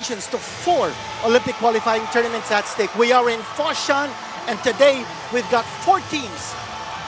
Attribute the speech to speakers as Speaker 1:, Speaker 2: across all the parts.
Speaker 1: qualifications to 4 Olympic qualifying tournaments at stake. We are in Foshan, and today we've got 4 teams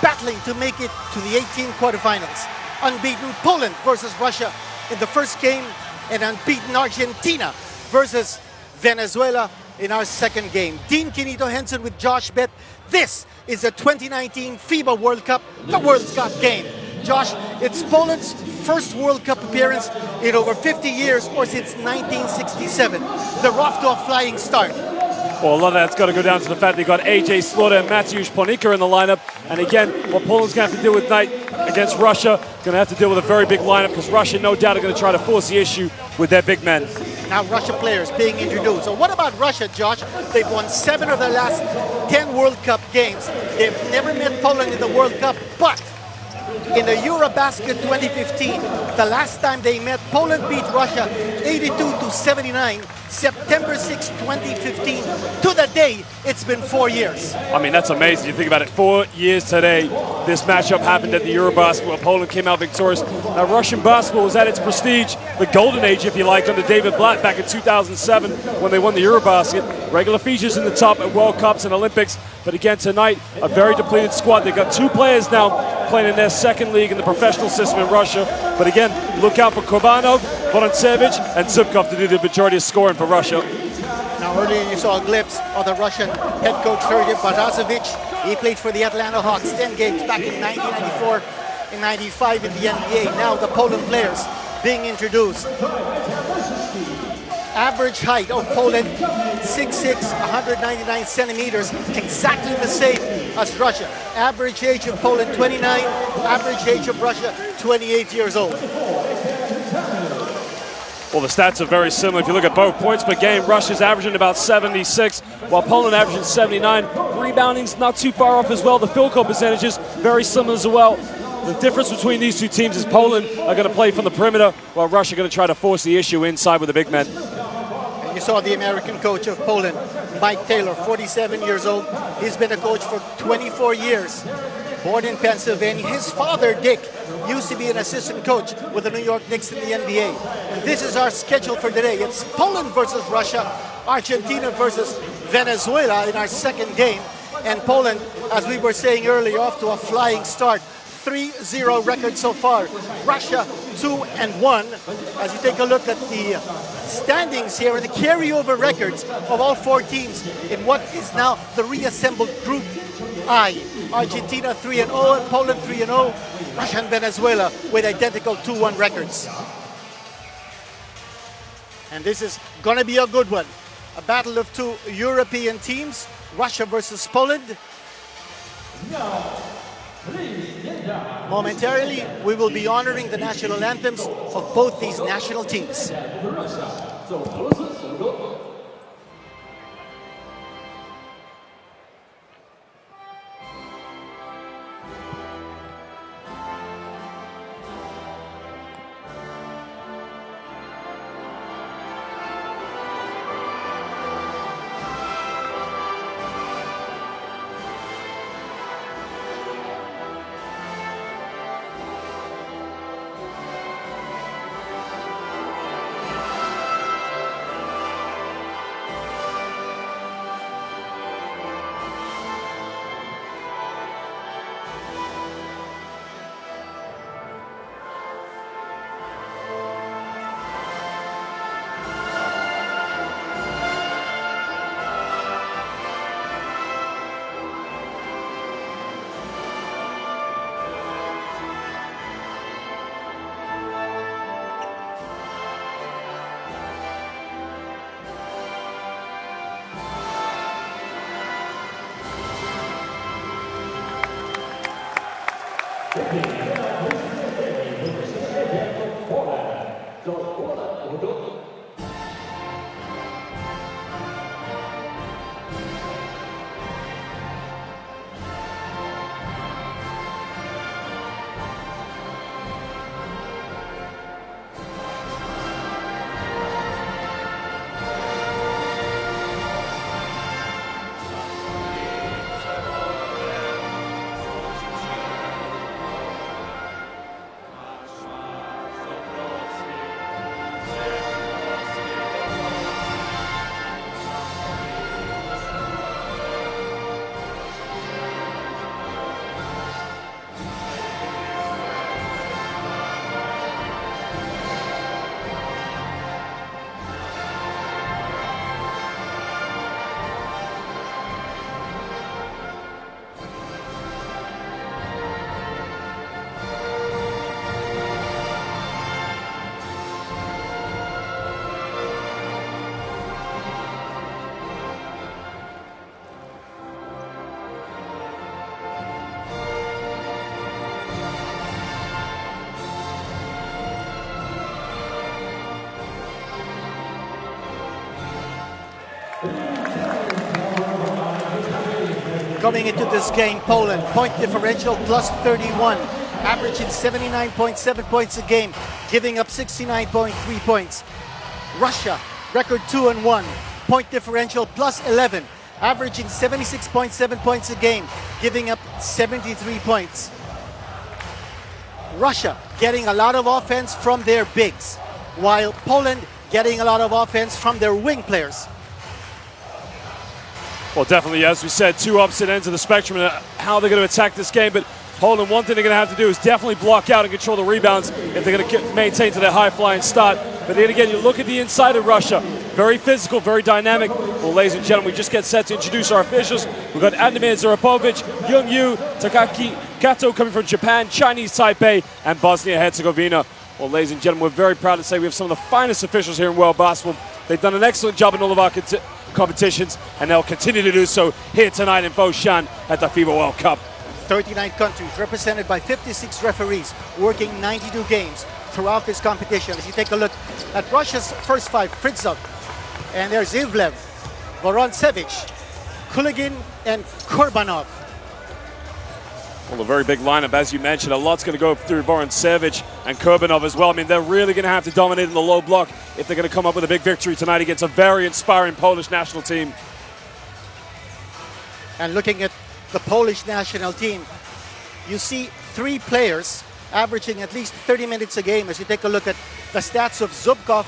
Speaker 1: battling to make it to the 18 quarterfinals. Unbeaten Poland versus Russia in the first game, and unbeaten Argentina versus Venezuela in our second game. Dean Quinito Henson with Josh Bett. This is the 2019 FIBA World Cup, the World Cup game. Josh, it's Poland's first World Cup appearance in over 50 years, or since 1967. They're off to a flying start.
Speaker 2: Well, a lot of that's got to go down to the fact they got AJ Slaughter and Mateusz Ponika in the lineup. And again, what Poland's going to have to deal with tonight against Russia, going to have to deal with a very big lineup, because Russia, no doubt, are going to try to force the issue with their big men.
Speaker 1: Now Russia players being introduced. So what about Russia, Josh? They've won 7 of their last 10 World Cup games. They've never met Poland in the World Cup, but in the Eurobasket 2015, the last time they met, Poland beat Russia 82-79, September 6, 2015. To the day, it's been 4 years.
Speaker 2: I mean, that's amazing. You think about it, 4 years today, this matchup happened at the Eurobasket where Poland came out victorious. Now, Russian basketball was at its prestige, the golden age, if you like, under David Blatt back in 2007 when they won the Eurobasket. Regular features in the top at World Cups and Olympics. But again, tonight, a very depleted squad. They've got 2 players now playing in their second league in the professional system in Russia. But again, look out for Korbanov, Vorontsevich, and Zubkov to do the majority of scoring for Russia.
Speaker 1: Now, earlier you saw a glimpse of the Russian head coach, Sergei Barazovic. He played for the Atlanta Hawks 10 games back in 1994 and 95 in the NBA. Now the Poland players being introduced. Average height of Poland, 6'6", 199 centimeters, exactly the same as Russia. Average age of Poland, 29. Average age of Russia, 28 years old.
Speaker 2: Well, the stats are very similar. If you look at both points per game, Russia's averaging about 76, while Poland averaging 79. Rebounding's not too far off as well. The field goal percentages, very similar as well. The difference between these 2 teams is Poland are going to play from the perimeter, while Russia are going to try to force the issue inside with the big men.
Speaker 1: And you saw the American coach of Poland, Mike Taylor, 47 years old. He's been a coach for 24 years. Born in Pennsylvania. His father, Dick, used to be an assistant coach with the New York Knicks in the NBA. And this is our schedule for today. It's Poland versus Russia, Argentina versus Venezuela in our second game. And Poland, as we were saying earlier, off to a flying start. 3-0 record so far. Russia 2-1. As you take a look at the standings here and the carryover records of all 4 teams in what is now the reassembled Group I. Argentina 3-0 and Poland 3-0. Russia and Venezuela with identical 2-1 records. And this is going to be a good one. A battle of 2 European teams. Russia versus Poland. Momentarily, we will be honoring the national anthems of both these national teams. Coming into this game, Poland, point differential plus 31, averaging 79.7 points a game, giving up 69.3 points. Russia, record 2-1, point differential plus 11, averaging 76.7 points a game, giving up 73 points. Russia getting a lot of offense from their bigs, while Poland getting a lot of offense from their wing players.
Speaker 2: Well, definitely, as we said, two opposite ends of the spectrum and how they're going to attack this game. But Poland, one thing they're going to have to do is definitely block out and control the rebounds if they're going to maintain to their high-flying start. But then again, you look at the inside of Russia. Very physical, very dynamic. Well, ladies and gentlemen, we just get set to introduce our officials. We've got Anthems, Zarapovic, Young-Yu, Takaki Kato coming from Japan, Chinese Taipei, and Bosnia-Herzegovina. Well, ladies and gentlemen, we're very proud to say we have some of the finest officials here in world basketball. They've done an excellent job in all of our competitions, and they'll continue to do so here tonight in Foshan at the FIBA World Cup.
Speaker 1: 39 countries represented by 56 referees working 92 games throughout this competition. As you take a look at Russia's first five, Fritzov, and there's Ivlev, Vorontsevich, Kuligin, and Kurbanov.
Speaker 2: Well, a very big lineup, as you mentioned. A lot's going to go through Vorontsevich and Kurbanov as well. I mean, they're really going to have to dominate in the low block if they're going to come up with a big victory tonight against a very inspiring Polish national team.
Speaker 1: And looking at the Polish national team, you see three players averaging at least 30 minutes a game. As you take a look at the stats of Zubkov,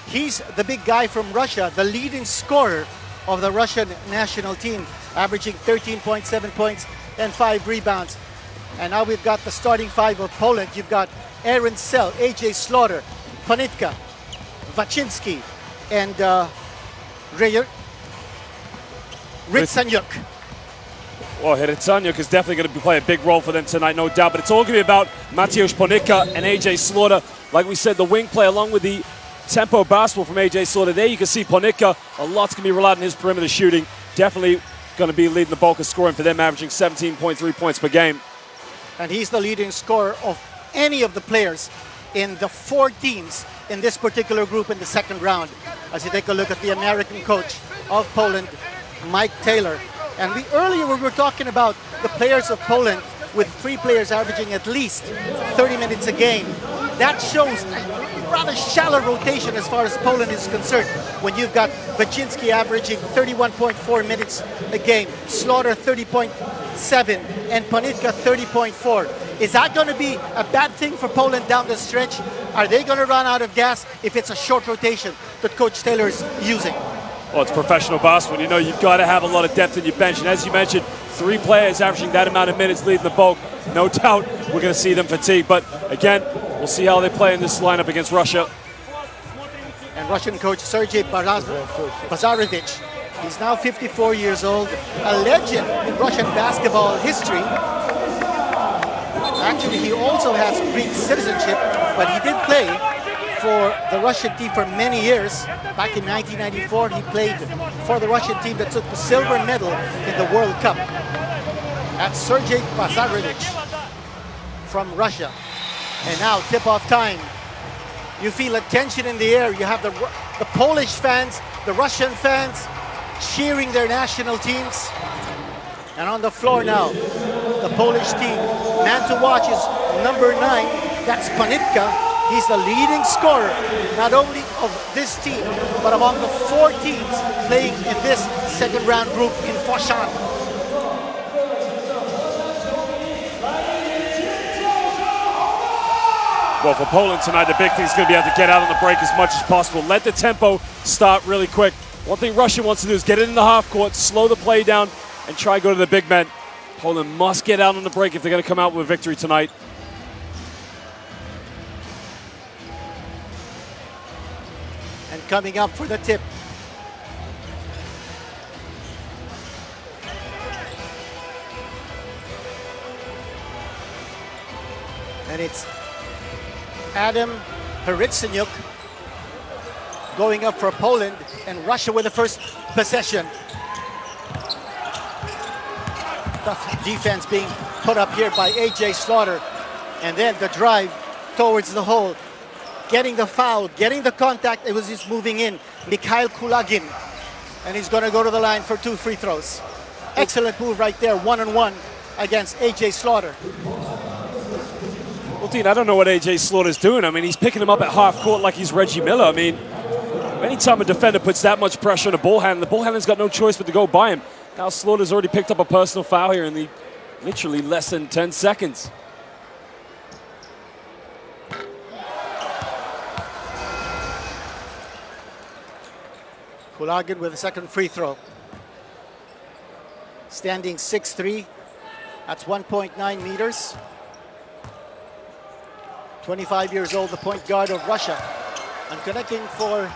Speaker 1: he's the big guy from Russia, the leading scorer of the Russian national team, averaging 13.7 points and 5 rebounds. And now we've got the starting five of Poland. You've got Aaron Sell, AJ Slaughter, Ponitka, Waczynski, and Rytsanyuk.
Speaker 2: Well, Rytsanyuk is definitely going to play a big role for them tonight, no doubt. But it's all going to be about Mateusz Ponitka and AJ Slaughter. Like we said, the wing play along with the tempo basketball from AJ Slaughter. There you can see Ponitka, a lot's going to be relied on his perimeter shooting. Definitely going to be leading the bulk of scoring for them, averaging 17.3 points per game.
Speaker 1: And he's the leading scorer of any of the players in the 4 teams in this particular group in the second round. As you take a look at the American coach of Poland, Mike Taylor. And earlier we were talking about the players of Poland with 3 players averaging at least 30 minutes a game. That shows a rather shallow rotation as far as Poland is concerned, when you've got Waczynski averaging 31.4 minutes a game, Slaughter 30.7, and Ponitka 30.4. Is that going to be a bad thing for Poland down the stretch? Are they going to run out of gas if it's a short rotation that Coach Taylor is using?
Speaker 2: Well, it's professional basketball. You know, you've got to have a lot of depth in your bench. And as you mentioned, 3 players averaging that amount of minutes leading the bulk. No doubt we're going to see them fatigue. But again, we'll see how they play in this lineup against Russia.
Speaker 1: And Russian coach Sergei Bazarevich, he's now 54 years old, a legend in Russian basketball history. Actually, he also has Greek citizenship, but he did play for the Russian team for many years. Back in 1994, he played for the Russian team that took the silver medal in the World Cup. That's Sergei Bazarevich from Russia. And now tip-off time. You feel a tension in the air. You have the Polish fans, the Russian fans cheering their national teams. And on the floor now, the Polish team. Man to watch is number 9. That's Ponitka. He's the leading scorer, not only of this team, but among the 4 teams playing in this second round group in Foshan.
Speaker 2: Well, for Poland tonight, the big thing is going to be able to get out on the break as much as possible. Let the tempo start really quick. One thing Russia wants to do is get it in the half court, slow the play down, and try to go to the big men. Poland must get out on the break if they're going to come out with a victory tonight.
Speaker 1: And coming up for the tip, and it's Adam Rytsanyuk going up for Poland, and Russia with the first possession. Tough defense being put up here by AJ Slaughter, and then the drive towards the hole, getting the foul, getting the contact. It was just moving in. Mikhail Kulagin And he's going to go to the line for 2 free throws. Excellent move right there, 1-on-1 against A.J. Slaughter.
Speaker 2: Well, Dean, I don't know what A.J. Slaughter's doing. I mean, he's picking him up at half court like he's Reggie Miller. I mean, anytime a defender puts that much pressure on a ball handler, the ball handler's got no choice but to go by him. Now Slaughter's already picked up a personal foul here in the literally less than 10 seconds.
Speaker 1: Kulagin with a second free throw. Standing 6'3", that's 1.9 meters. 25 years old, the point guard of Russia. And connecting for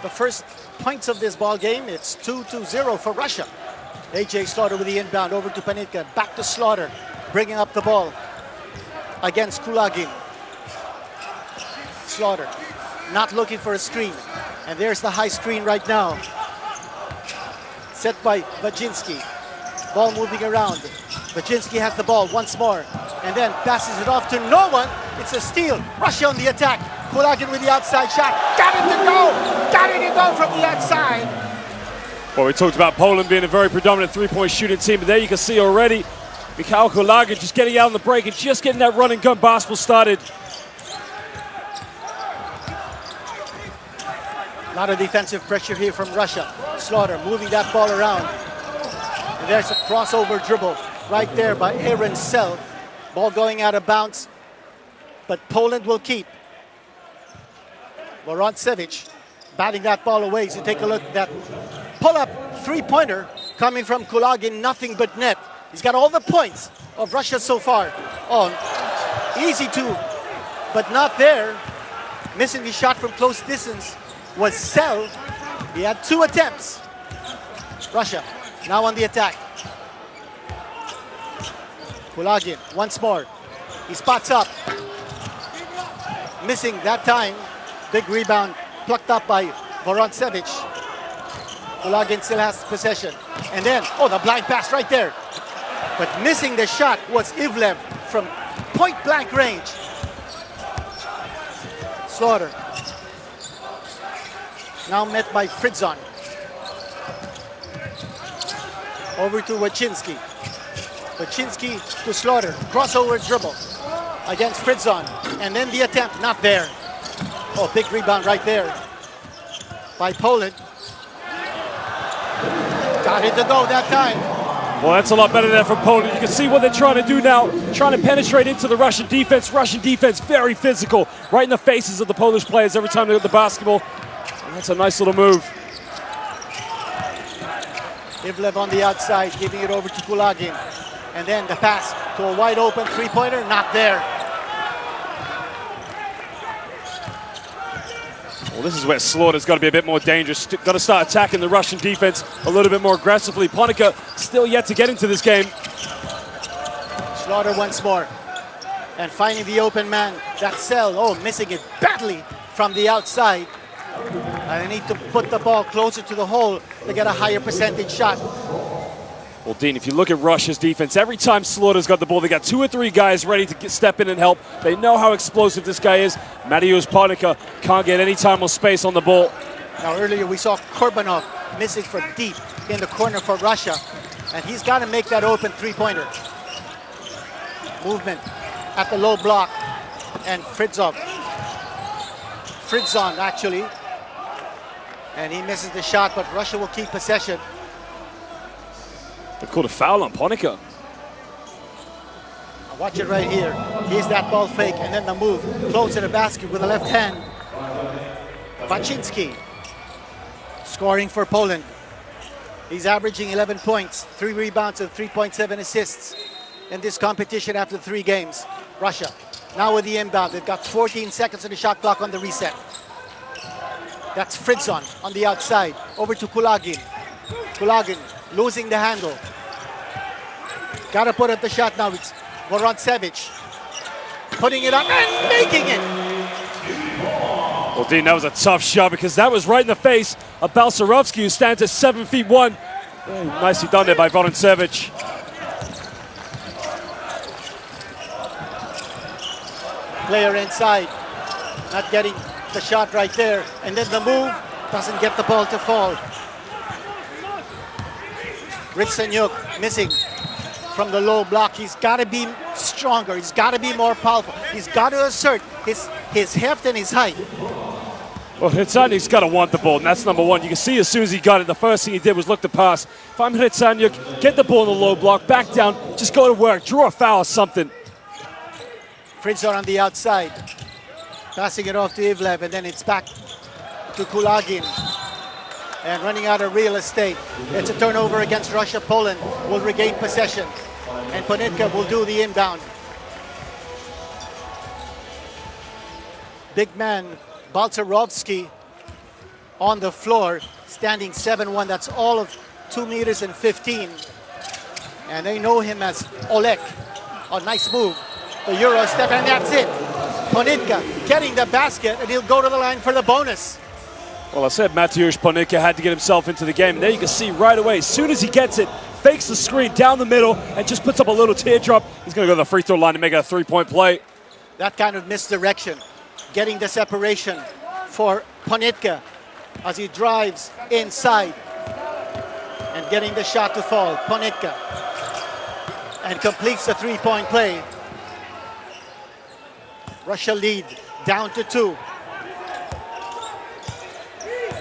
Speaker 1: the first points of this ball game, it's 2-0 for Russia. A.J. Slaughter with the inbound, over to Panitka, back to Slaughter, bringing up the ball against Kulagin. Slaughter not looking for a screen, and there's the high screen right now. Set by Vajinsky. Ball moving around. Vajinsky has the ball once more, and then passes it off to no one. It's a steal. Russia on the attack. Kulagin with the outside shot. Got it to go! Got it to go from the outside.
Speaker 2: Well, we talked about Poland being a very predominant three-point shooting team, but there you can see already Mikhail Kulagin just getting out on the break and just getting that run and gun basketball started.
Speaker 1: A lot of defensive pressure here from Russia. Slaughter moving that ball around. And there's a crossover dribble right there by Aaron Sell. Ball going out of bounds, but Poland will keep. Vorontsevich batting that ball away. So take a look at that pull-up three-pointer coming from Kulagin, nothing but net. He's got all the points of Russia so far. Oh, easy to, but not there. Missing the shot from close distance was Sell. He had 2 attempts. Russia now on the attack. Kulagin once more. He spots up. Missing that time. Big rebound plucked up by Vorontsevich. Kulagin still has possession. And then, oh, the blind pass right there. But missing the shot was Ivlev from point-blank range. Slaughter. Now met by Fritzon. Over to Wachinsky. Wachinsky to Slaughter. Crossover dribble against Fritzon. And then the attempt, not there. Oh, big rebound right there by Poland. Got it to go that time.
Speaker 2: Well, that's a lot better there from Poland. You can see what they're trying to do now, trying to penetrate into the Russian defense. Russian defense, very physical, right in the faces of the Polish players every time they get the basketball. And that's a nice little move.
Speaker 1: Ivlev on the outside, giving it over to Kulagin. And then the pass to a wide open three-pointer, not there.
Speaker 2: Well, this is where Slaughter's got to be a bit more dangerous. Got to start attacking the Russian defense a little bit more aggressively. Ponitka still yet to get into this game.
Speaker 1: Slaughter once more. And finding the open man, that's Sell. Oh, missing it badly from the outside. And they need to put the ball closer to the hole to get a higher percentage shot.
Speaker 2: Well, Dean, if you look at Russia's defense, every time Slaughter's got the ball, they got 2 or 3 guys ready to step in and help. They know how explosive this guy is. Mateusz Ponitka can't get any time or space on the ball.
Speaker 1: Now, earlier we saw Korbanov missing from deep in the corner for Russia. And he's got to make that open three-pointer. Movement at the low block. And Fritzon, actually. And he misses the shot, but Russia will keep possession.
Speaker 2: They called a foul on Ponitka.
Speaker 1: Watch it right here. Here's that ball fake, and then the move. Close to the basket with the left hand. Wachinsky scoring for Poland. He's averaging 11 points, 3 rebounds, and 3.7 assists in this competition after 3 games. Russia now with the inbound. They've got 14 seconds on the shot clock on the reset. That's Fritzon on the outside. Over to Kulagin. Kulagin losing the handle. Gotta put up the shot now. It's Vorontsevich putting it up and making it.
Speaker 2: Well, Dean, that was a tough shot because that was right in the face of Balcerovski, who stands at 7'1". Very nicely done there by Vorontsevich.
Speaker 1: Player inside, not getting the shot right there, and then the move doesn't get the ball to fall. Ritsenyuk missing from the low block. He's got to be stronger. He's got to be more powerful. He's got to assert his heft and his height.
Speaker 2: Well, Hritsanyuk's got to want the ball, and that's number one. You can see as soon as he got it, the first thing he did was look to pass. If I'm Hritsanyuk, get the ball in the low block, back down, just go to work, draw a foul or something.
Speaker 1: Fritzor on the outside, passing it off to Ivlev, and then it's back to Kulagin. And running out of real estate. It's a turnover against Russia. Poland will regain possession, and Ponitka will do the inbound. Big man Balcerovsky on the floor, standing 7'1". That's all of 2 meters and 15. And they know him as Oleg. A nice move. The Euro step, and that's it. Ponitka getting the basket, and he'll go to the line for the bonus.
Speaker 2: Well, I said Mateusz Ponitka had to get himself into the game. And there you can see right away, as soon as he gets it, fakes the screen down the middle and just puts up a little teardrop. He's going to go to the free throw line to make a three-point play.
Speaker 1: That kind of misdirection, getting the separation for Ponitka as he drives inside and getting the shot to fall. Ponitka and completes the three-point play. Russia lead down to 2.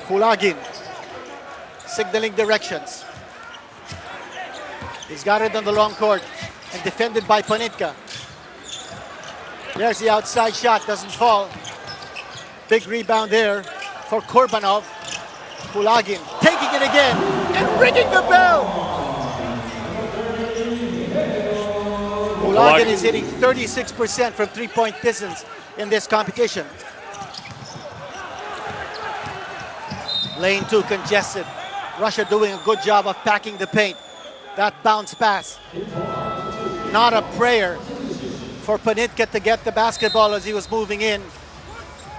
Speaker 1: Kulagin signaling directions. He's got it on the long court and defended by Ponitka. There's the outside shot, doesn't fall. Big rebound there for Korbanov. Kulagin taking it again and ringing the bell. Kulagin is hitting 36% from three-point distance in this competition. Lane 2 congested. Russia doing a good job of packing the paint. That bounce pass, not a prayer for Ponitka to get the basketball as he was moving in.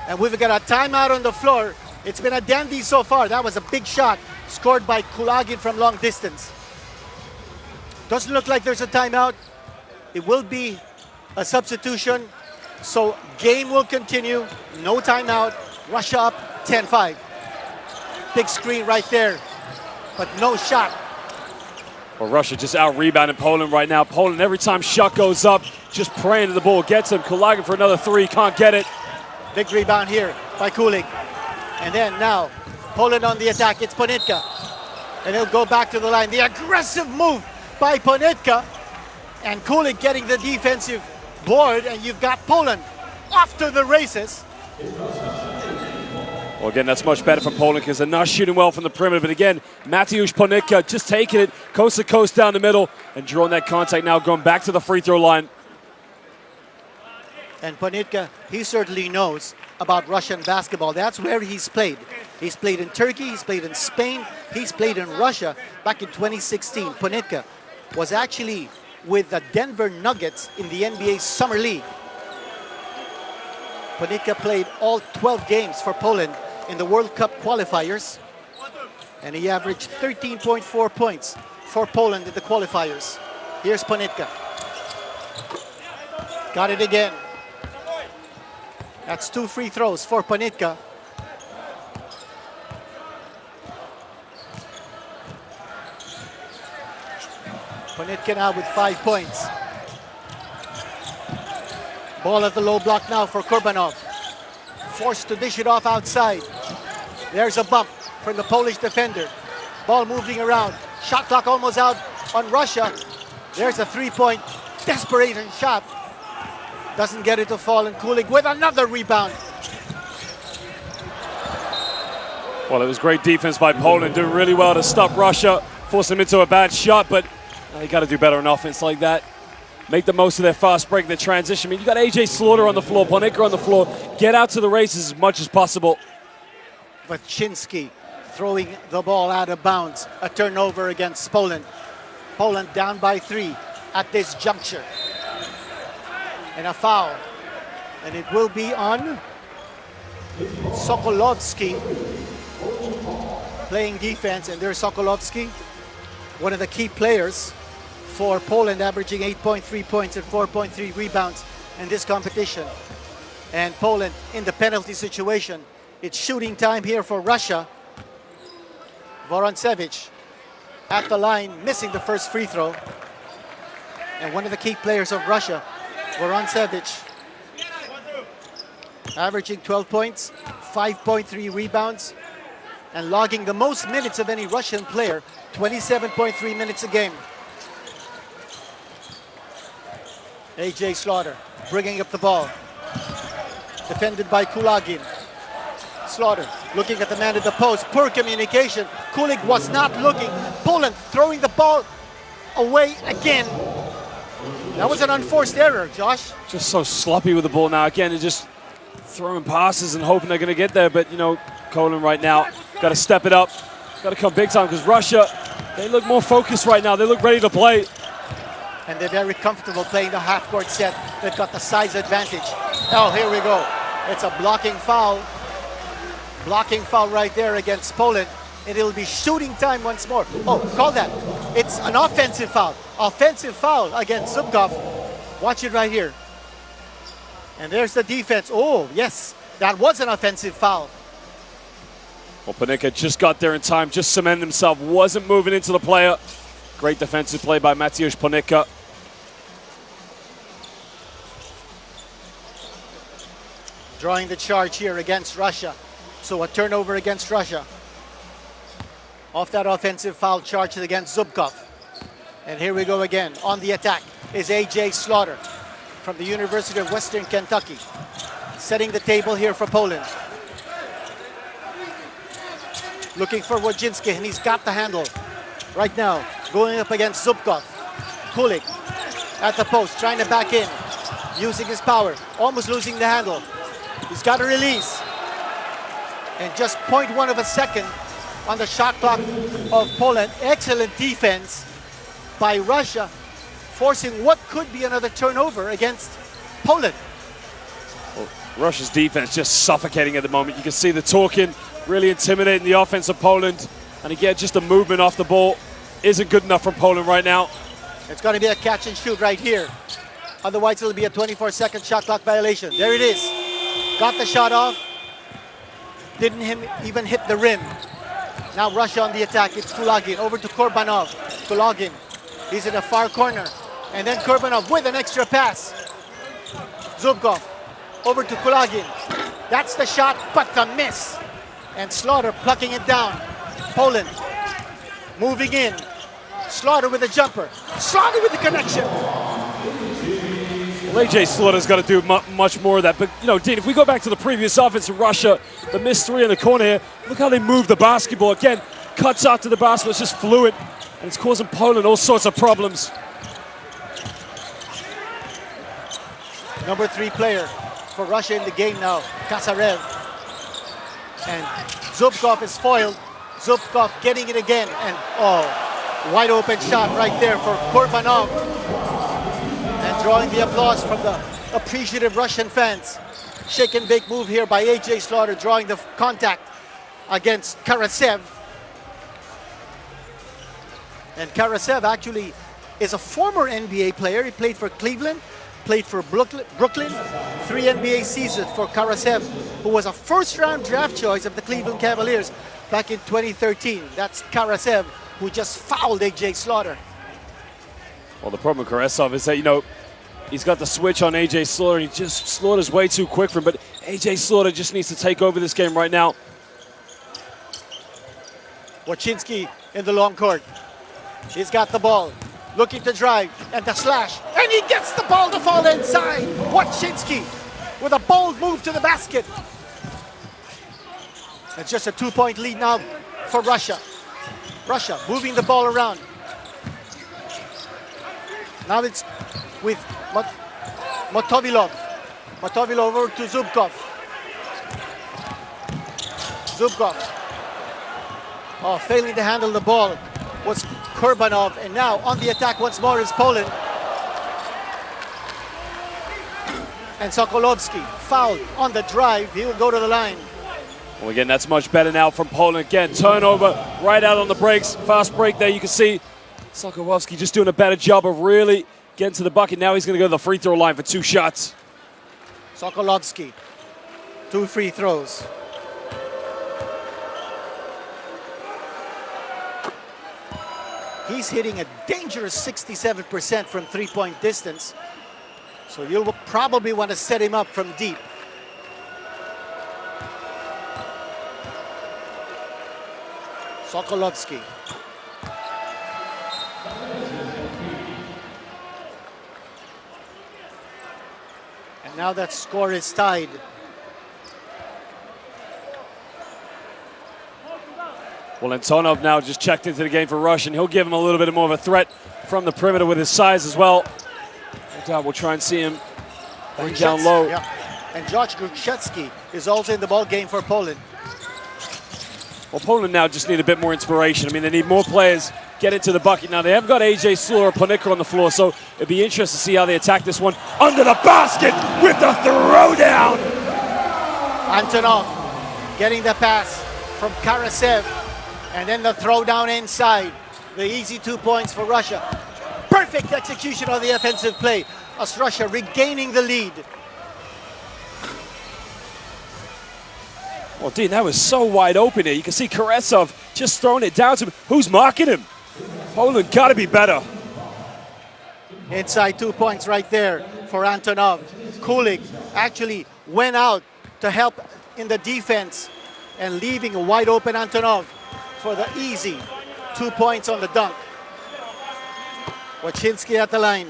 Speaker 1: And we've got a timeout on the floor. It's been a dandy so far. That was a big shot scored by Kulagin from long distance. Doesn't look like there's a timeout. It will be a substitution. So game will continue. No timeout. Russia up 10-5. Big screen right there, but no shot.
Speaker 2: Well, Russia just out-rebounding Poland right now. Poland, every time shot goes up, just praying that the ball gets him. Kulagin for another three, can't get it.
Speaker 1: Big rebound here by Kulik. And then now, Poland on the attack, it's Ponitka. And he'll go back to the line. The aggressive move by Ponitka. And Kulik getting the defensive board, and you've got Poland off to the races.
Speaker 2: Well, again, that's much better for Poland because they're not shooting well from the perimeter. But again, Mateusz Ponitka just taking it coast to coast down the middle and drawing that contact now, going back to the free throw line.
Speaker 1: And Ponitka, he certainly knows about Russian basketball. That's where he's played. He's played in Turkey, he's played in Spain, he's played in Russia back in 2016. Ponitka was actually with the Denver Nuggets in the NBA Summer League. Ponitka played all 12 games for Poland in the World Cup qualifiers, and he averaged 13.4 points for Poland in the qualifiers. Here's Ponitka. Got it again. That's 2 free throws for Ponitka. Ponitka now with 5 points. Ball at the low block now for Korbanov. Forced to dish it off outside. There's a bump from the Polish defender. Ball moving around. Shot clock almost out on Russia. There's a three-point desperation shot. Doesn't get it to fall, and Kulik with another rebound.
Speaker 2: Well, it was great defense by Poland, doing really well to stop Russia, force them into a bad shot, but you got to do better on offense like that. Make the most of their fast break, their transition. I mean, you got AJ Slaughter on the floor, Ponitka on the floor. Get out to the races as much as possible.
Speaker 1: Waczynski throwing the ball out of bounds. A turnover against Poland. Poland down by 3 at this juncture. And a foul. And it will be on Sokolovsky playing defense. And there's Sokolovsky, one of the key players for Poland, averaging 8.3 points and 4.3 rebounds in this competition. And Poland in the penalty situation. It's shooting time here for Russia. Vorontsevich at the line, missing the first free throw. And one of the key players of Russia, Vorontsevich, averaging 12 points, 5.3 rebounds, and logging the most minutes of any Russian player, 27.3 minutes a game. AJ Slaughter bringing up the ball. Defended by Kulagin. Slaughter looking at the man at the post. Poor communication. Kulik was not looking. Poland throwing the ball away again. That was an unforced error, Josh.
Speaker 2: Just so sloppy with the ball now. Again, they're just throwing passes and hoping they're going to get there. But, you know, Poland right now got to step it up. Got to come big time because Russia, they look more focused right now. They look ready to play.
Speaker 1: And they're very comfortable playing the half-court set. They've got the size advantage. Oh, here we go. It's a blocking foul. Blocking foul right there against Poland. And it'll be shooting time once more. Oh, call that. It's an offensive foul. Offensive foul against Zubkov. Watch it right here. And there's the defense. Oh, yes, that was an offensive foul.
Speaker 2: Well, Panicka just got there in time, just cemented himself, wasn't moving into the player. Great defensive play by Mateusz Panicka.
Speaker 1: Drawing the charge here against Russia. So a turnover against Russia. Off that offensive foul charged against Zubkov. And here we go again. On the attack is AJ Slaughter from the University of Western Kentucky. Setting the table here for Poland. Looking for Wojcinski, and he's got the handle. Right now, going up against Zubkov. Kulik at the post, trying to back in. Using his power, almost losing the handle. He's got a release. And just 0.1 of a second on the shot clock of Poland. Excellent defense by Russia, forcing what could be another turnover against Poland.
Speaker 2: Well, Russia's defense just suffocating at the moment. You can see the talking, really intimidating the offense of Poland. And again, just the movement off the ball isn't good enough from Poland right now.
Speaker 1: It's going to be a catch and shoot right here. Otherwise, it'll be a 24-second shot clock violation. There it is. Got the shot off. Didn't even hit the rim. Now Russia on the attack. It's Kulagin over to Korbanov. Kulagin, he's in the far corner. And then Korbanov with an extra pass. Zubkov over to Kulagin. That's the shot, but the miss. And Slaughter plucking it down. Poland moving in. Slaughter with a jumper. Slaughter with the connection.
Speaker 2: Well, AJ Slaughter's got to do much more of that. But, you know, Dean, if we go back to the previous offense of Russia, the missed three in the corner here, look how they move the basketball. Again, cuts out to the basketball. It's just fluid. And it's causing Poland all sorts of problems.
Speaker 1: Number 3 player for Russia in the game now, Kasarev. And Zubkov is foiled. Zubkov getting it again. And, oh, wide open shot right there for Korbanov. And drawing the applause from the appreciative Russian fans. Shake and bake move here by AJ Slaughter, drawing the contact against Karasev. And Karasev actually is a former NBA player. He played for Cleveland, played for Brooklyn. 3 NBA seasons for Karasev, who was a first-round draft choice of the Cleveland Cavaliers back in 2013. That's Karasev, who just fouled AJ Slaughter.
Speaker 2: Well, the problem with Karasev is that, you know, he's got the switch on AJ Slaughter. He just Slaughter's way too quick for him, but AJ Slaughter just needs to take over this game right now.
Speaker 1: Wojcinski in the long court. He's got the ball, looking to drive, and the slash, and he gets the ball to fall inside. Wojcinski with a bold move to the basket. It's just a 2-point lead now for Russia. Russia moving the ball around. Now it's with Motovilov. Motovilov over to Zubkov. Zubkov. Oh, failing to handle the ball was Korbanov. And now on the attack once more is Poland. And Sokolovsky fouled on the drive. He will go to the line.
Speaker 2: Well, again, that's much better now from Poland. Again, turnover right out on the breaks. Fast break there. You can see Sokolovsky just doing a better job of really getting to the bucket. Now he's going to go to the free throw line for 2 shots.
Speaker 1: Sokolovsky, 2 free throws. He's hitting a dangerous 67% from three-point distance. So you'll probably want to set him up from deep. Sokolovsky. And now that score is tied.
Speaker 2: Well, Antonov now just checked into the game for Rush, and he'll give him a little bit more of a threat from the perimeter with his size as well. No doubt we'll try and see him down low.
Speaker 1: Yeah. And George Gruchecki is also in the ball game for Poland.
Speaker 2: Well, Poland now just need a bit more inspiration. I mean, they need more players get into the bucket. Now, they haven't got AJ Sula or Panicka on the floor, so it'd be interesting to see how they attack this one. Under the basket with the throwdown.
Speaker 1: Antonov getting the pass from Karasev, and then the throwdown inside. The easy 2 points for Russia. Perfect execution of the offensive play as Russia regaining the lead.
Speaker 2: Well, Dean, that was so wide open here. You can see Karesov just throwing it down to him. Who's marking him? Poland got to be better.
Speaker 1: Inside 2 points right there for Antonov. Kulik actually went out to help in the defense and leaving a wide open Antonov for the easy 2 points on the dunk. Wachinsky at the line.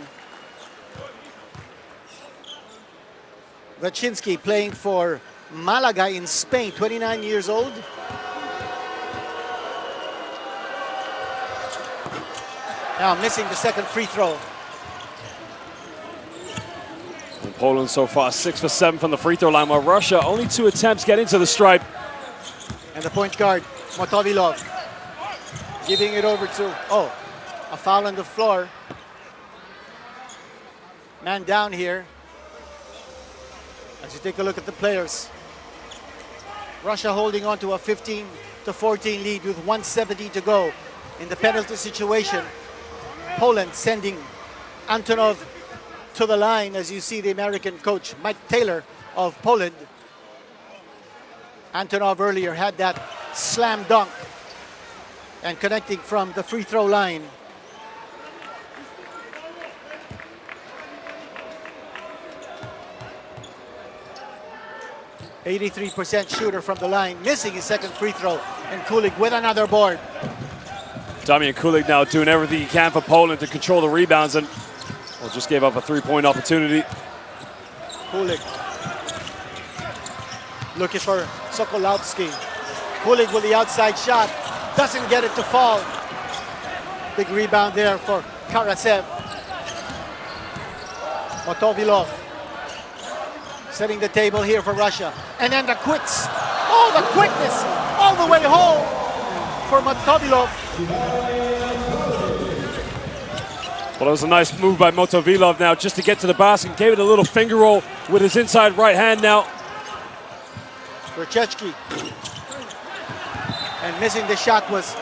Speaker 1: Wachinsky playing for Malaga in Spain, 29 years old. Now missing the second free throw.
Speaker 2: And Poland so far 6 for 7 from the free throw line, while Russia only 2 attempts get into the stripe.
Speaker 1: And the point guard, Motovilov, giving it over to, a foul on the floor. Man down here. As you take a look at the players. Russia holding on to a 15-14 lead with 1:70 to go in the penalty situation. Poland sending Antonov to the line, as you see the American coach, Mike Taylor of Poland. Antonov earlier had that slam dunk and connecting from the free throw line. .83% shooter from the line, missing his second free throw, and Kulik with another board.
Speaker 2: Damian Kulik now doing everything he can for Poland to control the rebounds, and just gave up a three-point opportunity.
Speaker 1: Kulik looking for Sokolovsky. Kulik with the outside shot, doesn't get it to fall. Big rebound there for Karasev. Motovilov setting the table here for Russia. And then the quickness all the way home for Motovilov.
Speaker 2: Well, it was a nice move by Motovilov now just to get to the basket. Gave it a little finger roll with his inside right hand now.
Speaker 1: Gruchecki. And missing the shot was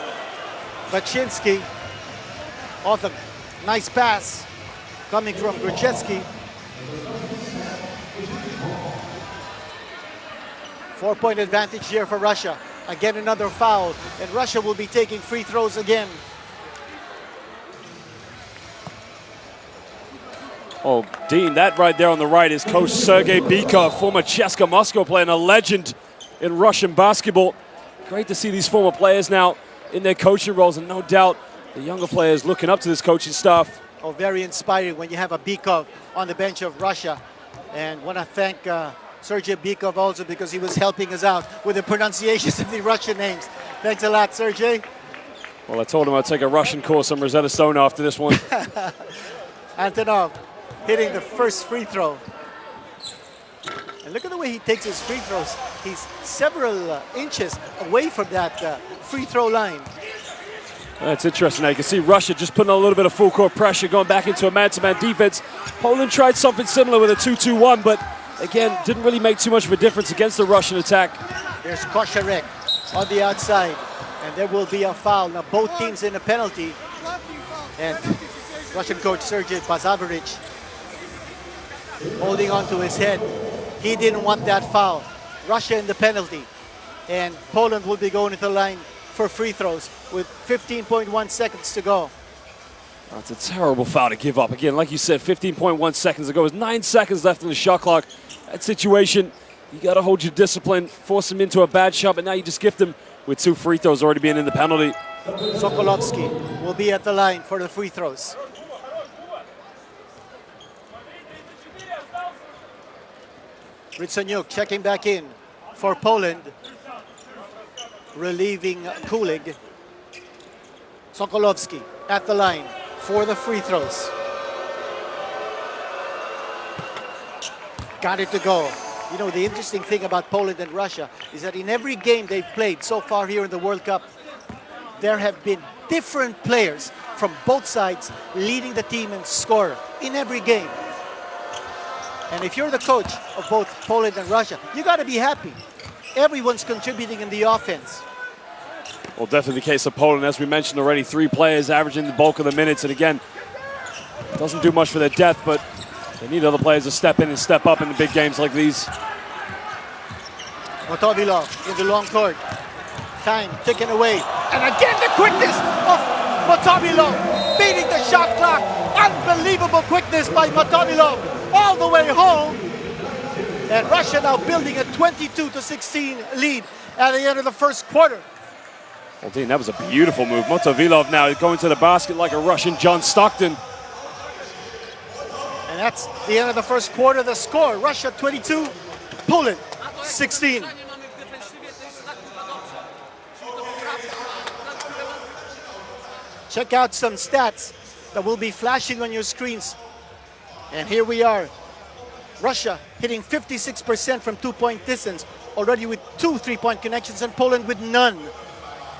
Speaker 1: Baczynski. Off a nice pass coming from Gruchecki. 4-point advantage here for Russia. Again, another foul, and Russia will be taking free throws again.
Speaker 2: Oh, Dean, that right there on the right is Coach Sergei Bykov, former CSKA Moscow player and a legend in Russian basketball. Great to see these former players now in their coaching roles, and no doubt the younger players looking up to this coaching staff.
Speaker 1: Oh, very inspiring when you have a Bykov on the bench of Russia. And want to thank Sergei Bykov also because he was helping us out with the pronunciations of the Russian names. Thanks a lot, Sergei.
Speaker 2: Well, I told him I'd take a Russian course on Rosetta Stone after this one.
Speaker 1: Antonov hitting the first free throw. And look at the way he takes his free throws. He's several inches away from that free throw line.
Speaker 2: That's interesting. Now you can see Russia just putting a little bit of full court pressure, going back into a man-to-man defense. Poland tried something similar with a 2-2-1, but again, didn't really make too much of a difference against the Russian attack.
Speaker 1: There's Kosharek on the outside, and there will be a foul. Now both teams in a penalty, and Russian coach Sergei Bazarevich holding on to his head. He didn't want that foul. Russia in the penalty, and Poland will be going to the line for free throws with 15.1 seconds to go.
Speaker 2: That's a terrible foul to give up. Again, like you said, 15.1 seconds ago. There's 9 seconds left in the shot clock. That situation, you got to hold your discipline, force him into a bad shot, but now you just gift him with 2 free throws already being in the penalty.
Speaker 1: Sokolovsky will be at the line for the free throws. Rytseniuk checking back in for Poland, relieving Kulig. Sokolovsky at the line for the free throws. Got it to go. You know, the interesting thing about Poland and Russia is that in every game they've played so far here in the World Cup, there have been different players from both sides leading the team and score in every game. And if you're the coach of both Poland and Russia, you got to be happy. Everyone's contributing in the offense.
Speaker 2: Well, definitely the case of Poland. As we mentioned already, 3 players averaging the bulk of the minutes. And again, doesn't do much for their depth, but they need other players to step in and step up in the big games like these.
Speaker 1: Motovilov in the long court. Time taken away. And again, the quickness of Motovilov beating the shot clock. Unbelievable quickness by Motovilov all the way home. And Russia now building a 22-16 lead at the end of the first quarter.
Speaker 2: Well, Dean, that was a beautiful move. Motovilov now going to the basket like a Russian John Stockton.
Speaker 1: And that's the end of the first quarter. The score, Russia 22, Poland 16. Check out some stats that will be flashing on your screens. And here we are. Russia hitting 56% from 2-point distance, already with 2 3-point connections, and Poland with none.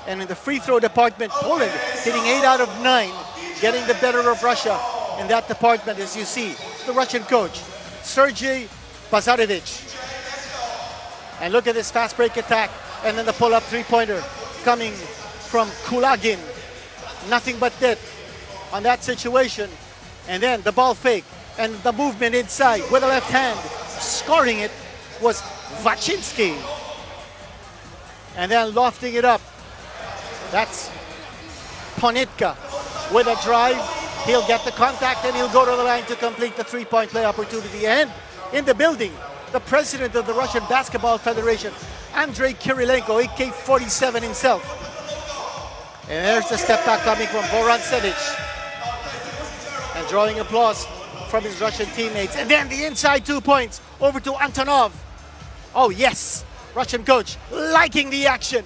Speaker 1: And in the free throw department, Poland hitting 8 out of 9, getting the better of Russia in that department, as you see. The Russian coach, Sergei Bazarevich. And look at this fast break attack, and then the pull-up three-pointer coming from Kulagin. Nothing but net on that situation. And then the ball fake and the movement inside with the left hand. Scoring it was Vachinsky. And then lofting it up. That's Ponitka with a drive. He'll get the contact and he'll go to the line to complete the 3-point play opportunity. And in the building, the president of the Russian Basketball Federation, Andrei Kirilenko, AK-47 himself. And there's the step back coming from Boran Sedic. And drawing applause from his Russian teammates. And then the inside 2 points over to Antonov. Oh yes, Russian coach liking the action.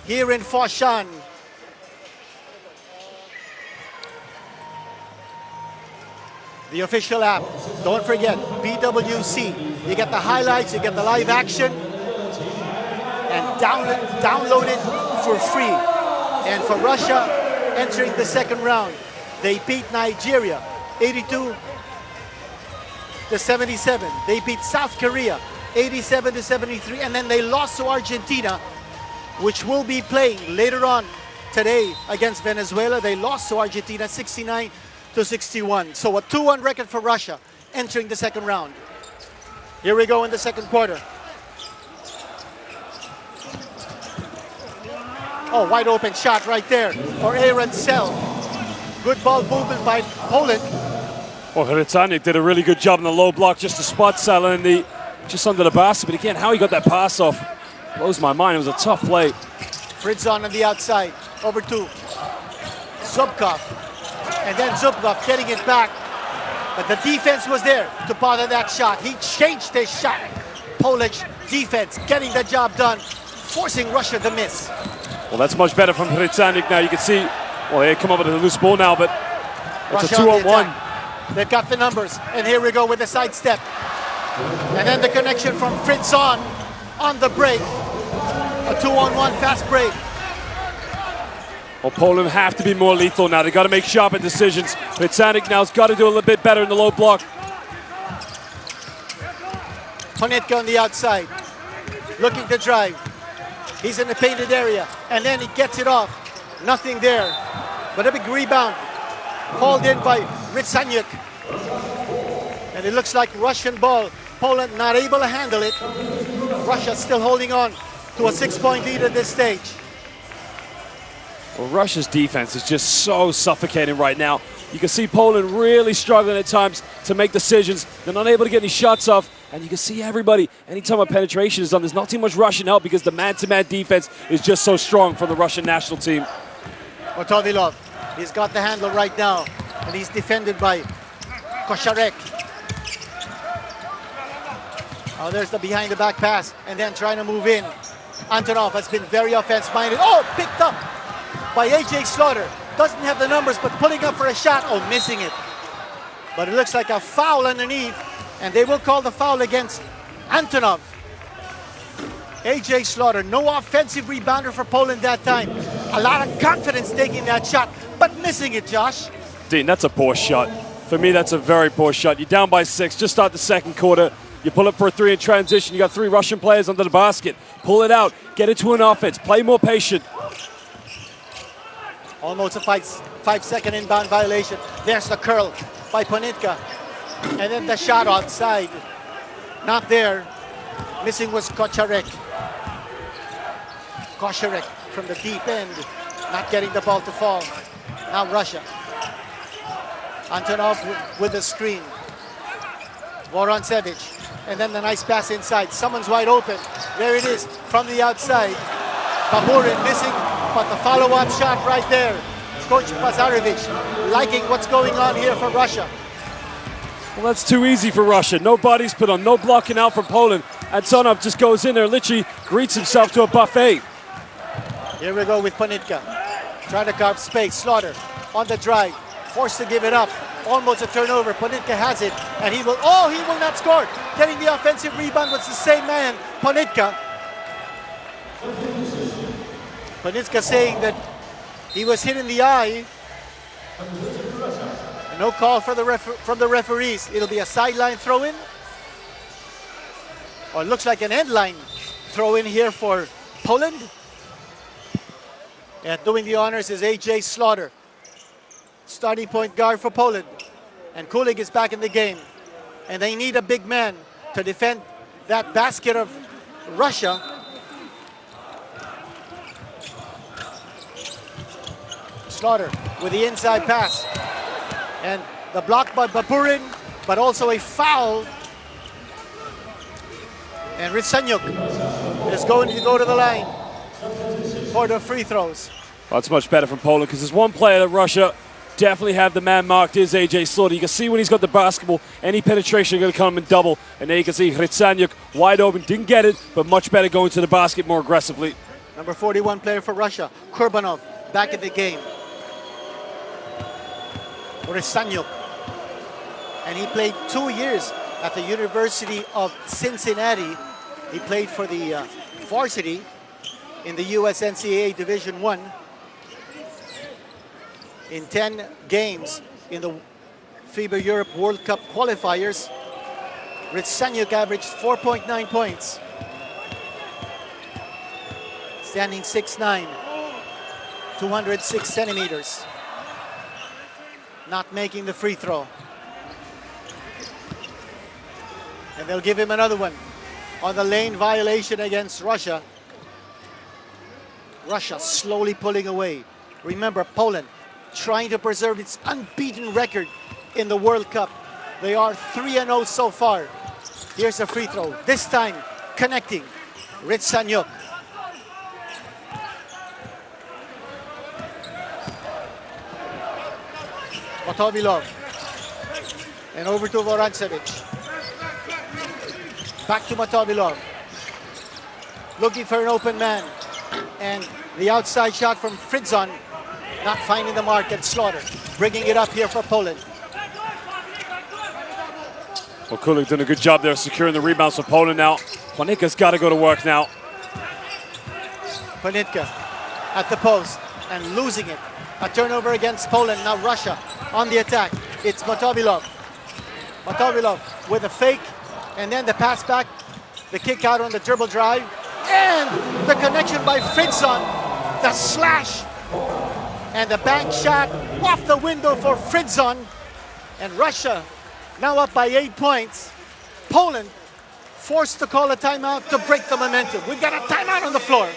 Speaker 1: Here in Foshan. The official app, don't forget, FIBAWC. You get the highlights, you get the live action, and download it for free. And for Russia, entering the second round, they beat Nigeria 82-77. They beat South Korea 87-73, and then they lost to Argentina, which will be playing later on today against Venezuela. They lost to Argentina 69-61. So a 2-1 record for Russia entering the second round. Here we go in the second quarter. Oh, wide open shot right there for Aaron Sell. Good ball movement by Poland.
Speaker 2: Well, Hrytaniuk did a really good job in the low block just to spot Sell and just under the basket. But again, how he got that pass off blows my mind. It was a tough play.
Speaker 1: Fritzon on the outside, over to Zubkov. And then Zubkov getting it back. But the defense was there to bother that shot. He changed his shot. Polish defense getting the job done, forcing Russia to miss.
Speaker 2: Well, that's much better from Hrytaniuk now. You can see, well, they come up with a loose ball now, but it's
Speaker 1: Russia
Speaker 2: a 2-on-1.
Speaker 1: They've got the numbers. And here we go with the sidestep. And then the connection from Fritzon on the break. A 2-on-1 fast break.
Speaker 2: Well, Poland have to be more lethal now. They got to make sharper decisions. Hrytaniuk now's got to do a little bit better in the low block.
Speaker 1: Ponitka on the outside, looking to drive. He's in the painted area, and then he gets it off. Nothing there, but a big rebound. Hauled in by Rytseniuk. And it looks like Russian ball. Poland not able to handle it. Russia still holding on to a 6-point lead at this stage.
Speaker 2: Well, Russia's defense is just so suffocating right now. You can see Poland really struggling at times to make decisions. They're not able to get any shots off. And you can see everybody, anytime a penetration is done, there's not too much Russian help because the man-to-man defense is just so strong from the Russian national team.
Speaker 1: Motovilov, he's got the handle right now. And he's defended by Kocharek. Oh, there's the behind the back pass. And then trying to move in. Antonov has been very offense-minded. Oh, picked up by A.J. Slaughter. Doesn't have the numbers, but pulling up for a shot. Oh, missing it. But it looks like a foul underneath, and they will call the foul against Antonov. A.J. Slaughter, no offensive rebounder for Poland that time. A lot of confidence taking that shot, but missing it, Josh.
Speaker 2: Dean, that's a poor shot. For me, that's a very poor shot. You're down by 6, just start the second quarter. You pull up for a 3 in transition. You got 3 Russian players under the basket. Pull it out, get it to an offense, play more patient.
Speaker 1: Almost a 5-second inbound violation. There's the curl by Ponitka. And then the shot outside. Not there. Missing was Kocharek. Kocharek from the deep end. Not getting the ball to fall. Now Russia. Antonov with the screen. Vorontsevich. And then the nice pass inside. Someone's wide open. There it is from the outside. Baburin missing, but the follow-up shot right there. Coach Pazarevich liking what's going on here for Russia.
Speaker 2: Well, that's too easy for Russia. No bodies put on, no blocking out from Poland. Antonov just goes in there, literally greets himself to a buffet.
Speaker 1: Here we go with Ponitka. Trying to carve space. Slaughter on the drive. Forced to give it up. Almost a turnover. Ponitka has it. And he will not score. Getting the offensive rebound was the same man, Ponitka. Ponitka saying that he was hit in the eye. No call for from the referees. It'll be a sideline throw-in. Or it looks like an end line throw-in here for Poland. And doing the honors is A.J. Slaughter. Starting point guard for Poland. And Kulik is back in the game. And they need a big man to defend that basket of Russia. Slaughter with the inside pass. And the block by Baburin, but also a foul. And Rytsanyuk is going to go to the line for the free throws.
Speaker 2: Well, that's much better from Poland because there's one player that Russia definitely have the man marked is A.J. Slaughter. You can see when he's got the basketball, any penetration going to come in double. And there you can see Rytsanyuk wide open, didn't get it, but much better going to the basket more aggressively.
Speaker 1: Number 41 player for Russia, Kurbanov, back in the game. Rytsanyuk. And he played 2 years at the University of Cincinnati. He played for the varsity in the US NCAA Division I. In 10 games in the FIBA Europe World Cup qualifiers, Rytsanyuk averaged 4.9 points. Standing 6'9", 206 centimeters. Not making the free throw. And they'll give him another one on the lane violation against Russia. Russia slowly pulling away. Remember, Poland trying to preserve its unbeaten record in the World Cup. They are 3-0 so far. Here's a free throw. This time connecting. Rytsanyuk. Motovilov. And over to Vorontsevich. Back to Motovilov. Looking for an open man. And the outside shot from Fritzon. Not finding the mark, and Slaughter bringing it up here for Poland.
Speaker 2: Well, Kulik doing a good job there securing the rebounds for Poland now. Ponitka's got to go to work now.
Speaker 1: Ponitka at the post and losing it. A turnover against Poland. Now Russia on the attack. It's Motovilov. Motovilov with a fake, and then the pass back. The kick out on the dribble drive. And the connection by Fritzon. The slash. And the bank shot off the window for Fritzon. And Russia now up by 8 points. Poland forced to call a timeout to break the momentum. We've got a timeout on the floor.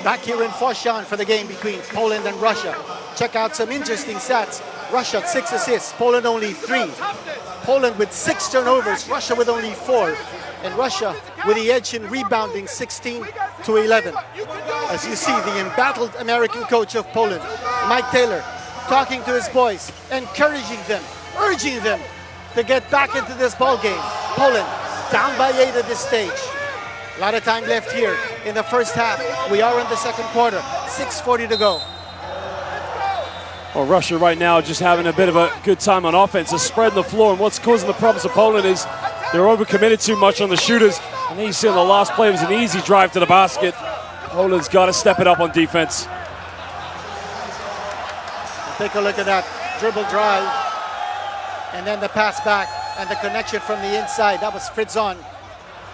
Speaker 1: Back here in Foshan for the game between Poland and Russia. Check out some interesting stats. Russia 6 assists, Poland only 3. Poland with 6 turnovers, Russia with only 4. And Russia with the edge in rebounding 16-11. As you see, the embattled American coach of Poland, Mike Taylor, talking to his boys, encouraging them, urging them to get back into this ball game. Poland down by 8 at this stage. A lot of time left here in the first half. We are in the second quarter, 6:40 to go.
Speaker 2: Well, Russia right now just having a bit of a good time on offense, just spreading the floor. And what's causing the problems of Poland is they're overcommitted too much on the shooters. And then you see on the last play, it was an easy drive to the basket. Poland's got to step it up on defense.
Speaker 1: Take a look at that dribble drive. And then the pass back and the connection from the inside. That was Fritz on.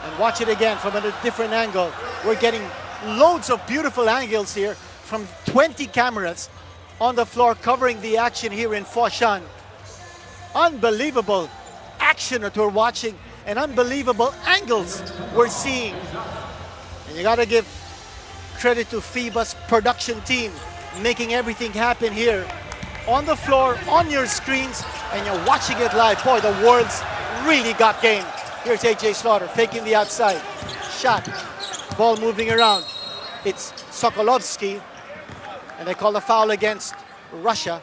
Speaker 1: And watch it again from a different angle. We're getting loads of beautiful angles here from 20 cameras on the floor covering the action here in Foshan. Unbelievable action that we're watching and unbelievable angles we're seeing. And you gotta give credit to FIBA's production team making everything happen here on the floor, on your screens, and you're watching it live. Boy, the world's really got game. Here's AJ Slaughter faking the outside. Shot, ball moving around. It's Sokolovsky, and they call the foul against Russia.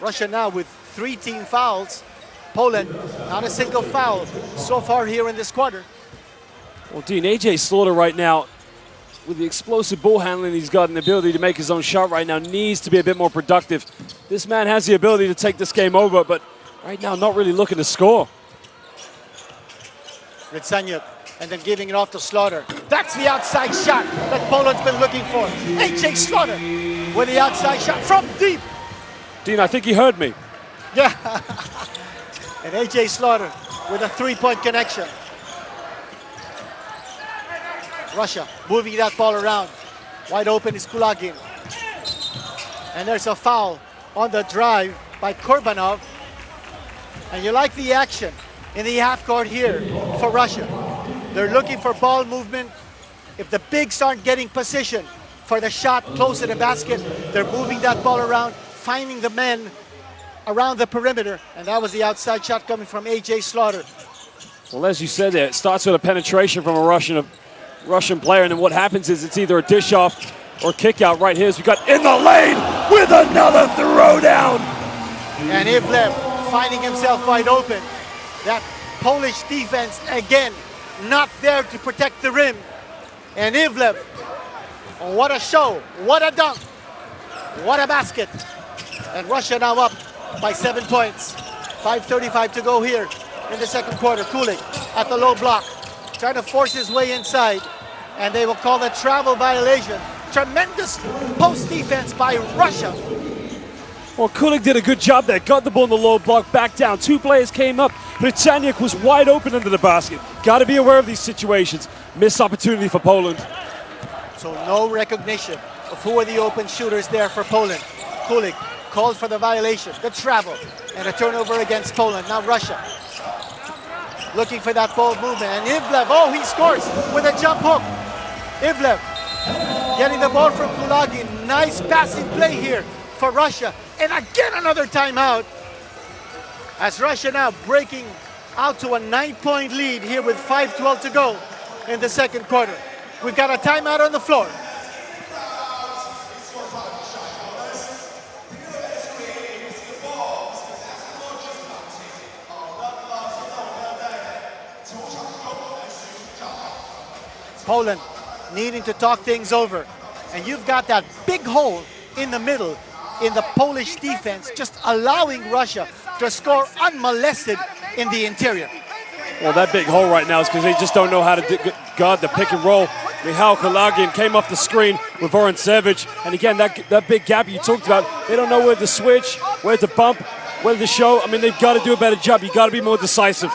Speaker 1: Russia now with 3 team fouls. Poland, not a single foul so far here in this quarter.
Speaker 2: Well, Dean, AJ Slaughter right now, with the explosive ball handling he's got and the ability to make his own shot right now, needs to be a bit more productive. This man has the ability to take this game over, but right now not really looking to score. Ritzanyuk,
Speaker 1: and then giving it off to Slaughter. That's the outside shot that Poland's been looking for. AJ Slaughter with the outside shot from deep.
Speaker 2: Dean, I think he heard me.
Speaker 1: Yeah. And AJ Slaughter with a 3-point connection. Russia moving that ball around. Wide open is Kulagin. And there's a foul on the drive by Korbanov. And you like the action in the half court here for Russia. They're looking for ball movement. If the bigs aren't getting position for the shot close to the basket, they're moving that ball around, finding the men around the perimeter. And that was the outside shot coming from AJ Slaughter.
Speaker 2: Well, as you said there, it starts with a penetration from a Russian player, and then what happens is it's either a dish off or kick out. Right here, as we got in the lane with another throwdown.
Speaker 1: And Ivlev finding himself wide open. That Polish defense again not there to protect the rim. And Ivlev, oh, what a show, what a dunk, what a basket. And Russia now up by 7 points. 5:35 to go here in the second quarter. Kulik at the low block, trying to force his way inside, and they will call the travel violation. Tremendous post defense by Russia.
Speaker 2: Well, Kulik did a good job there. Got the ball in the low block, back down. 2 players came up. Ritzanyuk was wide open under the basket. Got to be aware of these situations. Missed opportunity for Poland.
Speaker 1: So no recognition of who are the open shooters there for Poland. Kulik called for the violation, the travel, and a turnover against Poland. Now Russia looking for that ball movement. And Ivlev, oh, he scores with a jump hook. Ivlev getting the ball from Kulagin. Nice passing play here for Russia. And again, another timeout. As Russia now breaking out to a 9-point lead here with 5:12 to go in the second quarter. We've got a timeout on the floor. Poland needing to talk things over. And you've got that big hole in the middle in the Polish defense, just allowing Russia to score unmolested in the interior.
Speaker 2: Well, that big hole right now is because they just don't know how to guard the pick and roll. Michal Kulagin came off the screen with Vorontsevich. And again, that big gap you talked about, they don't know where to switch, where to bump, where to show. I mean, they've got to do a better job. You've got to be more decisive.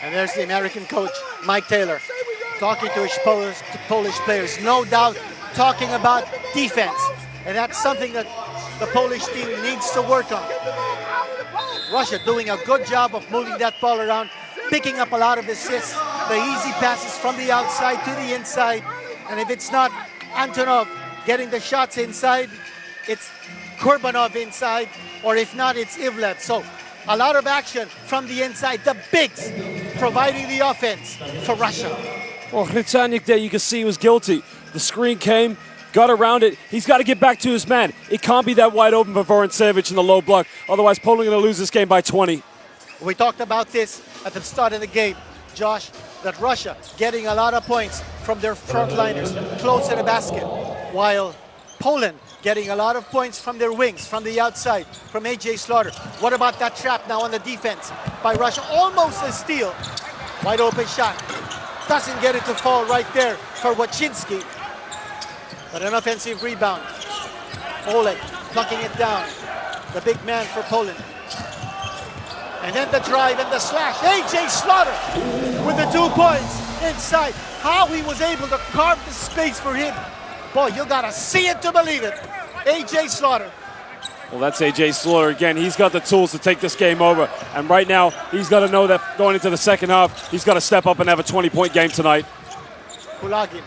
Speaker 1: And there's the American coach, Mike Taylor, talking to his Polish players. No doubt talking about defense. And that's something that the Polish team needs to work on. Russia doing a good job of moving that ball around, picking up a lot of assists, the easy passes from the outside to the inside, And if it's not Antonov getting the shots inside, it's Kurbanov inside, or if not, it's Ivlev. So a lot of action from the inside. The bigs providing the offense for Russia.
Speaker 2: Well, Hritsanyk there, you can see, was guilty. The screen came, got around it. He's got to get back to his man. It can't be that wide open for Vorontsevich in the low block. Otherwise, Poland going to lose this game by 20.
Speaker 1: We talked about this at the start of the game, Josh, that Russia getting a lot of points from their frontliners close to the basket, while Poland getting a lot of points from their wings, from the outside, from A.J. Slaughter. What about that trap now on the defense by Russia? Almost a steal. Wide open shot. Doesn't get it to fall right there for Wachinski. But an offensive rebound. Oleg plucking it down. The big man for Poland. And then the drive and the slash. A.J. Slaughter with the 2 points inside. How he was able to carve the space for him. Boy, you gotta see it to believe it. A.J. Slaughter.
Speaker 2: Well, that's A.J. Slaughter again. He's got the tools to take this game over. And right now, he's got to know that going into the second half, he's got to step up and have a 20-point game tonight.
Speaker 1: Kulagin.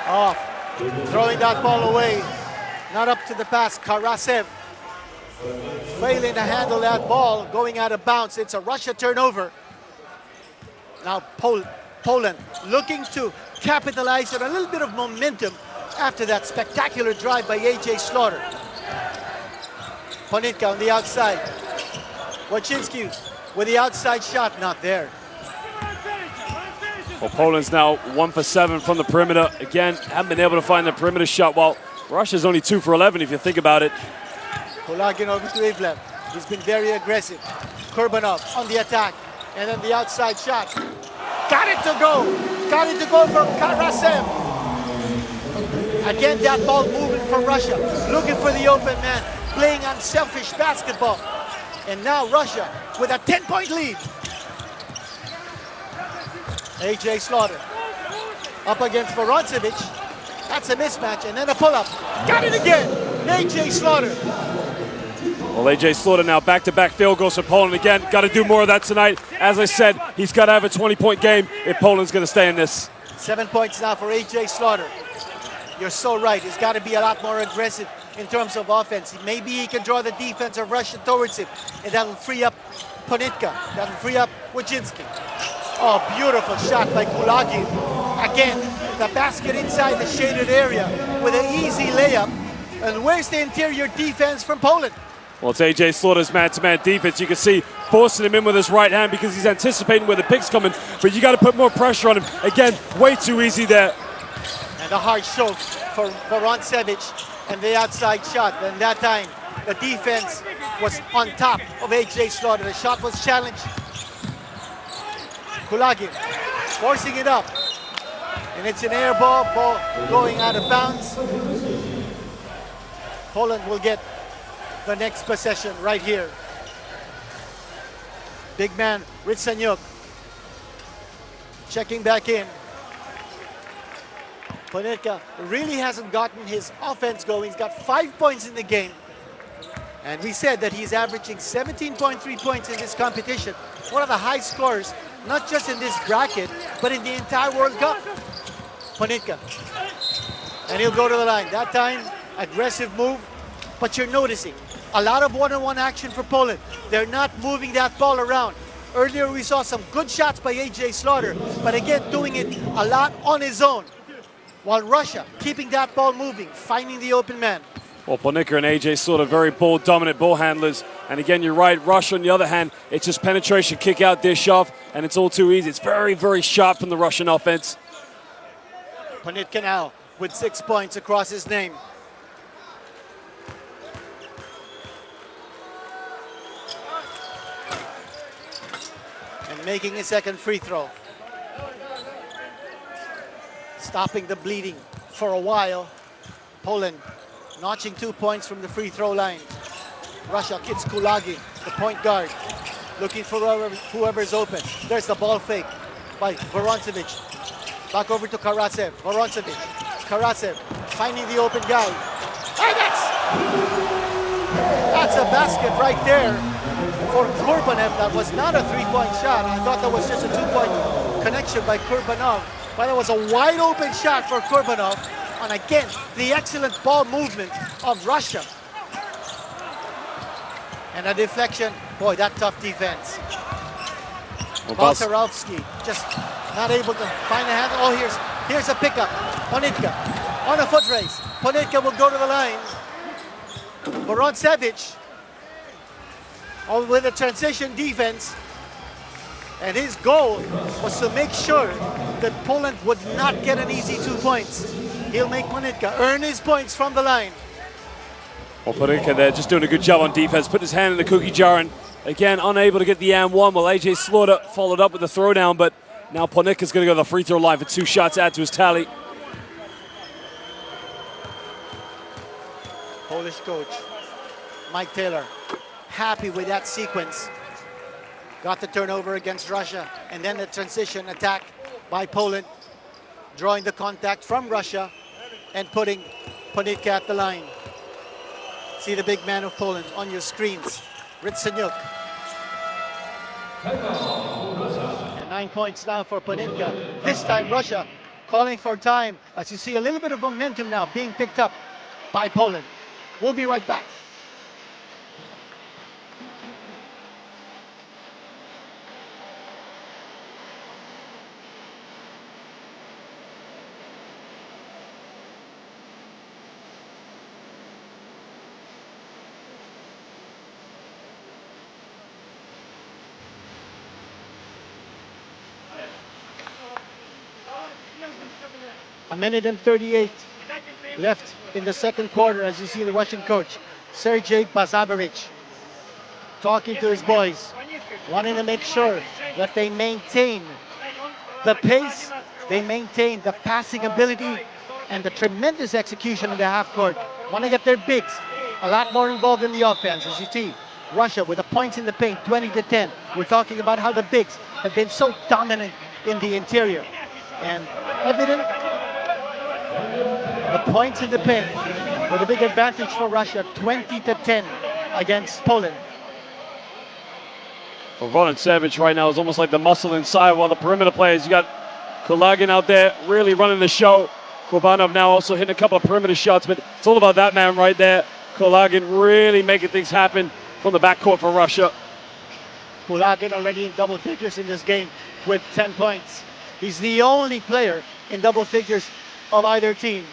Speaker 1: Off. Throwing that ball away. Not up to the pass. Karasev failing to handle that ball, going out of bounds. It's a Russia turnover. Now Poland looking to capitalize on a little bit of momentum after that spectacular drive by A.J. Slaughter. Ponitka on the outside. Wachinski with the outside shot, not there.
Speaker 2: Well, Poland's now 1 for 7 from the perimeter. Again, haven't been able to find the perimeter shot, while Russia's only 2 for 11 if you think about it.
Speaker 1: Kulagin over to Ivlev. He's been very aggressive. Kurbanov on the attack. And then the outside shot. Got it to go. Got it to go from Karasev. Again, that ball moving for Russia. Looking for the open man. Playing unselfish basketball. And now Russia with a 10-point lead. A.J. Slaughter up against Vorontsevich. That's a mismatch. And then a pull-up. Got it again. A.J. Slaughter.
Speaker 2: Well, A.J. Slaughter now back-to-back field goals for Poland. Again, got to do more of that tonight. As I said, he's got to have a 20-point game if Poland's going to stay in this.
Speaker 1: 7 points now for A.J. Slaughter. You're so right. He's got to be a lot more aggressive in terms of offense. Maybe he can draw the defense of Russia towards him, and that'll free up Ponitka. That'll free up Wachinski. Oh, beautiful shot by Kulagin. Again, the basket inside the shaded area with an easy layup. And where's the interior defense from Poland?
Speaker 2: Well, it's A.J. Slaughter's man-to-man defense. You can see forcing him in with his right hand because he's anticipating where the pick's coming, but you got to put more pressure on him. Again, way too easy there.
Speaker 1: And a hard choke for Vorontsevich and the outside shot. And that time, the defense was on top of A.J. Slaughter. The shot was challenged. Kulagin forcing it up. And it's an air ball going out of bounds. Poland will get the next possession right here. Big man Hritsanyk checking back in. Ponitka really hasn't gotten his offense going. He's got 5 points in the game. And we said that he's averaging 17.3 points in this competition. One of the high scorers, not just in this bracket, but in the entire World Cup. Ponitka. And he'll go to the line. That time, aggressive move. But you're noticing a lot of one-on-one action for Poland. They're not moving that ball around. Earlier we saw some good shots by A.J. Slaughter, but again doing it a lot on his own. While Russia keeping that ball moving, finding the open man.
Speaker 2: Well, Ponitka and A.J. Slaughter, very ball-dominant ball handlers. And again, you're right, Russia on the other hand, it's just penetration, kick out, dish off, and it's all too easy. It's very, very sharp from the Russian offense.
Speaker 1: Ponitka now with 6 points across his name. And making a second free throw. Stopping the bleeding for a while. Poland notching 2 points from the free throw line. Russia kicks Kulagin, the point guard, looking for whoever's open. There's the ball fake by Vorontsevich. Back over to Karasev. Vorontsevich. Karasev finding the open guy. And that's a basket right there for Kurbanov. That was not a three-point shot. I thought that was just a 2-point connection by Kurbanov. But it was a wide open shot for Kurbanov. And again, the excellent ball movement of Russia. And a deflection. Boy, that tough defense. Baltarovsky just not able to find a handle. Oh, here's a pickup. Ponitka on a foot race. Ponitka will go to the line. Vorontsevich with a transition defense. And his goal was to make sure that Poland would not get an easy 2 points. He'll make Ponitka earn his points from the line.
Speaker 2: Well, Ponitka there just doing a good job on defense. Put his hand in the cookie jar and again unable to get the and one while AJ Slaughter followed up with the throwdown. But now Ponitka's going to go to the free throw line for 2 shots, add to his tally.
Speaker 1: Polish coach Mike Taylor happy with that sequence. Got the turnover against Russia and then the transition attack by Poland, drawing the contact from Russia and putting Ponitka at the line. See the big man of Poland on your screens, Rytseniuk. And 9 points now for Ponitka. This time Russia calling for time as you see a little bit of momentum now being picked up by Poland. We'll be right back. A minute and 38 left in the second quarter as you see the Russian coach, Sergei Bazarevich, talking to his boys, wanting to make sure that they maintain the pace, they maintain the passing ability, and the tremendous execution in the half court. Want to get their bigs a lot more involved in the offense. As you see, Russia with the points in the paint, 20-10. We're talking about how the bigs have been so dominant in the interior. And evident, the points in the paint with a big advantage for Russia, 20-10 against Poland.
Speaker 2: For Vorontsevich right now is almost like the muscle inside, while the perimeter players, you got Kulagin out there really running the show. Kurbanov now also hitting a couple of perimeter shots, but it's all about that man right there. Kulagin really making things happen from the backcourt for Russia.
Speaker 1: Kulagin already in double figures in this game with 10 points. He's the only player in double figures of either team.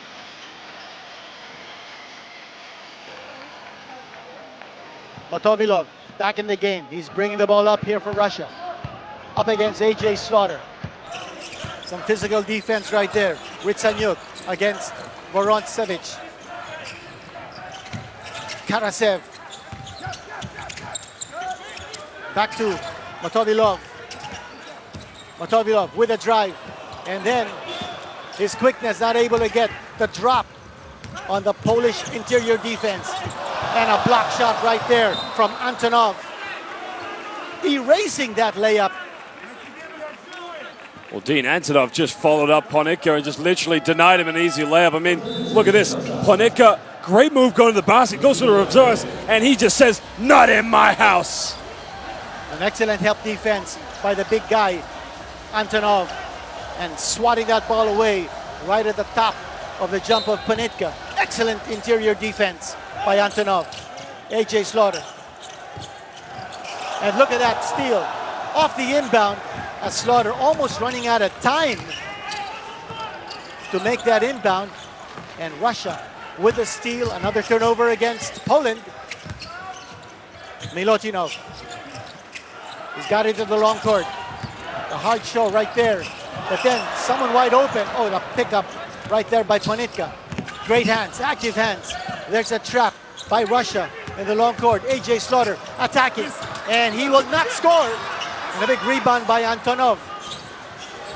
Speaker 1: Motovilov back in the game. He's bringing the ball up here for Russia. Up against AJ Slaughter. Some physical defense right there. Rytseniuk against Vorontsevich. Karasev. Back to Motovilov. Motovilov with a drive. And then his quickness not able to get the drop on the Polish interior defense. And a block shot right there from Antonov. Erasing that layup.
Speaker 2: Well, Dean Antonov just followed up Ponitka and just literally denied him an easy layup. I mean, look at this. Ponitka, great move going to the basket, goes to the reverse, and he just says, not in my house.
Speaker 1: An excellent help defense by the big guy, Antonov, and swatting that ball away right at the top of the jump of Ponitka. Excellent interior defense by Antonov. AJ Slaughter. And look at that steal off the inbound as Slaughter almost running out of time to make that inbound. And Russia with the steal, another turnover against Poland. Milutinov. He's got it to the long court. A hard show right there. But then someone wide open. Oh, the pickup right there by Ponitka. Great hands, active hands. There's a trap by Russia in the long court. AJ Slaughter attacking, and he will not score. And a big rebound by Antonov.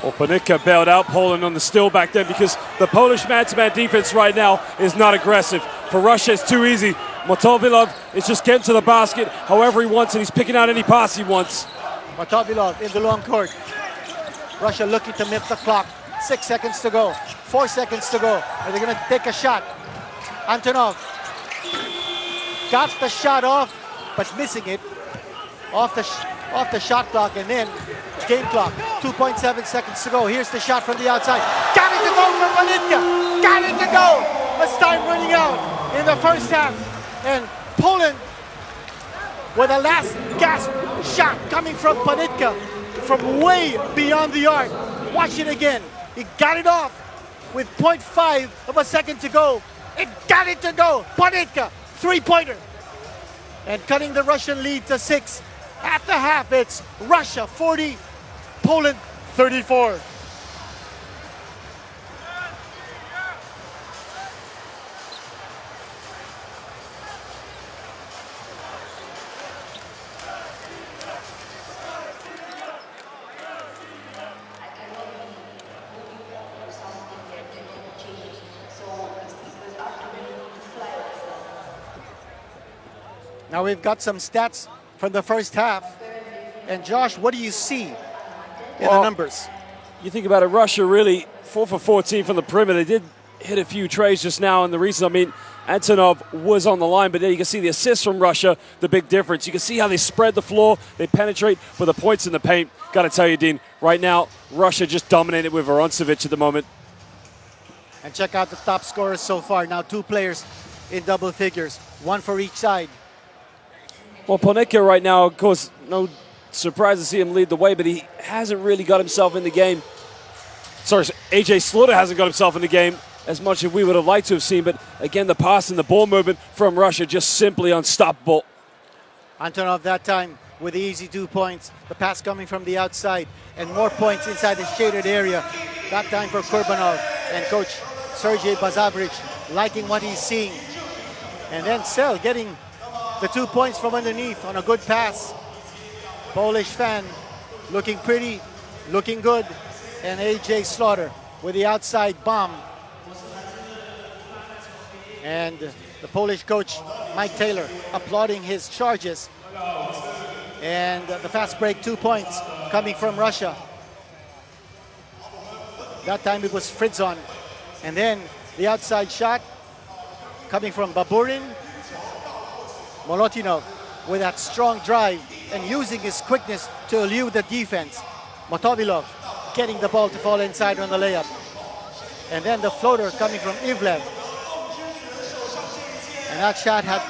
Speaker 2: Well, Ponitka bailed out Poland on the steal back then because the Polish man-to-man defense right now is not aggressive. For Russia, it's too easy. Motovilov is just getting to the basket however he wants, and he's picking out any pass he wants.
Speaker 1: Motovilov in the long court. Russia looking to milk the clock. 6 seconds to go. 4 seconds to go. Are they going to take a shot? Antonov got the shot off, but missing it off the shot clock, and then Game clock, 2.7 seconds to go. Here's the shot from the outside. Got it to go from Panitka. Got it to go. As time running out in the first half. And Poland with a last gasp shot coming from Panitka from way beyond the arc. Watch it again. He got it off with 0.5 of a second to go. It got it to go. Panitka, three-pointer. And cutting the Russian lead to 6. At the half, it's Russia 40, Poland 34. Now we've got some stats from the first half. And Josh, what do you see in the numbers?
Speaker 2: You think about it, Russia really 4 for 14 from the perimeter. They did hit a few trays just now, and the reason, Antonov was on the line, but there you can see the assists from Russia, the big difference. You can see how they spread the floor, they penetrate with the points in the paint. Got to tell you, Dean, right now, Russia just dominated with Vorontsevich at the moment.
Speaker 1: And check out the top scorers so far. Now 2 players in double figures, 1 for each side.
Speaker 2: Well, Panitka right now, of course, no surprise to see him lead the way, but he hasn't really got himself in the game. Sorry, AJ Slaughter hasn't got himself in the game as much as we would have liked to have seen, but again, the pass and the ball movement from Russia just simply unstoppable.
Speaker 1: Antonov that time with the easy 2 points. The pass coming from the outside and more points inside the shaded area. That time for Kurbanov and coach Sergei Bazavrich liking what he's seeing. And then Sel getting the 2 points from underneath on a good pass. Polish fan looking pretty, looking good. And AJ Slaughter with the outside bomb. And the Polish coach, Mike Taylor, applauding his charges. And the fast break, 2 points coming from Russia. That time it was Fritzon. And then the outside shot coming from Baburin. Molotinov with that strong drive and using his quickness to elude the defense. Motovilov getting the ball to fall inside on the layup. And then the floater coming from Ivlev. And that shot had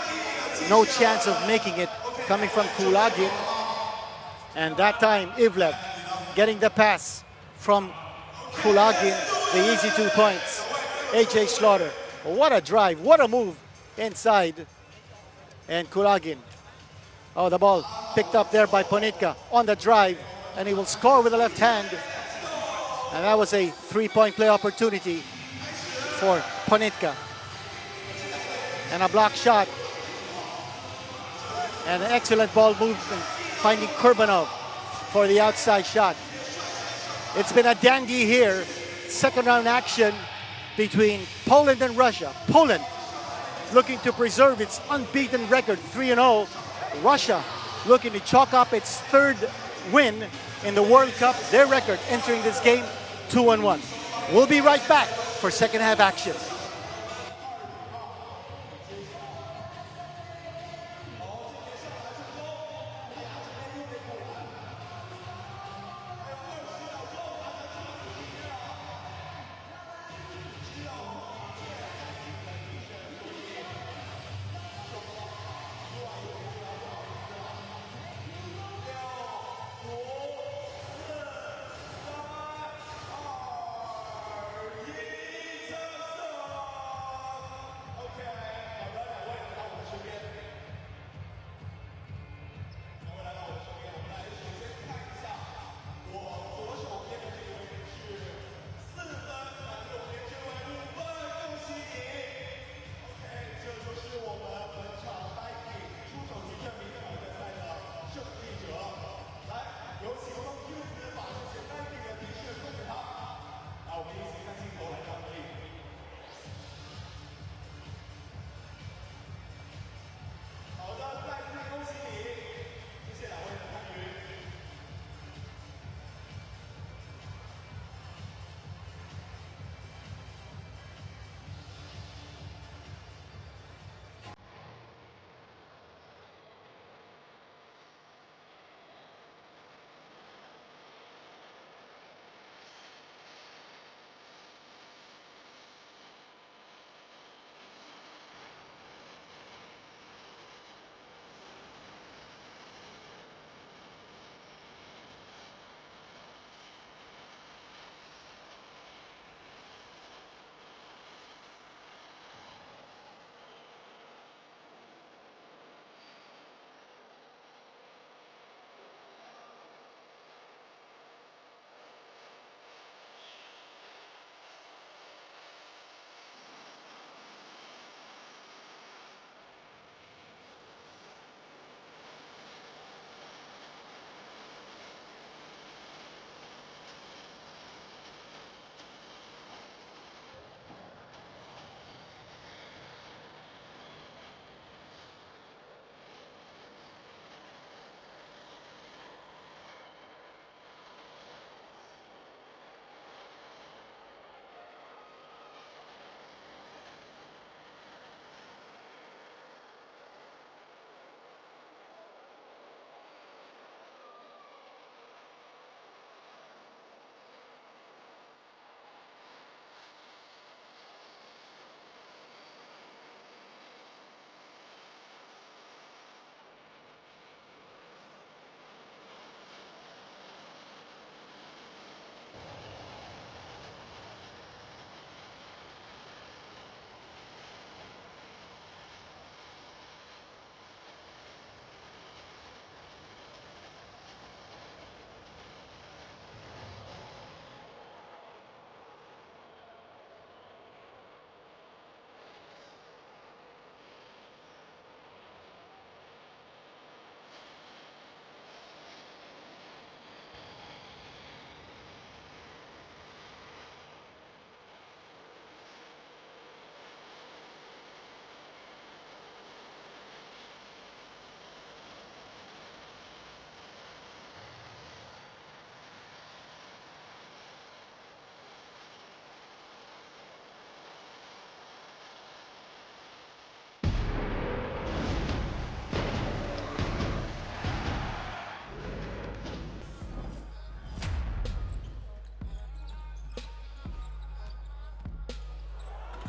Speaker 1: no chance of making it, coming from Kulagin. And that time Ivlev getting the pass from Kulagin, the easy 2 points. AJ Slaughter, what a drive, what a move inside. And Kulagin, oh, the ball picked up there by Panitka on the drive, and he will score with the left hand. And that was a 3-point play opportunity for Panitka. And a block shot. And an excellent ball movement, finding Kurbanov for the outside shot. It's been a dandy here. Second round action between Poland and Russia. Poland looking to preserve its unbeaten record, 3-0. Russia looking to chalk up its 3rd win in the World Cup. Their record entering this game, 2-1. We'll be right back for second half action.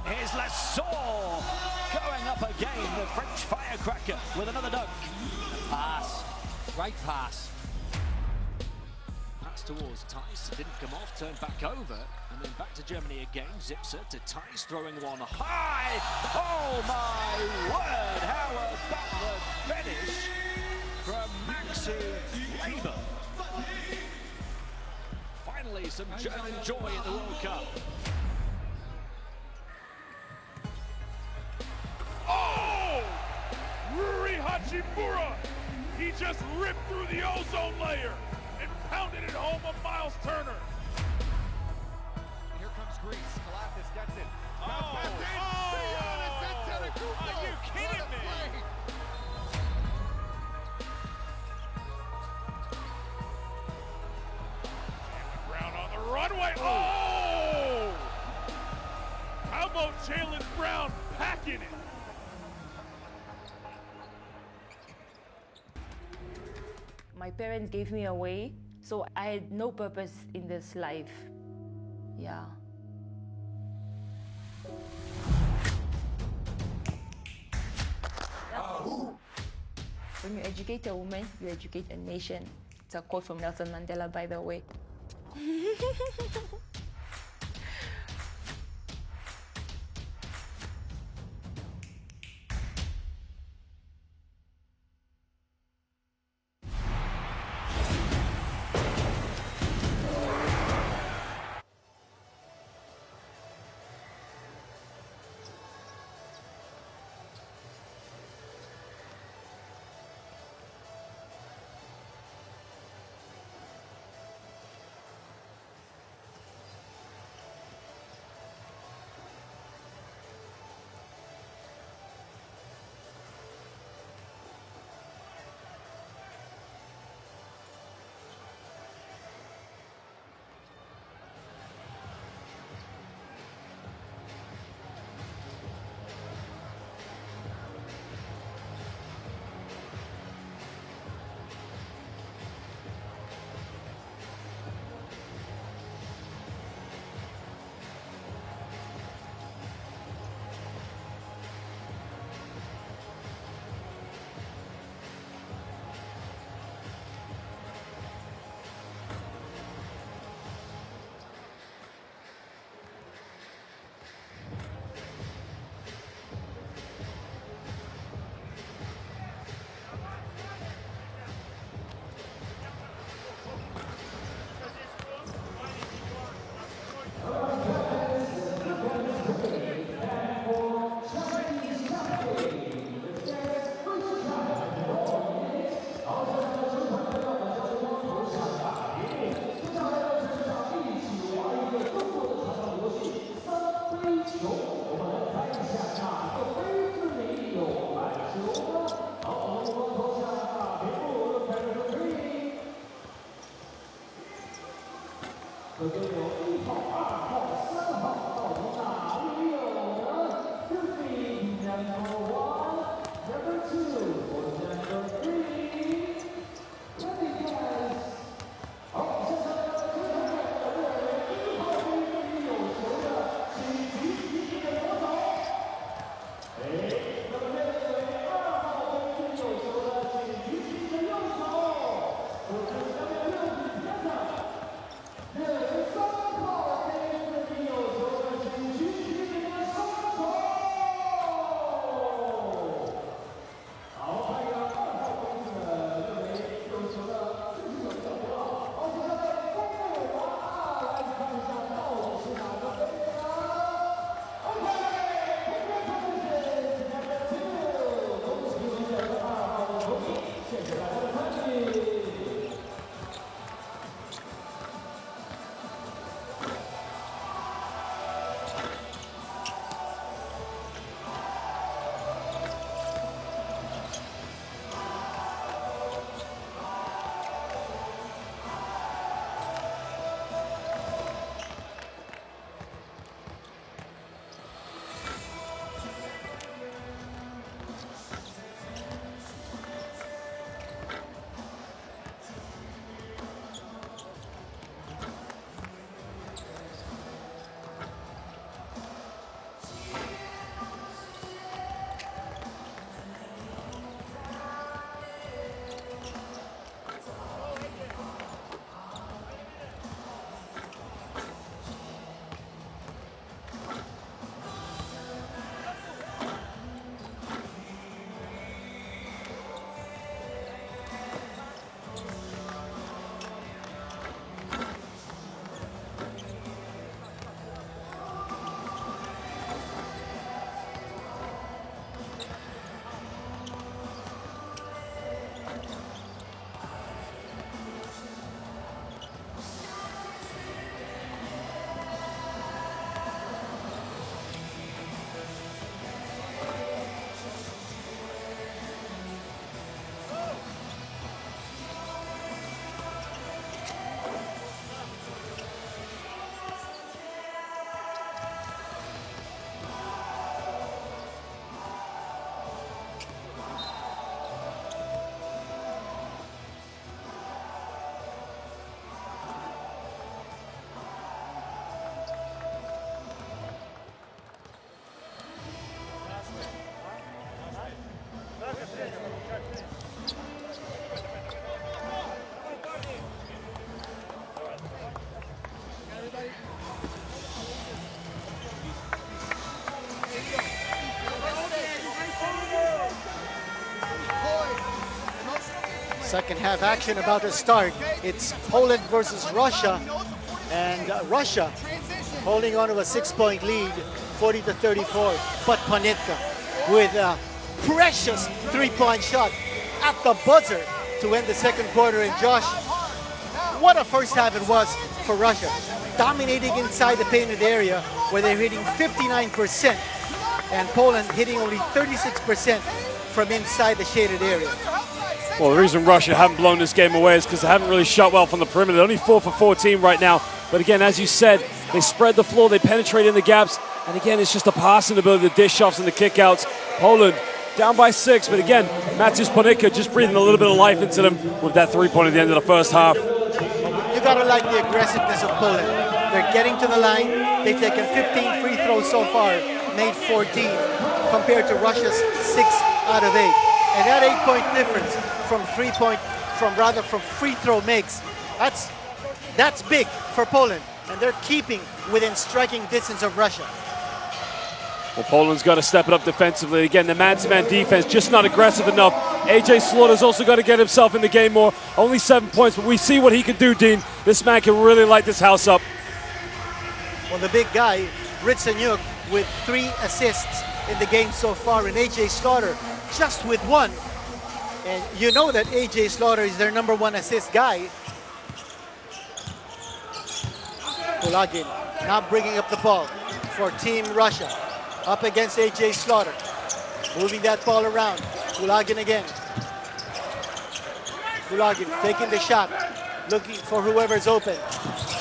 Speaker 3: Here's Lassalle going up again, the French firecracker with another dunk.
Speaker 4: Pass, great pass.
Speaker 3: Pass towards Tice, didn't come off, turned back over, and then back to Germany again. Zipser to Tice, throwing one high. Oh my word, how about the finish from Maxi FIBA. Finally, some German joy in the World Cup.
Speaker 5: Oh! Ruri Hachimura! He just ripped through the ozone layer and pounded it home on Miles Turner.
Speaker 6: And here comes Greece. Kalafis gets it.
Speaker 5: Oh! Are you kidding me? Brown on the runway. Oh! How about Jaylen Brown packing it?
Speaker 7: My parents gave me away, so I had no purpose in this life. Yeah. When you educate a woman, you educate a nation. It's a quote from Nelson Mandela, by the way.
Speaker 1: Second half action about to start. It's Poland versus Russia, and Russia holding on to a 6-point lead, 40-34. But Panitka with a precious 3-point shot at the buzzer to end the second quarter. And Josh, what a first half it was for Russia, dominating inside the painted area where they're hitting 59%, and Poland hitting only 36% from inside the shaded area.
Speaker 2: Well, the reason Russia haven't blown this game away is because they haven't really shot well from the perimeter. They're only 4 for 14 right now. But again, as you said, they spread the floor, they penetrate in the gaps. And again, it's just the passing ability, the dish offs and the kickouts. Poland down by 6, but again, Mateusz Panitka just breathing a little bit of life into them with that 3-point at the end of the first half.
Speaker 1: You gotta like the aggressiveness of Poland. They're getting to the line. They've taken 15 free throws so far, made 14, compared to Russia's 6 out of 8. And that 8-point difference from free throw makes, that's big for Poland, and they're keeping within striking distance of Russia.
Speaker 2: Well, Poland's got to step it up defensively. Again, the man-to-man defense just not aggressive enough. AJ Slaughter's also got to get himself in the game more. Only 7 points, but we see what he can do, Dean. This man can really light this house up.
Speaker 1: Well, the big guy, Ritsenyuk, with 3 assists in the game so far, and AJ Slaughter just with 1. And you know that AJ Slaughter is their #1 assist guy. Kulagin now bringing up the ball for Team Russia. Up against AJ Slaughter. Moving that ball around. Kulagin again. Kulagin taking the shot. Looking for whoever's open.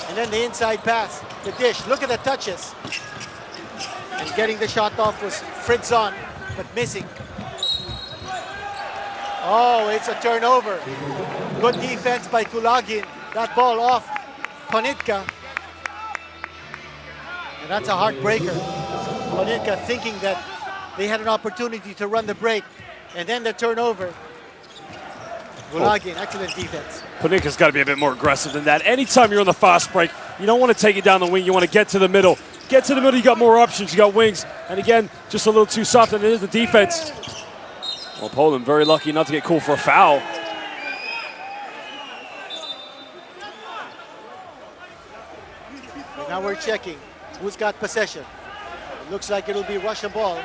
Speaker 1: And then the inside pass. The dish. Look at the touches. And getting the shot off was Fritzon, but missing. Oh, it's a turnover. Good defense by Kulagin. That ball off Panitka. And that's a heartbreaker. Panitka thinking that they had an opportunity to run the break, and then the turnover. Kulagin, excellent defense.
Speaker 2: Panitka's got to be a bit more aggressive than that. Anytime you're on the fast break, you don't want to take it down the wing. You want to get to the middle. Get to the middle, you got more options, you got wings. And again, just a little too soft, and it is the defense. Well, Poland very lucky not to get called for a foul.
Speaker 1: And now we're checking who's got possession. It looks like it'll be Russia ball.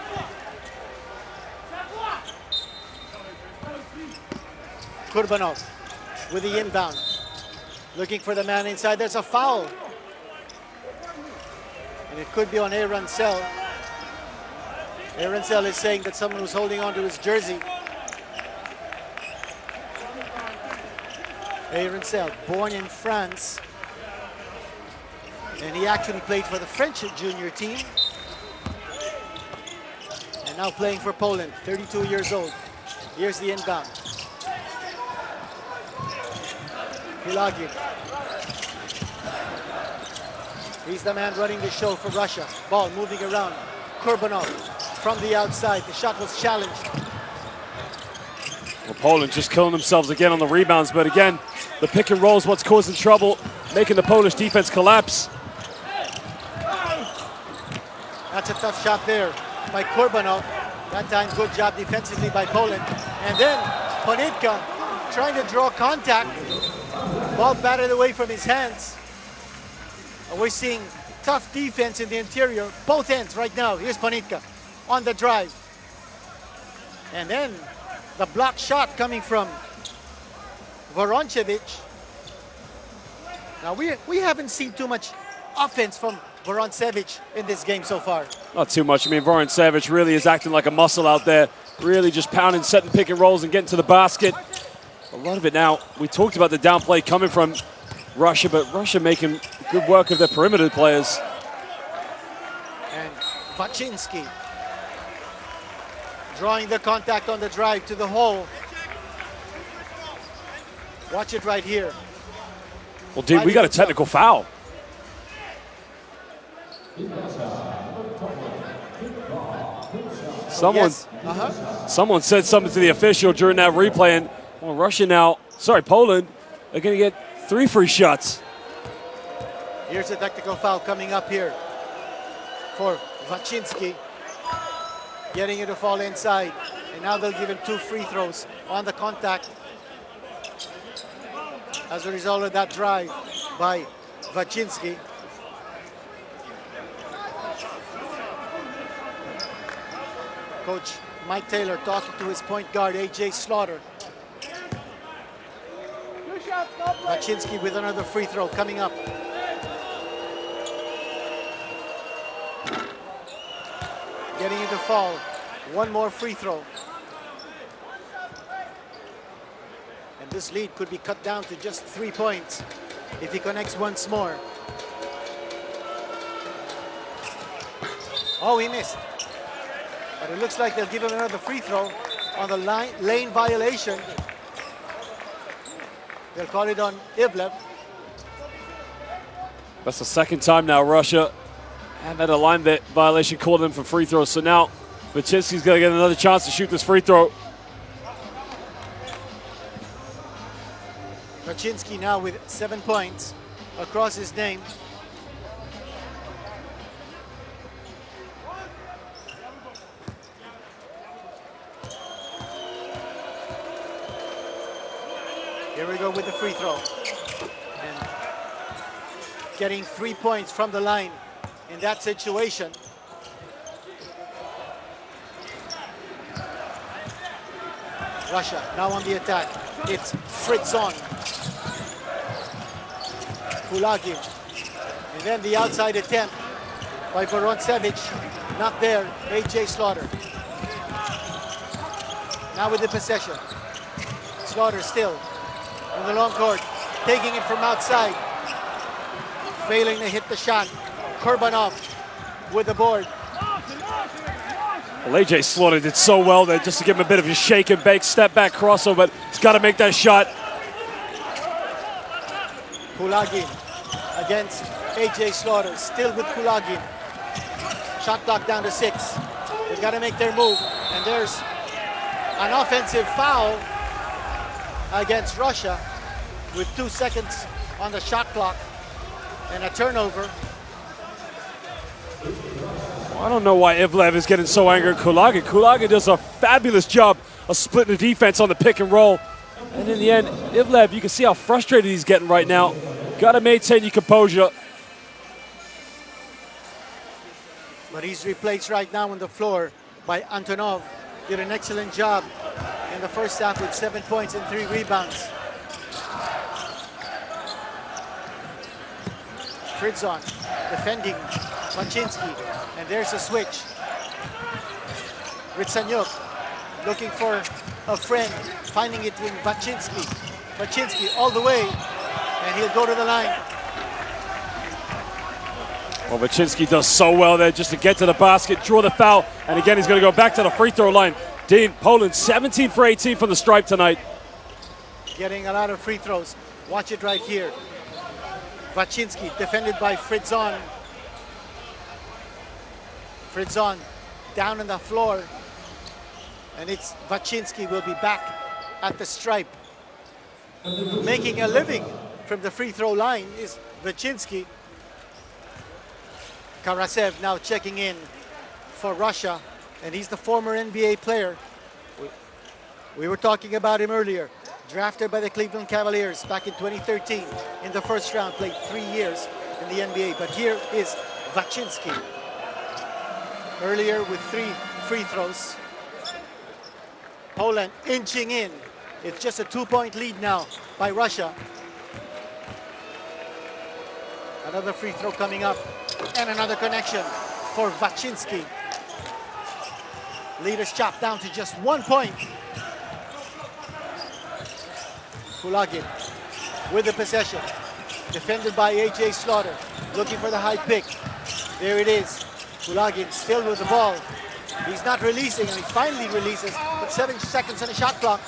Speaker 1: Kurbanov with the inbound. Looking for the man inside. There's a foul. And it could be on Aaron Sell. Aaron Sell is saying that someone was holding onto his jersey. Aaron Sell, born in France. And he actually played for the French junior team. And now playing for Poland, 32 years old. Here's the inbound. Kulagin. He's the man running the show for Russia. Ball moving around. Kurbanov from the outside. The shot was challenged.
Speaker 2: Well, Poland just killing themselves again on the rebounds, but again, the pick and roll is what's causing trouble, making the Polish defense collapse.
Speaker 1: That's a tough shot there by Kurbanov. That time, good job defensively by Poland. And then Panitka trying to draw contact. Ball batted away from his hands. And we're seeing tough defense in the interior, both ends right now. Here's Panitka on the drive. And then the block shot coming from Voroncevic. Now we haven't seen too much offense from Voroncevic in this game so far.
Speaker 2: Not too much. I mean, Voroncevic really is acting like a muscle out there, really just pounding, setting pick and rolls and getting to the basket. A lot of it now, we talked about the downplay coming from Russia, but Russia making good work of their perimeter players.
Speaker 1: And Vaczynski drawing the contact on the drive to the hole. Watch it right here.
Speaker 2: Well, dude, we got a technical foul. Someone said something to the official during that replay, and well, Russia now, Poland, are going to get 3 free shots.
Speaker 1: Here's a technical foul coming up here for Vaczynski. Getting it to fall inside. And now they'll give him 2 free throws on the contact. as a result of that drive by Waczynski. Coach Mike Taylor talking to his point guard, A.J. Slaughter. Waczynski with another free throw coming up. Getting into foul. One more free throw. And this lead could be cut down to just 3 points if he connects once more. Oh, he missed. But it looks like they'll give him another free throw on the lane violation. They'll call it on Ivlev.
Speaker 2: That's the second time now Russia and that a line violation called him for free throws. So now Waczynski's going to get another chance to shoot this free throw.
Speaker 1: Waczynski now with 7 points across his name. Here we go with the free throw. And getting 3 points from the line in that situation. Russia now on the attack. It's Fritzon. Kulagin. And then the outside attempt by Vorontsevich. Not there. A.J. Slaughter. Now with the possession. Slaughter still in the long court. Taking it from outside. Failing to hit the shot. Kurbanov with the board.
Speaker 2: Well, A.J. Slaughter did so well there just to give him a bit of a shake and bake, step back crossover, but he's got to make that shot.
Speaker 1: Kulagin against A.J. Slaughter, still with Kulagin. Shot clock down to 6. They've got to make their move, and there's an offensive foul against Russia with 2 seconds on the shot clock and a turnover.
Speaker 2: I don't know why Ivlev is getting so angry at Kulagin. Kulagin does a fabulous job of splitting the defense on the pick and roll. And in the end, Ivlev, you can see how frustrated he's getting right now. Got to maintain your composure.
Speaker 1: But he's replaced right now on the floor by Antonov. Did an excellent job in the first half with 7 points and 3 rebounds. Fritzon defending Waczynski. And there's a switch. Ritsanyuk looking for a friend, finding it in Waczynski. Waczynski all the way, and he'll go to the line.
Speaker 2: Well, Waczynski does so well there just to get to the basket, draw the foul, and again he's going to go back to the free throw line. Dean, Poland 17 for 18 from the stripe tonight.
Speaker 1: Getting a lot of free throws. Watch it right here. Waczynski defended by Fritzon. Fritzon down on the floor, and it's Waczynski will be back at the stripe. Making a living from the free throw line is Waczynski. Karasev now checking in for Russia, and he's the former NBA player. We were talking about him earlier. Drafted by the Cleveland Cavaliers back in 2013 in the first round, played 3 years in the NBA. But here is Waczynski. Earlier with 3 free throws. Poland inching in. It's just a 2-point lead now by Russia. Another free throw coming up, and another connection for Waczynski. Lead is chopped down to just 1 point. Kulagin with the possession. Defended by A.J. Slaughter. Looking for the high pick. There it is. Kulagin still with the ball. He's not releasing, and he finally releases, but 7 seconds on the shot clock.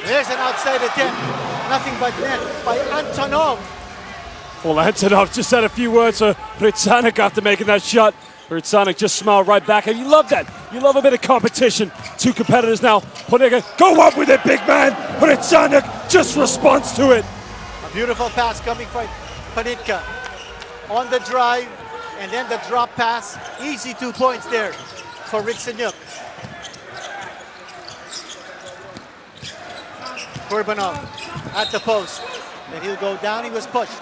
Speaker 1: There's an outside attempt. Nothing but net by Antonov.
Speaker 2: Well, Antonov just had a few words for Ritsanek after making that shot. Ritsanek just smiled right back, and you love that. You love a bit of competition. 2 competitors now. Ponitka, go up with it, big man. Ritsanek just responds to it.
Speaker 1: A beautiful pass coming from Ponitka on the drive, and then the drop pass. Easy 2 points there for Ritsanyuk. Kurbanov at the post. And he'll go down. He was pushed.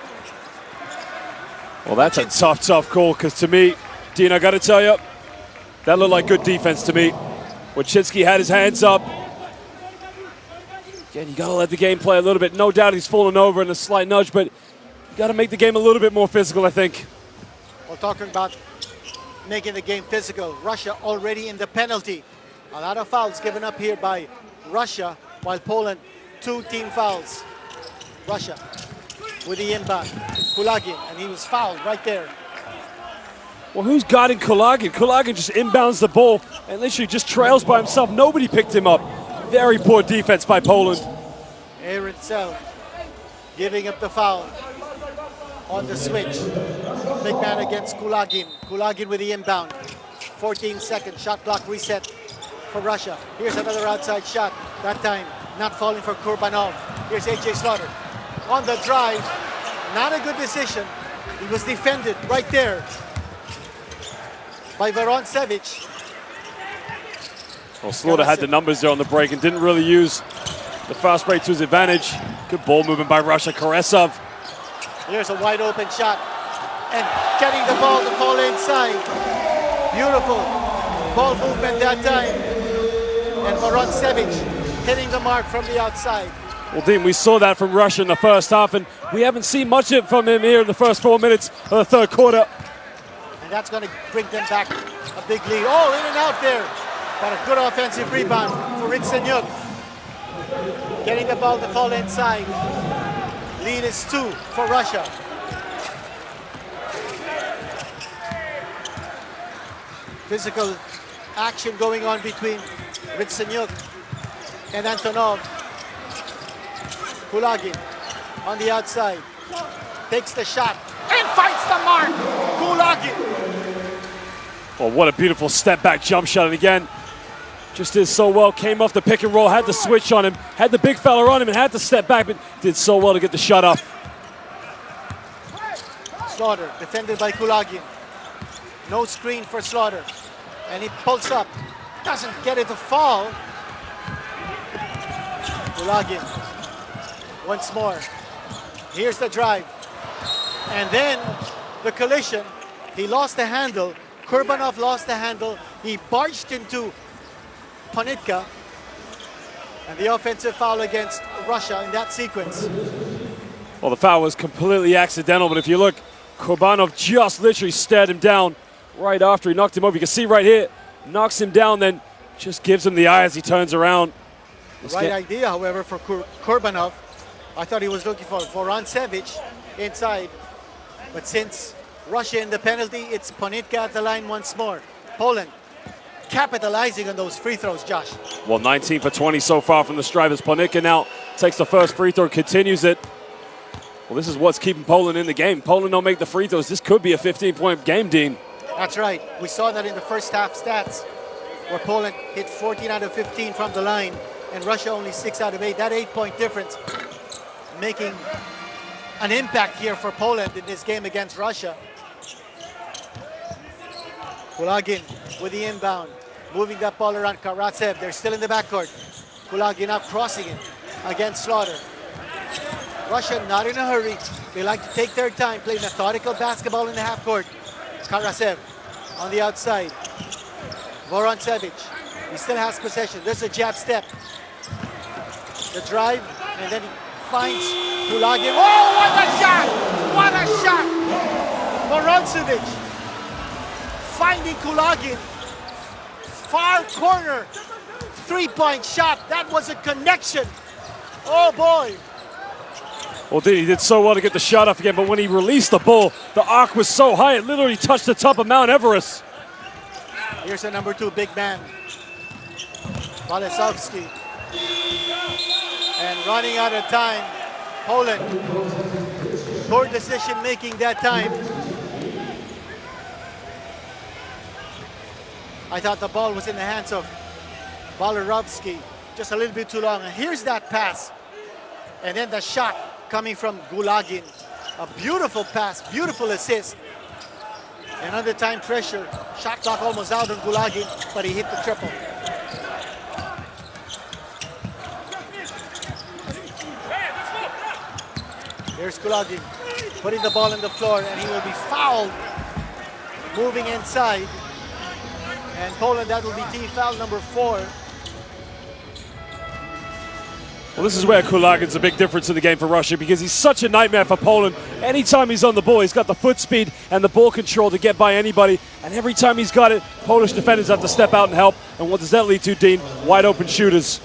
Speaker 2: Well, that's a tough call, because to me, Dean, I got to tell you, that looked like good defense to me. Wojcicki had his hands up. Again, you got to let the game play a little bit. No doubt he's fallen over in a slight nudge, but you got to make the game a little bit more physical, I think.
Speaker 1: Well, talking about making the game physical, Russia already in the penalty. A lot of fouls given up here by Russia, while Poland, 2 team fouls. Russia with the inbound, Kulagin, and he was fouled right there.
Speaker 2: Well, who's guarding Kulagin? Kulagin just inbounds the ball and literally just trails by himself. Nobody picked him up. Very poor defense by Poland.
Speaker 1: Aaron Sell giving up the foul on the switch. Big man against Kulagin. Kulagin with the inbound. 14 seconds, shot clock reset for Russia. Here's another outside shot. That time not falling for Kurbanov. Here's AJ Slaughter on the drive. Not a good decision. He was defended right there by Vorontsevich.
Speaker 2: Well, Slaughter had the numbers there on the break and didn't really use the fast break to his advantage. Good ball movement by Russia. Karesov.
Speaker 1: Here's a wide open shot. And getting the ball to fall inside. Beautiful ball movement that time. And Vorontsevich hitting the mark from the outside.
Speaker 2: Well, Dean, we saw that from Russia in the first half, and we haven't seen much of it from him here in the first 4 minutes of the third quarter.
Speaker 1: And that's going to bring them back a big lead. Oh, in and out there. But a good offensive rebound for Ritsenyuk. Getting the ball to fall inside. Lead is 2 for Russia. Physical action going on between Ritsenyuk and Antonov. Kulagin on the outside. Takes the shot and finds the mark. Kulagin.
Speaker 2: Well, what a beautiful step back jump shot. And again, just did so well. Came off the pick and roll, had the switch on him, had the big fella on him, and had to step back, but did so well to get the shot off.
Speaker 1: Slaughter defended by Kulagin. No screen for Slaughter. And he pulls up. Doesn't get it to fall. Kulagin once more. Here's the drive. And then the collision. He lost the handle. Kurbanov lost the handle. He barged into Ponitka. And the offensive foul against Russia in that sequence.
Speaker 2: Well, the foul was completely accidental, but if you look, Kurbanov just literally stared him down right after he knocked him over. You can see right here, knocks him down, then just gives him the eye as he turns around.
Speaker 1: Right idea, however, for Kurbanov. I thought he was looking for Vorontsevich inside. But since Russia in the penalty, it's Ponitka at the line once more. Poland capitalizing on those free throws, Josh.
Speaker 2: Well, 19 for 20 so far from the strive as Ponitka now takes the first free throw, continues it. Well, this is what's keeping Poland in the game. Poland don't make the free throws. This could be a 15-point game, Dean.
Speaker 1: That's right. We saw that in the first half stats, where Poland hit 14 out of 15 from the line, and Russia only 6 out of 8. That 8-point difference making an impact here for Poland in this game against Russia. Kulagin with the inbound, moving that ball around Karatsev. They're still in the backcourt. Kulagin up crossing it against Slaughter. Russia not in a hurry. They like to take their time, play methodical basketball in the half court. Karasev on the outside. Vorontsevich, he still has possession. There's a jab step. The drive, and then he finds Kulagin. Oh, what a shot! What a shot! Vorontsevich finding Kulagin. Far corner. 3-point shot. That was a connection. Oh, boy.
Speaker 2: Well, he did so well to get the shot off again, but when he released the ball, the arc was so high, it literally touched the top of Mount Everest.
Speaker 1: Here's the number 2 big man, Balesowski. And running out of time, Poland. Poor decision making that time. I thought the ball was in the hands of Balarovsky, just a little bit too long. And here's that pass. And then the shot coming from Kulagin. A beautiful pass, beautiful assist. And under time pressure, shot clock almost out on Kulagin, but he hit the triple. Here's Kulagin putting the ball on the floor, and he will be fouled moving inside. And Poland, that will be team foul number 4.
Speaker 2: Well, this is where Kulagin's a big difference in the game for Russia, because he's such a nightmare for Poland. Anytime he's on the ball, he's got the foot speed and the ball control to get by anybody. And every time he's got it, Polish defenders have to step out and help. And what does that lead to, Dean? Wide open shooters.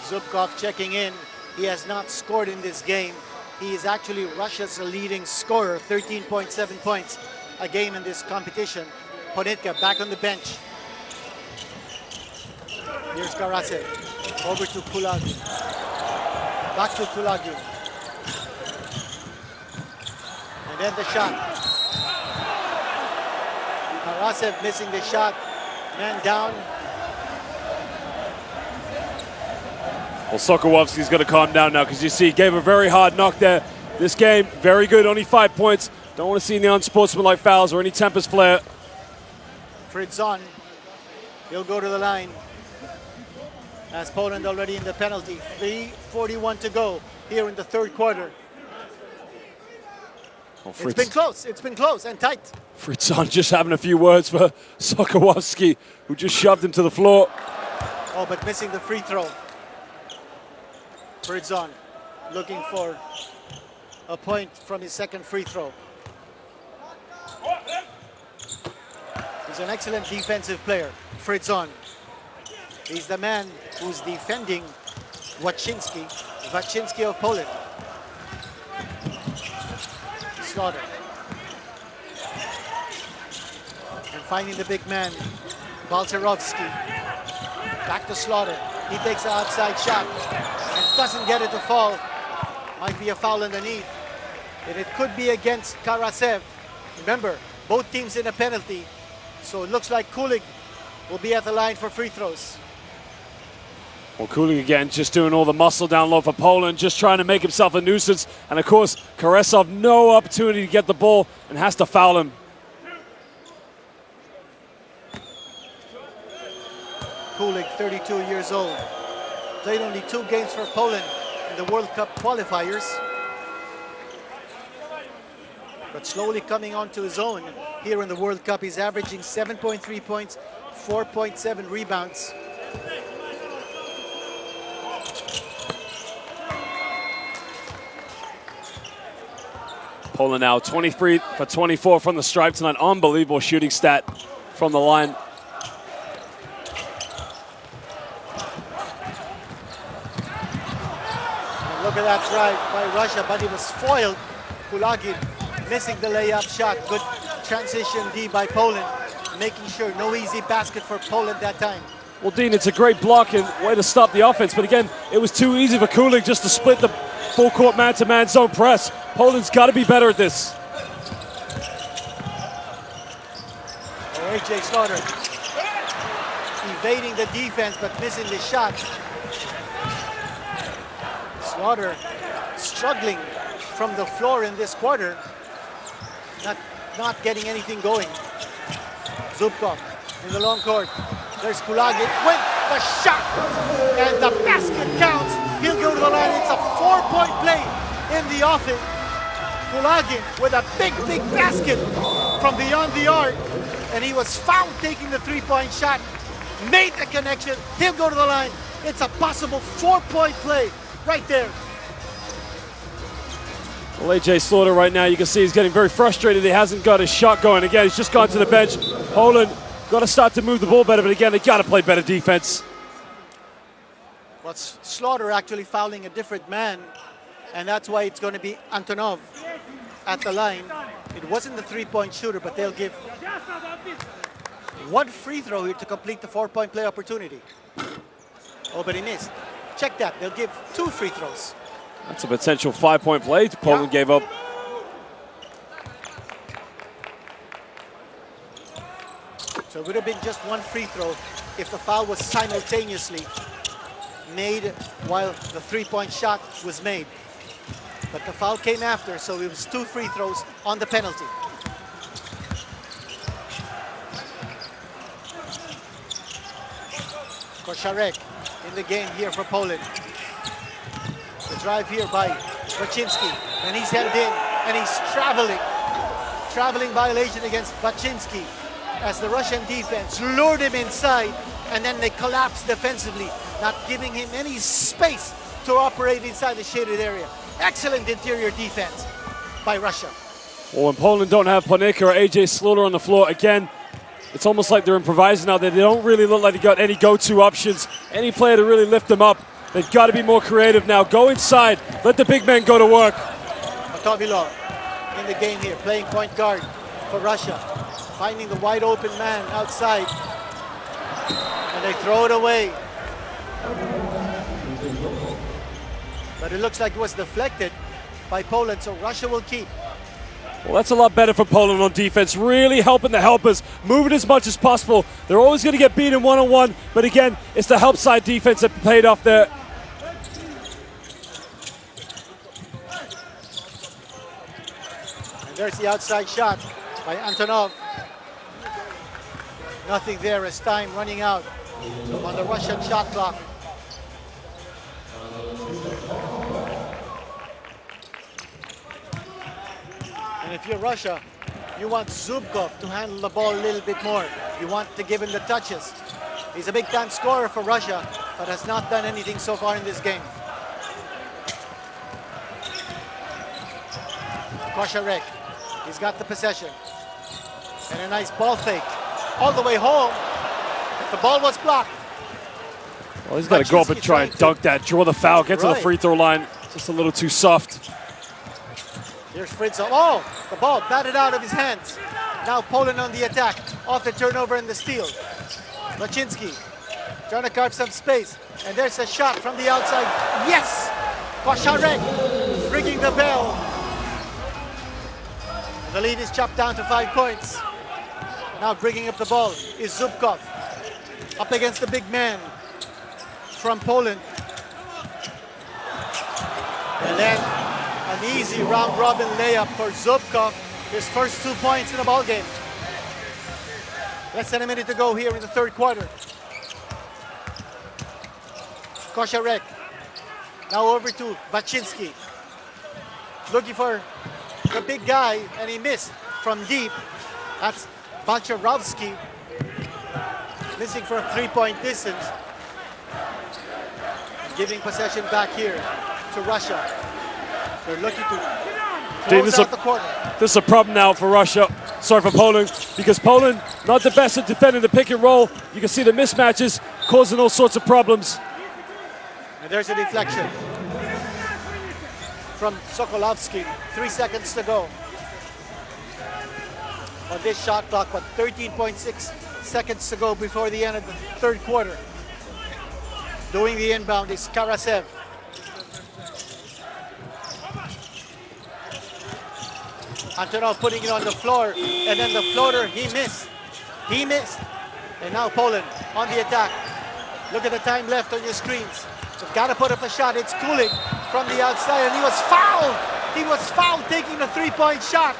Speaker 1: Zubkov checking in. He has not scored in this game. He is actually Russia's leading scorer, 13.7 points a game in this competition. Ponitka back on the bench. Here's Karasev. Over to Kulagin. Back to Kulagin. And then the shot. Karasev missing the shot. Man down.
Speaker 2: Well, Sokołowski's got to calm down now, because you see he gave a very hard knock there. This game, very good, only 5 points. Don't want to see any unsportsmanlike fouls or any tempers flare.
Speaker 1: Fritz on. He'll go to the line. As Poland already in the penalty. 3:41 to go here in the third quarter.
Speaker 2: Well,
Speaker 1: It's been close. It's been close and tight.
Speaker 2: Fritzon just having a few words for Sokołowski, who just shoved him to the floor.
Speaker 1: Oh, but missing the free throw. Fritz on. Looking for a point from his second free throw. He's an excellent defensive player, Fritz on. He's the man who's defending Waczynski of Poland. Slaughter. And finding the big man, Balcerowski. Back to Slaughter. He takes the outside shot and doesn't get it to fall. Might be a foul underneath. And it could be against Karasev. Remember, both teams in a penalty. So it looks like Kulig will be at the line for free throws.
Speaker 2: Well, Kulig again just doing all the muscle down low for Poland, just trying to make himself a nuisance. And of course, Karesov, no opportunity to get the ball and has to foul him.
Speaker 1: Kulig, 32 years old. Played only 2 games for Poland in the World Cup qualifiers. But slowly coming onto his own here in the World Cup. He's averaging 7.3 points, 4.7 rebounds.
Speaker 2: Poland now 23 for 24 from the stripe tonight. Unbelievable shooting stat from the line.
Speaker 1: And look at that drive by Russia, but he was foiled. Kulagin missing the layup shot. Good transition D by Poland, making sure no easy basket for Poland that time.
Speaker 2: Well, Dean, it's a great block and way to stop the offense, but again, it was too easy for Kulig just to split the full court man-to-man zone press. Poland's got to be better at this.
Speaker 1: A.J. Slaughter evading the defense but missing the shot. Slaughter struggling from the floor in this quarter, not getting anything going. Zubkov in the long court. There's Kulagin with the shot, and the basket counts. He'll go to the line. It's a 4-point play in the offense. Kulagin with a big basket from beyond the arc, and he was fouled taking the 3-point shot. Made the connection. He'll go to the line. It's a possible 4-point play right there.
Speaker 2: Well, A.J. Slaughter right now, you can see he's getting very frustrated. He hasn't got his shot going. Again, he's just gone to the bench. Poland got to start to move the ball better, but again, they got to play better defense.
Speaker 1: But Slaughter actually fouling a different man, and that's why it's going to be Antonov at the line. It wasn't the 3-point shooter, but they'll give 1 free throw here to complete the 4-point play opportunity. Oh, but he missed. Check that. They'll give 2 free throws.
Speaker 2: That's a potential 5-point play. Poland gave up.
Speaker 1: So it would have been just 1 free throw if the foul was simultaneously made while the 3-point shot was made. But the foul came after, so it was 2 free throws on the penalty. Koszarek in the game here for Poland. The The drive here by Baczynski, and he's hemmed in, and he's traveling violation against Baczynski as the Russian defense lured him inside, and then they collapsed defensively, not giving him any space to operate inside the shaded area. Excellent interior defense by Russia.
Speaker 2: Well, when Poland don't have Panicka or AJ Slaughter on the floor, again, it's almost like they're improvising out there. They don't really look like they got any go-to options, any player to really lift them up. They've got to be more creative now. Go inside. Let the big men go to work.
Speaker 1: Motovilov in the game here, playing point guard for Russia, finding the wide open man outside, and they throw it away. But it looks like it was deflected by Poland, so Russia will keep.
Speaker 2: Well, that's a lot better for Poland on defense, really helping the helpers, moving as much as possible. They're always going to get beaten one-on-one, but again, it's the help side defense that paid off there.
Speaker 1: And there's the outside shot by Antonov. Nothing there as time running out on the Russian shot clock. And if you're Russia, you want Zubkov to handle the ball a little bit more. You want to give him the touches. He's a big-time scorer for Russia, but has not done anything so far in this game. Kosharek, he's got the possession. And a nice ball fake all the way home. The ball was blocked.
Speaker 2: Well, he's got to go up and try and dunk that, draw the foul, get to the free throw line. Just a little too soft.
Speaker 1: Here's Fritz. Oh, the ball batted out of his hands. Now Poland on the attack, off the turnover and the steal. Baczynski trying to carve some space. And there's a shot from the outside. Yes! Kosharek ringing the bell. The lead is chopped down to 5 points. Now bringing up the ball is Zubkov. Up against the big man from Poland. And then an easy round-robin layup for Zubkov. His first 2 points in the ball game. Less than a minute to go here in the third quarter. Kosharek. Now over to Baczynski. Looking for the big guy, and he missed from deep. That's Balcharovsky. Missing from 3-point distance. Giving possession back here to Russia. They're looking to close out the corner.
Speaker 2: This is a problem now for Russia. Sorry, for Poland, because Poland not the best at defending the pick and roll. You can see the mismatches causing all sorts of problems.
Speaker 1: And there's a deflection from Sokolovsky. 3 seconds to go on this shot clock, but 13.6 seconds to go before the end of the third quarter. Doing the inbound is Karasev. Antonov putting it on the floor, and then the floater, he missed. He missed. And now Poland on the attack. Look at the time left on your screens. They've got to put up a shot. It's Kulik from the outside, and he was fouled. He was fouled taking the 3-point shot.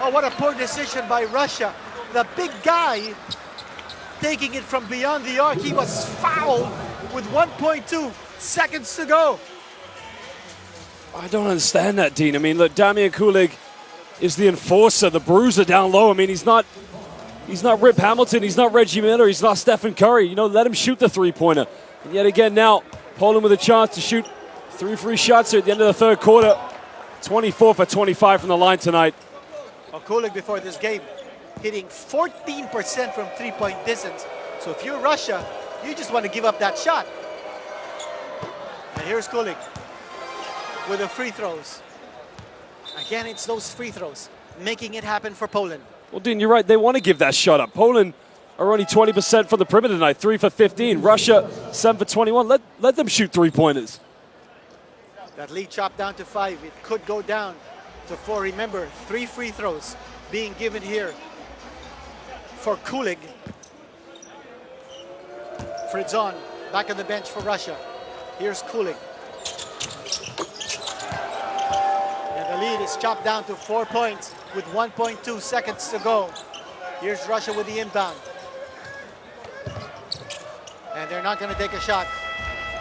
Speaker 1: Oh, what a poor decision by Russia. The big guy taking it from beyond the arc. He was fouled with 1.2 seconds to go.
Speaker 2: I don't understand that, Dean. I mean, look, Damian Kulik is the enforcer, the bruiser down low. I mean, he's not Rip Hamilton, he's not Reggie Miller, he's not Stephen Curry. You know, let him shoot the three-pointer. And yet again now, Poland with a chance to shoot 3 free shots here at the end of the third quarter. 24 for 25 from the line tonight.
Speaker 1: Well, Kulik before this game hitting 14% from 3-point distance. So if you're Russia, you just want to give up that shot. And here's Kulik with the free throws. Again, it's those free throws making it happen for Poland.
Speaker 2: Well, Dean, you're right. They want to give that shot up. Poland are only 20% from the perimeter tonight, 3 for 15. Russia, 7 for 21. Let them shoot three-pointers.
Speaker 1: That lead chopped down to 5. It could go down to 4. Remember, 3 free throws being given here for Kulik. Fritzon back on the bench for Russia. Here's Kulik. The lead is chopped down to 4 points with 1.2 seconds to go. Here's Russia with the inbound. And they're not going to take a shot.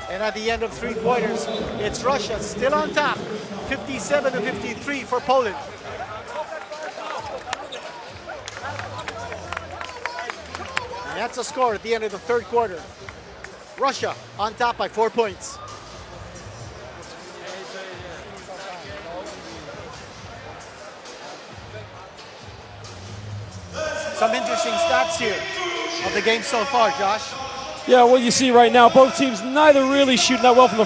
Speaker 1: And at the end of 3 quarters, it's Russia still on top, 57-53 for Poland. And that's a score at the end of the 3rd quarter. Russia on top by 4 points. Some interesting stats here of the game so far, Josh.
Speaker 2: Yeah, well, you see right now, both teams neither really shooting that well from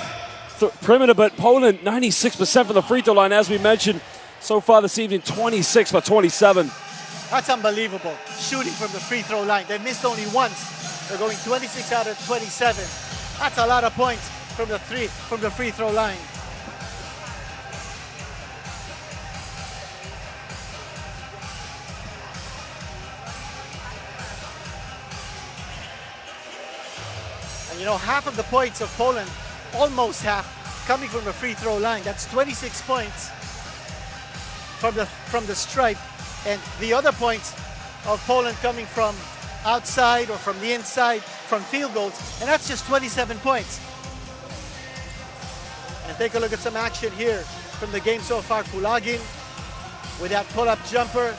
Speaker 2: the perimeter, but Poland 96% from the free throw line, as we mentioned so far this evening, 26 for 27.
Speaker 1: That's unbelievable, shooting from the free throw line. They missed only once. They're going 26 out of 27. That's a lot of points from the free throw line. And you know, half of the points of Poland, almost half, coming from the free throw line. That's 26 points from the stripe, and the other points of Poland coming from outside or from the inside, from field goals, and that's just 27 points. And take a look at some action here from the game so far. Kulagin with that pull-up jumper.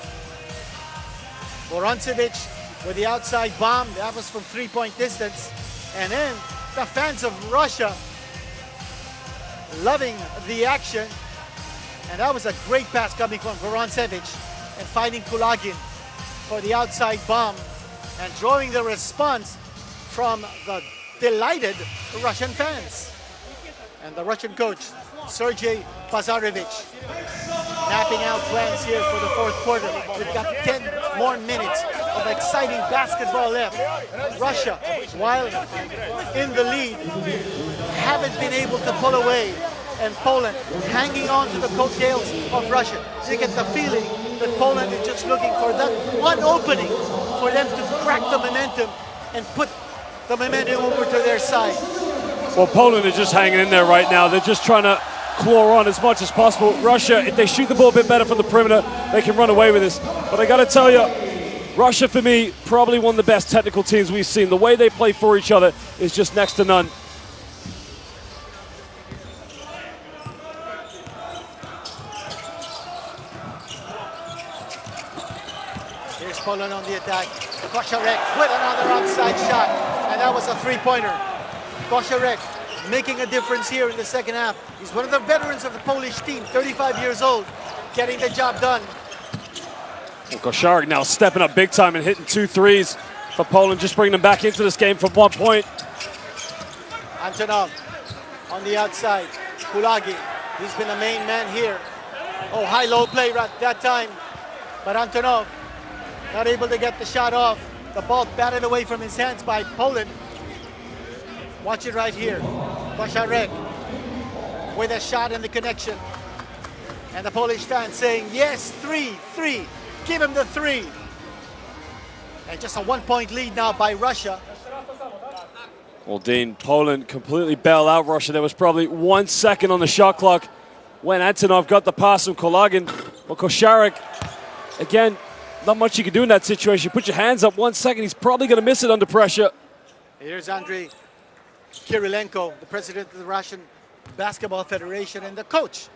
Speaker 1: Voroncevic with the outside bomb. That was from 3-point distance. And then the fans of Russia loving the action. And that was a great pass coming from Voroncevic and finding Kulagin for the outside bomb and drawing the response from the delighted Russian fans. And the Russian coach, Sergei Bazarevich, mapping out plans here for the 4th quarter. We've got 10 more minutes of exciting basketball left. Russia, while in the lead, haven't been able to pull away. And Poland hanging on to the coattails of Russia. You get the feeling that Poland is just looking for that one opening for them to crack the momentum and put the momentum over to their side.
Speaker 2: Well, Poland is just hanging in there right now. They're just trying to claw on as much as possible. Russia, if they shoot the ball a bit better from the perimeter, they can run away with this. But I got to tell you, Russia, for me, probably one of the best technical teams we've seen. The way they play for each other is just next to none.
Speaker 1: Here's Poland on the attack. Kocharek with another outside shot, and that was a 3-pointer. Kocharek making a difference here in the 2nd half. He's one of the veterans of the Polish team, 35 years old, getting the job done.
Speaker 2: Well, Kocharek now stepping up big time and hitting 2 threes for Poland, just bringing them back into this game from 1 point.
Speaker 1: Antonov on the outside. Kulagin, he's been the main man here. Oh, high-low play right that time, but Antonov not able to get the shot off. The ball batted away from his hands by Poland. Watch it right here. Kocharek with a shot in the connection. And the Polish fans saying, yes, 3, give him the 3. And just a 1-point lead now by Russia.
Speaker 2: Well, Dean, Poland completely bailed out Russia. There was probably 1 second on the shot clock when Antonov got the pass from Kulagin. Well, Kocharek, again, not much you can do in that situation. Put your hands up 1 second, he's probably going to miss it under pressure.
Speaker 1: Here's Andrei Kirilenko, the president of the Russian Basketball Federation, and the coach,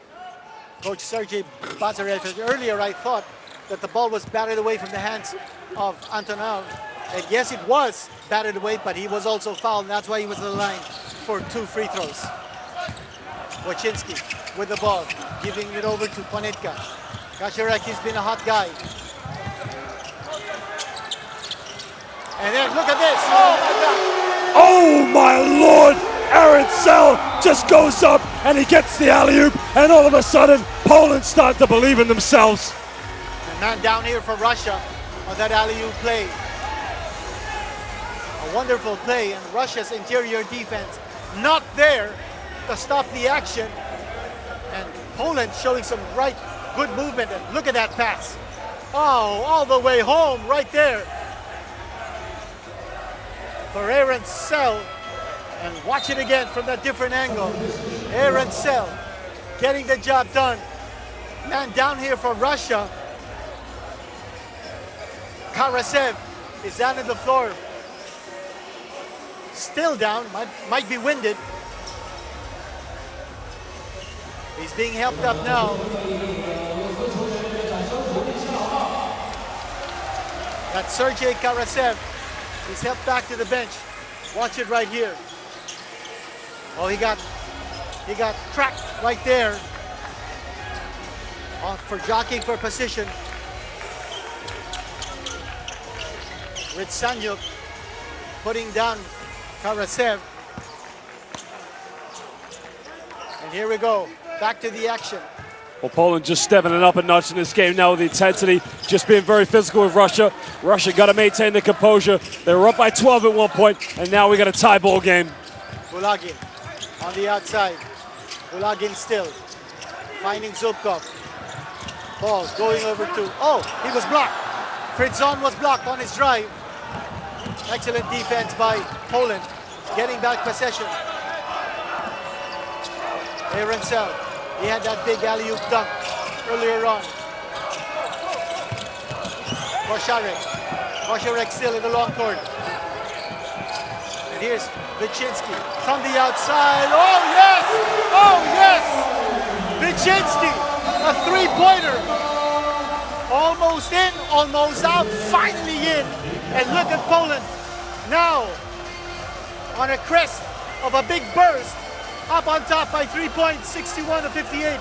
Speaker 1: Coach Sergei Bazarevich. Earlier, I thought that the ball was batted away from the hands of Antonov. And yes, it was batted away, but he was also fouled, and that's why he was on the line for 2 free throws. Wojcinski with the ball, giving it over to Ponitka. Kocharek, he's been a hot guy. And then look at this, oh my God.
Speaker 2: Oh my Lord, Aaron Sell just goes up and he gets the alley-oop, and all of a sudden, Poland start to believe in themselves.
Speaker 1: The man down here for Russia on that alley-oop play. A wonderful play, and Russia's interior defense not there to stop the action. And Poland showing some good movement, and look at that pass. Oh, all the way home right there for Aaron Sell. And watch it again from that different angle. Aaron Sell getting the job done. Man down here for Russia. Karasev is down on the floor. Still down, might be winded. He's being helped up now. That's Sergei Karasev. He's helped back to the bench. Watch it right here. Oh, he got tracked right there for jockeying for position. Ritsanyuk putting down Karasev. And here we go, back to the action.
Speaker 2: Well, Poland just stepping it up a notch in this game now with the intensity, just being very physical with Russia. Russia got to maintain the composure. They were up by 12 at one point, and now we got a tie ball game.
Speaker 1: Kulagin on the outside. Kulagin still finding Zubkov. Ball going over to, oh, he was blocked. Fritzon was blocked on his drive. Excellent defense by Poland, getting back possession. Arancel, he had that big alley-oop dunk earlier on. Kosharek still in the long court. And here's Vichinsky from the outside. Oh yes! Oh yes! Vichinsky, a three-pointer. Almost in, almost out, finally in. And look at Poland now on a crest of a big burst. Up on top by 3 points, 61-58.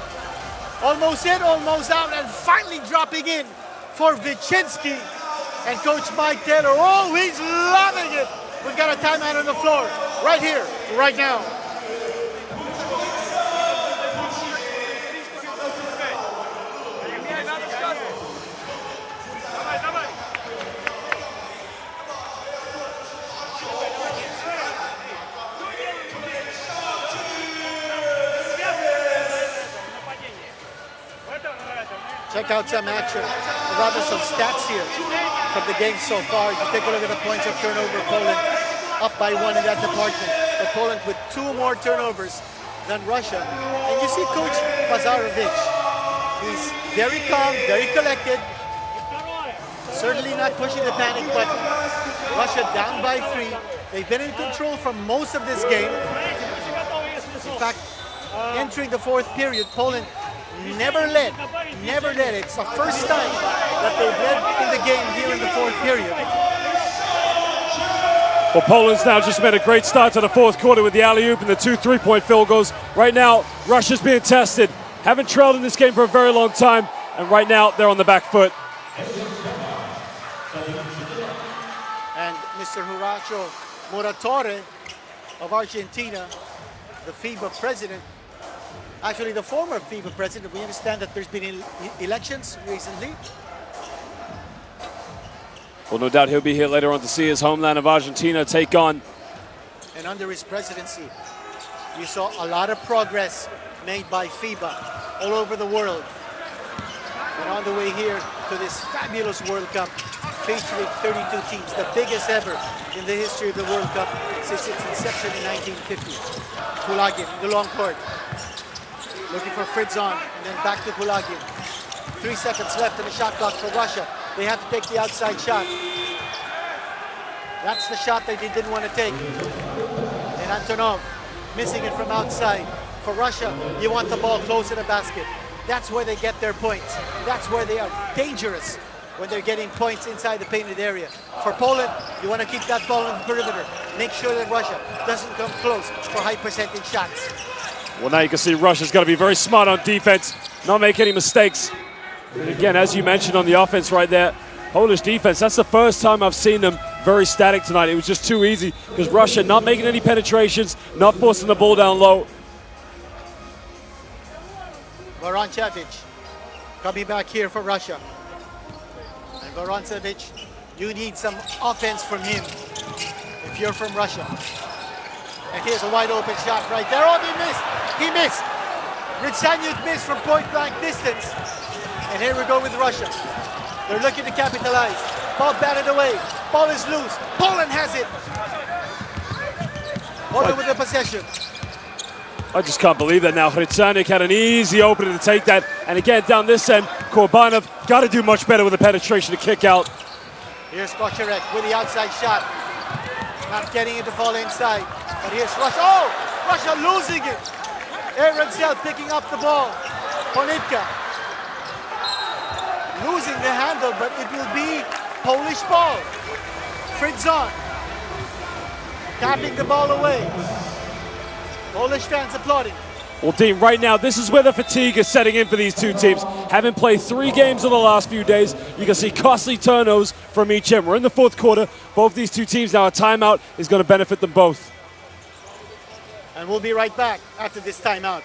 Speaker 1: Almost in, almost out, and finally dropping in for Vichinsky. And Coach Mike Taylor, oh, he's loving it. We've got a timeout on the floor, right here, right now. Check out some action, or rather some stats here from the game so far. If you take a look at the points of turnover, Poland up by 1 in that department. But Poland with 2 more turnovers than Russia. And you see Coach Bazarovic. He's very calm, very collected. Certainly not pushing the panic, but Russia down by 3. They've been in control for most of this game. In fact, entering the 4th period, Poland never led. It's the first time that they've led in the game here in the 4th period.
Speaker 2: Well, Poland's now just made a great start to the 4th quarter with the alley-oop and the 2 3-point field goals. Right now, Russia's being tested. Haven't trailed in this game for a very long time, and right now they're on the back foot.
Speaker 1: And Mr. Horacio Muratore of Argentina, the FIBA president, actually the former FIBA president. We understand that there's been elections recently.
Speaker 2: Well, no doubt he'll be here later on to see his homeland of Argentina take on.
Speaker 1: And under his presidency, you saw a lot of progress made by FIBA all over the world. And on the way here to this fabulous World Cup featuring 32 teams, the biggest ever in the history of the World Cup since its inception in 1950. Kulagin in the long court. Looking for Fritzon, and then back to Kulagin. 3 seconds left in the shot clock for Russia. They have to take the outside shot. That's the shot that they didn't want to take. And Antonov missing it from outside. For Russia, you want the ball close to the basket. That's where they get their points. That's where they are dangerous, when they're getting points inside the painted area. For Poland, you want to keep that ball on the perimeter. Make sure that Russia doesn't come close for high percentage shots.
Speaker 2: Well, now you can see Russia's got to be very smart on defense, not make any mistakes. And again, as you mentioned on the offense right there, Polish defense, that's the first time I've seen them very static tonight. It was just too easy because Russia not making any penetrations, not forcing the ball down low.
Speaker 1: Voroncevic coming back here for Russia. And Voroncevic, you need some offense from him if you're from Russia. And here's a wide open shot right there. Oh, he missed. Ritsanyuk missed from point blank distance. And here we go with Russia. They're looking to capitalize. Ball batted away. Ball is loose. Poland has it. Poland with the possession.
Speaker 2: I just can't believe that now. Ritsanyuk had an easy opening to take that. And again, down this end, Korbanov got to do much better with the penetration to kick out.
Speaker 1: Here's Kosharek with the outside shot. Not getting it to fall inside. But here's Russia. Oh! Russia losing it. Aaron picking up the ball. Ponitka losing the handle, but it will be Polish ball. Fritzon tapping the ball away. Polish fans applauding.
Speaker 2: Well, Dean, right now, this is where the fatigue is setting in for these two teams. Having played 3 games in the last few days, you can see costly turnovers from each end. We're in the 4th quarter. Both these two teams now, a timeout is going to benefit them both.
Speaker 1: And we'll be right back after this timeout.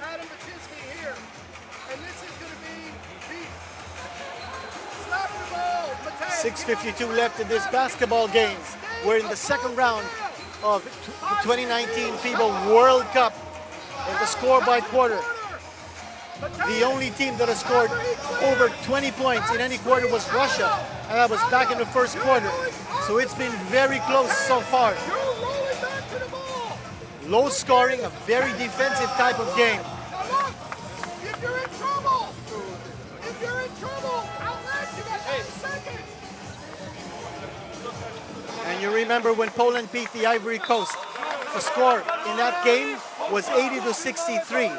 Speaker 5: Adam Baczynski here, and this is going to be beat. Slap the ball, Matej.
Speaker 1: 6:52 left in this basketball game. We're in the 2nd round of the 2019 FIBA World Cup in the score by quarter. The only team that has scored over 20 points in any quarter was Russia, and that was back in the 1st quarter. So it's been very close so far.
Speaker 5: You're rolling back to the ball.
Speaker 1: Low scoring, a very defensive type of game.
Speaker 5: Now look, if you're in trouble, outlet, you got 8 seconds.
Speaker 1: And you remember when Poland beat the Ivory Coast, the score in that game was 80-63.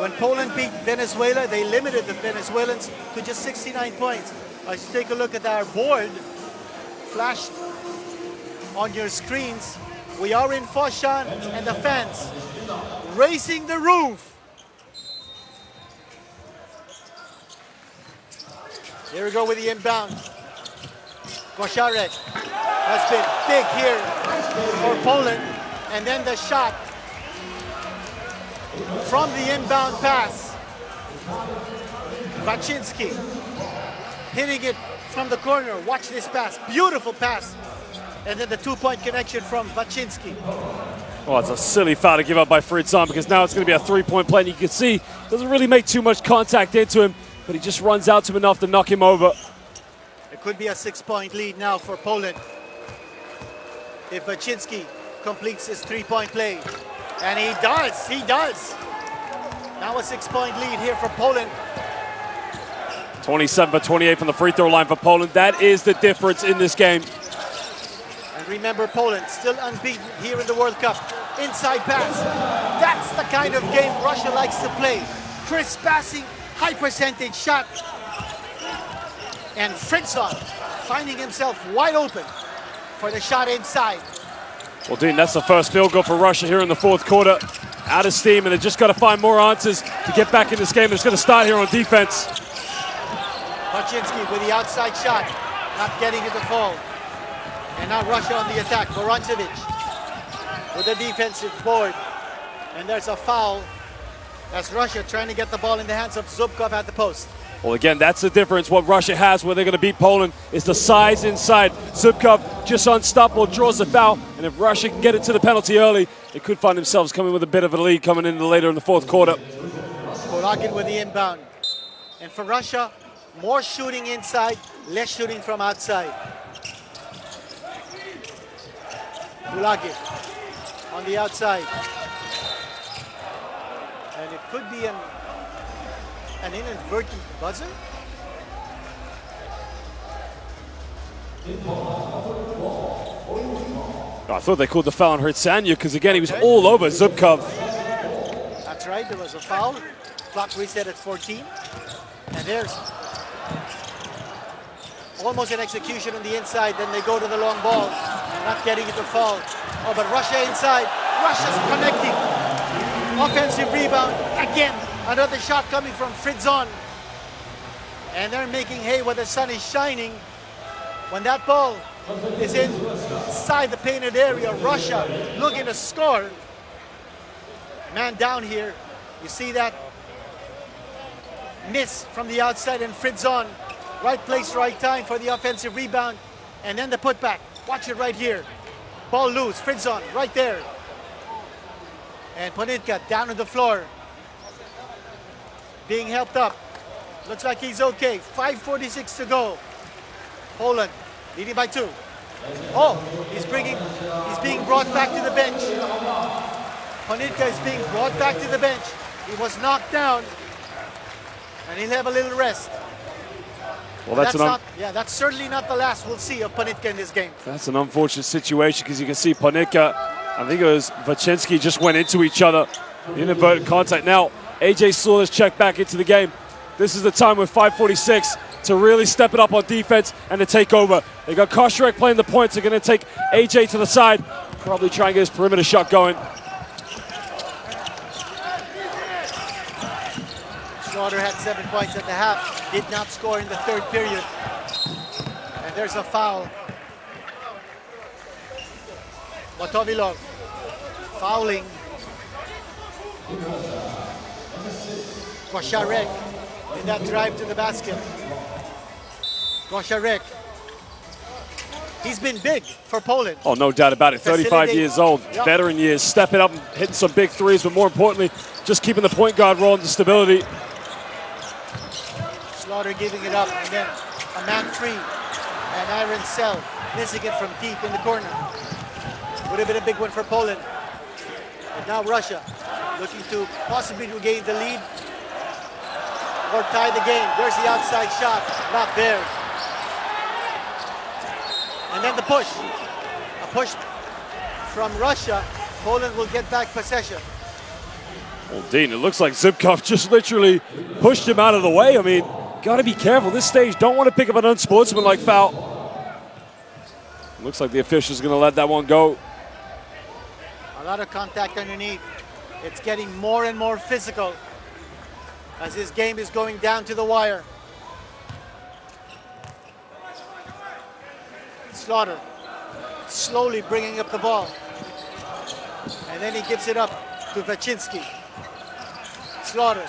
Speaker 1: When Poland beat Venezuela, they limited the Venezuelans to just 69 points. As you take a look at our board, flashed on your screens, we are in Foshan and the fans racing the roof. Here we go with the inbound. Kosharek has been big here for Poland. And then the shot from the inbound pass. Baczynski hitting it from the corner. Watch this pass. Beautiful pass. And then the 2-point connection from Baczynski.
Speaker 2: Well, it's a silly foul to give up by Fritzon because now it's going to be a 3-point play. And you can see, doesn't really make too much contact into him, but he just runs out to him enough to knock him over.
Speaker 1: It could be a 6-point lead now for Poland if Baczynski completes his 3-point play. And he does. Now a 6-point lead here for Poland.
Speaker 2: 27 for 28 from the free throw line for Poland. That is the difference in this game.
Speaker 1: And remember, Poland still unbeaten here in the World Cup. Inside pass. That's the kind of game Russia likes to play. Crisp passing, high percentage shot. And Fritzon finding himself wide open for the shot inside.
Speaker 2: Well, Dean, that's the first field goal for Russia here in the 4th quarter. Out of steam, and they've just got to find more answers to get back in this game. It's going to start here on defense.
Speaker 1: Baczynski with the outside shot, not getting it to fall. And now Russia on the attack. Voroncevic with the defensive board. And there's a foul. That's Russia trying to get the ball in the hands of Zubkov at the post.
Speaker 2: Well, again, that's the difference. What Russia has where they're going to beat Poland is the size inside. Zubkov just unstoppable, draws the foul. And if Russia can get it to the penalty early, they could find themselves coming with a bit of a lead coming in later in the 4th quarter.
Speaker 1: Kolakin with the inbound. And for Russia, more shooting inside, less shooting from outside. Kolakin on the outside. And it could be an inadvertent buzzer.
Speaker 2: I thought they called the foul on Hritsanya because, again, he was all over Zubkov.
Speaker 1: That's right, there was a foul. Clock reset at 14. And there's almost an execution on the inside. Then they go to the long ball, not getting it to fall. Oh, but Russia inside. Russia's connecting. Offensive rebound. Again, another shot coming from Fritzon. And they're making hay where the sun is shining. When that ball is inside the painted area, Russia looking to score. Man down here. You see that? Miss from the outside, and Fritzon. Right place, right time for the offensive rebound. And then the putback. Watch it right here. Ball loose. Fritzon right there. And Ponitka down on the floor. Being helped up. Looks like he's okay. 5:46 to go. Poland leading by 2. Oh, he's being brought back to the bench. Ponitka is being brought back to the bench. He was knocked down, and he'll have a little rest.
Speaker 2: Well,
Speaker 1: that's certainly not the last we'll see of Ponitka in this game.
Speaker 2: That's an unfortunate situation because you can see Ponitka, I think it was Vachinsky, just went into each other. Inadvertent contact. Now, AJ Slaughter's checked back into the game. This is the time with 5:46 to really step it up on defense and to take over. They got Kosharek playing the points. They're going to take AJ to the side. Probably try and get his perimeter shot going.
Speaker 1: Slaughter had 7 points at the half, did not score in the third period. And there's a foul. Motovilov fouling Kosharek in that drive to the basket. Kosharek, he's been big for Poland.
Speaker 2: Oh, no doubt about it. 35 years old,
Speaker 1: Yep.
Speaker 2: veteran years, stepping up and hitting some big threes, but more importantly, just keeping the point guard role into stability.
Speaker 1: Slaughter giving it up, and then a man free, and Iron Cell missing it from deep in the corner. Would have been a big one for Poland. And now Russia looking to possibly regain the lead or tie the game. There's the outside shot, not there. And then the push. A push from Russia. Poland will get back possession.
Speaker 2: Well, Dean, it looks like Zubkov just literally pushed him out of the way. I mean, got to be careful. This stage, don't want to pick up an unsportsmanlike foul. Looks like the official's going to let that one go.
Speaker 1: A lot of contact underneath. It's getting more and more physical as this game is going down to the wire. Slaughter slowly bringing up the ball. And then he gives it up to Vachinsky. Slaughter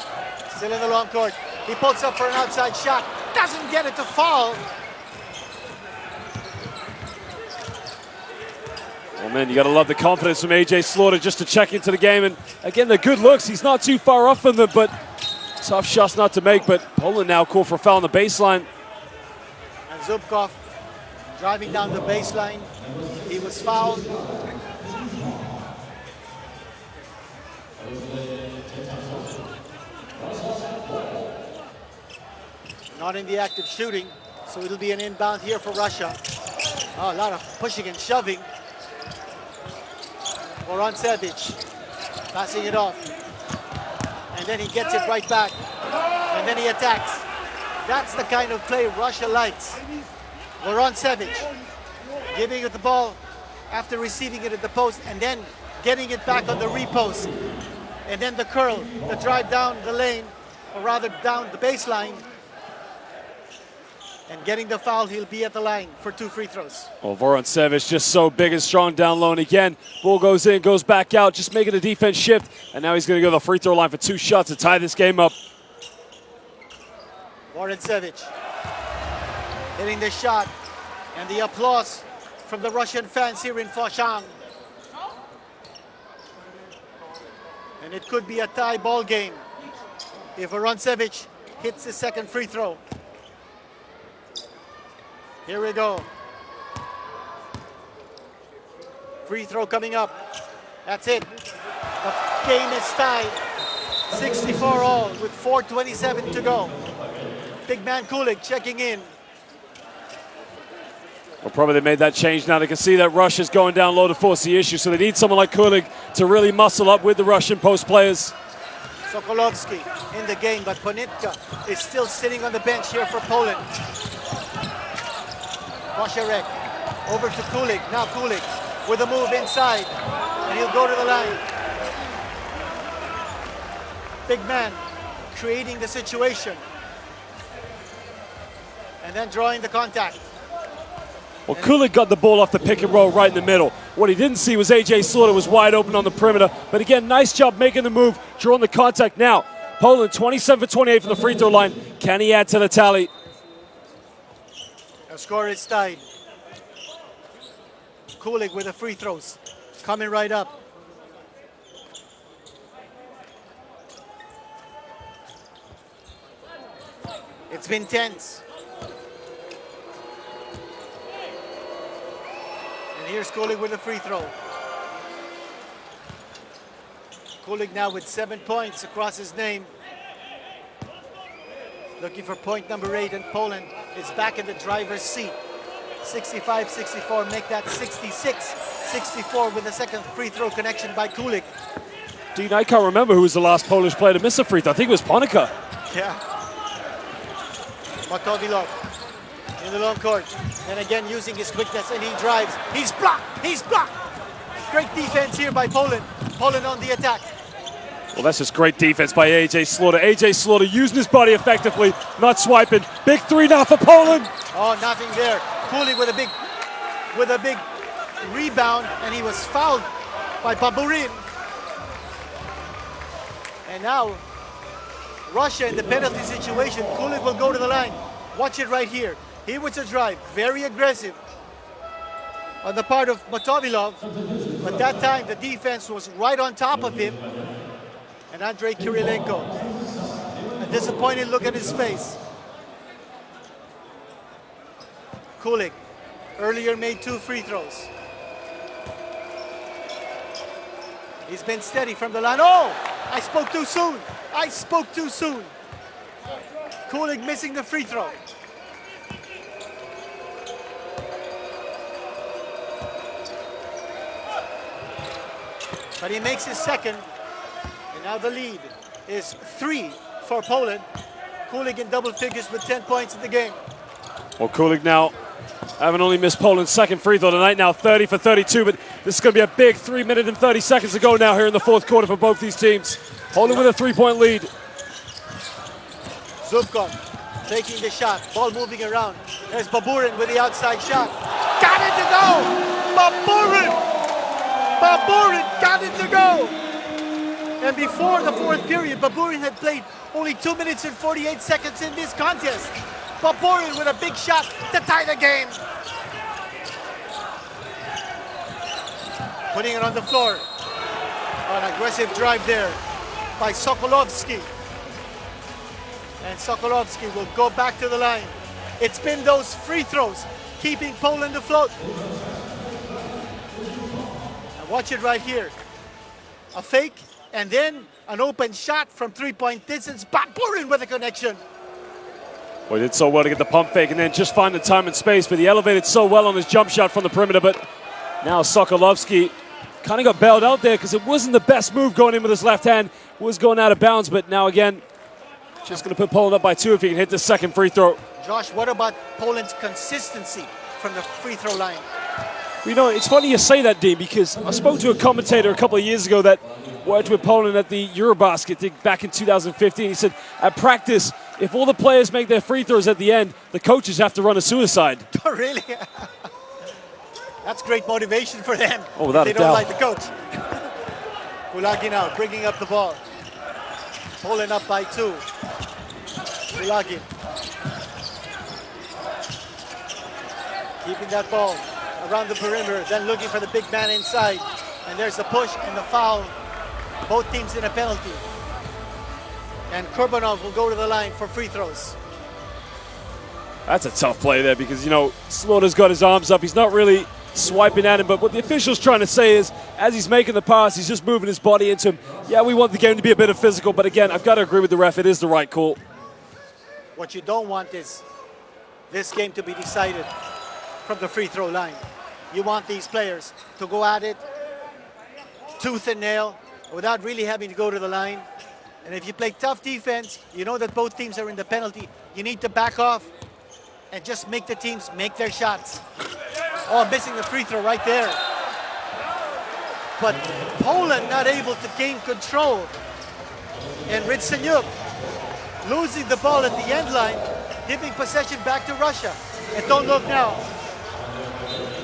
Speaker 1: still in the long court. He pulls up for an outside shot. Doesn't get it to fall.
Speaker 2: Oh man, you got to love the confidence from AJ Slaughter just to check into the game. And again, the good looks. He's not too far off from them, but tough shots not to make. But Poland now called for a foul on the baseline.
Speaker 1: And Zubkov driving down the baseline. He was fouled. Not in the act of shooting, so it'll be an inbound here for Russia. Oh, a lot of pushing and shoving. Vorontsevich passing it off. And then he gets it right back. And then he attacks. That's the kind of play Russia likes. Vorontsevich giving it the ball after receiving it at the post and then getting it back on the repost. And then the curl, the drive down the lane, or rather down the baseline. And getting the foul, he'll be at the line for 2 free throws.
Speaker 2: Well, Vorontsevich just so big and strong down low. And again, ball goes in, goes back out, just making a defense shift. And now he's going to go to the free throw line for 2 shots to tie this game up.
Speaker 1: Vorontsevich hitting the shot. And the applause from the Russian fans here in Foshan. And it could be a tie ball game if Vorontsevich hits his second free throw. Here we go. Free throw coming up. That's it. The game is tied. 64 all with 4:27 to go. Big man Kulik checking in.
Speaker 2: Well, probably they made that change now. They can see that Russia's going down low to force the issue, so they need someone like Kulik to really muscle up with the Russian post players.
Speaker 1: Sokolovsky in the game, but Ponitka is still sitting on the bench here for Poland. Kosharek over to Kulik. Now Kulik with a move inside, and he'll go to the line. Big man creating the situation, and then drawing the contact.
Speaker 2: Well, Kulik got the ball off the pick and roll right in the middle. What he didn't see was AJ Slaughter was wide open on the perimeter. But again, nice job making the move, drawing the contact. Now, Poland 27 for 28 from the free throw line. Can he add to the tally?
Speaker 1: The score is tied. Kulik with the free throws coming right up. It's been tense. And here's Kulik with a free throw. Kulik now with 7 points across his name. Looking for point number 8, and Poland is back in the driver's seat. 65-64, make that 66-64 with the second free throw connection by Kulik.
Speaker 2: Dean, I can't remember who was the last Polish player to miss a free throw. I think it was Ponica.
Speaker 1: Yeah. Matovilov in the long court. And again using his quickness, and he drives. He's blocked! He's blocked! Great defense here by Poland. Poland on the attack.
Speaker 2: Well, that's just great defense by A.J. Slaughter. A.J. Slaughter using his body effectively, not swiping. Big three now for Poland.
Speaker 1: Oh, nothing there. Kulik with a big rebound, and he was fouled by Baburin. And now Russia in the penalty situation. Kulik will go to the line. Watch it right here. Here was a drive, very aggressive on the part of Matovilov, but that time the defense was right on top of him. And Andrei Kirilenko, a disappointed look at his face. Kulik earlier made 2 free throws. He's been steady from the line. Oh, I spoke too soon. I spoke too soon. Kulik missing the free throw. But he makes his second. And now the lead is 3 for Poland. Kulik in double figures with 10 points in the game.
Speaker 2: Well, Kulik now having only missed Poland's second free throw tonight, now 30 for 32, but this is going to be a big 3 minute and 30 seconds to go now here in the fourth quarter for both these teams. Poland with a 3-point lead.
Speaker 1: Zubkov taking the shot, ball moving around. There's Baburin with the outside shot. Got it to go! Baburin! Baburin got it to go! And before the fourth period, Baburin had played only 2 minutes and 48 seconds in this contest. Baburin with a big shot to tie the game. Putting it on the floor. An aggressive drive there by Sokolovsky. And Sokolovsky will go back to the line. It's been those free throws keeping Poland afloat. Now watch it right here. A fake, and then an open shot from 3-point distance. Baburin with a connection.
Speaker 2: Well, he did so well to get the pump fake and then just find the time and space, but he elevated so well on his jump shot from the perimeter. But now Sokolovsky kind of got bailed out there because it wasn't the best move going in with his left hand. It was going out of bounds, but now again, just going to put Poland up by 2 if he can hit the second free throw.
Speaker 1: Josh, what about Poland's consistency from the free throw line?
Speaker 2: You know, it's funny you say that, Dean, because I spoke to a commentator a couple of years ago that worked with Poland at the Eurobasket back in 2015. He said, at practice, if all the players make their free throws at the end, the coaches have to run a suicide.
Speaker 1: Oh, really? That's great motivation for them.
Speaker 2: Oh, without
Speaker 1: they
Speaker 2: a
Speaker 1: don't
Speaker 2: doubt.
Speaker 1: like the coach. Kulagin now bringing up the ball. Poland up by 2. Kulagin. Keeping that ball around the perimeter, then looking for the big man inside. And there's the push and the foul. Both teams in a penalty. And Kurbanov will go to the line for free throws.
Speaker 2: That's a tough play there because, you know, Slaughter's got his arms up. He's not really swiping at him, but what the official's trying to say is, as he's making the pass, he's just moving his body into him. Yeah, we want the game to be a bit of physical, but again, I've got to agree with the ref. It is the right call.
Speaker 1: What you don't want is this game to be decided from the free throw line. You want these players to go at it tooth and nail without really having to go to the line. And if you play tough defense, you know that both teams are in the penalty. You need to back off and just make the teams make their shots. Oh, missing the free throw right there. But Poland not able to gain control. And Ritsenyuk losing the ball at the end line, giving possession back to Russia. And don't look now.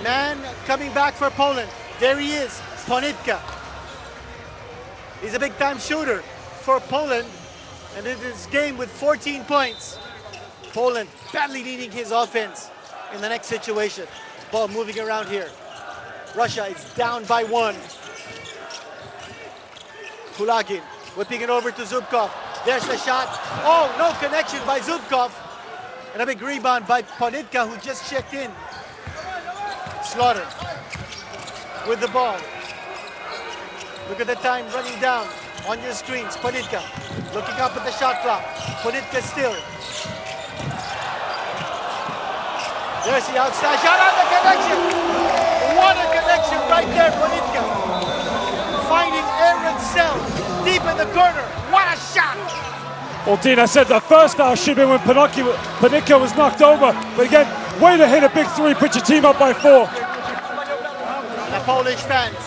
Speaker 1: Man coming back for Poland. There he is, Ponitka. He's a big-time shooter for Poland, and in this game with 14 points. Poland badly needing his offense in the next situation. Ball moving around here. Russia is down by 1. Kulagin whipping it over to Zubkov. There's the shot. Oh, no connection by Zubkov. And a big rebound by Ponitka, who just checked in. Slaughter with the ball. Look at the time running down. on your screens. Ponitka looking up at the shot clock. Ponitka still. There's the outside shot on the connection. What a connection right there, Ponitka. Finding Aaron Sell deep in the corner. What a shot!
Speaker 2: Well, Dean, I said the first foul should have been when Ponitka was knocked over. But again, way to hit a big three, put your team up by 4.
Speaker 1: The Polish fans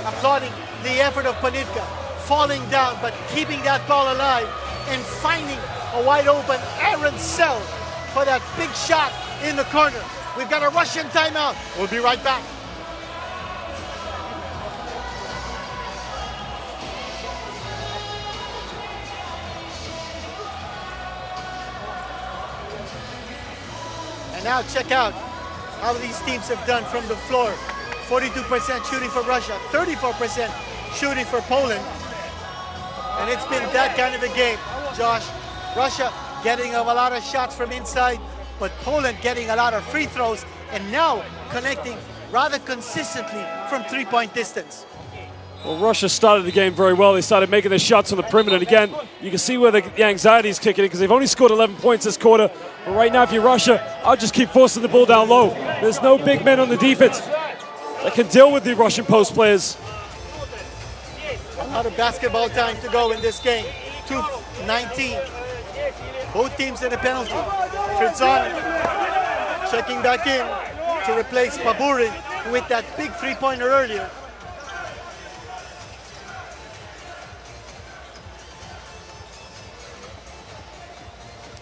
Speaker 1: applauding the effort of Ponitka, falling down but keeping that ball alive and finding a wide open Aaron Sell for that big shot in the corner. We've got a Russian timeout. We'll be right back. And now check out how these teams have done from the floor. 42% shooting for Russia, 34% shooting for Poland. And it's been that kind of a game, Josh. Russia getting a lot of shots from inside, but Poland getting a lot of free throws and now connecting rather consistently from three-point distance.
Speaker 2: Well, Russia started the game very well. They started making their shots on the perimeter. And again, you can see where the anxiety is kicking in because they've only scored 11 points this quarter. But right now, if you're Russia, I'll just keep forcing the ball down low. There's no big men on the defense that can deal with the Russian post players.
Speaker 1: A lot of basketball time to go in this game. 2:19. Both teams in a penalty. Fritzon checking back in to replace Paburin with that big three-pointer earlier.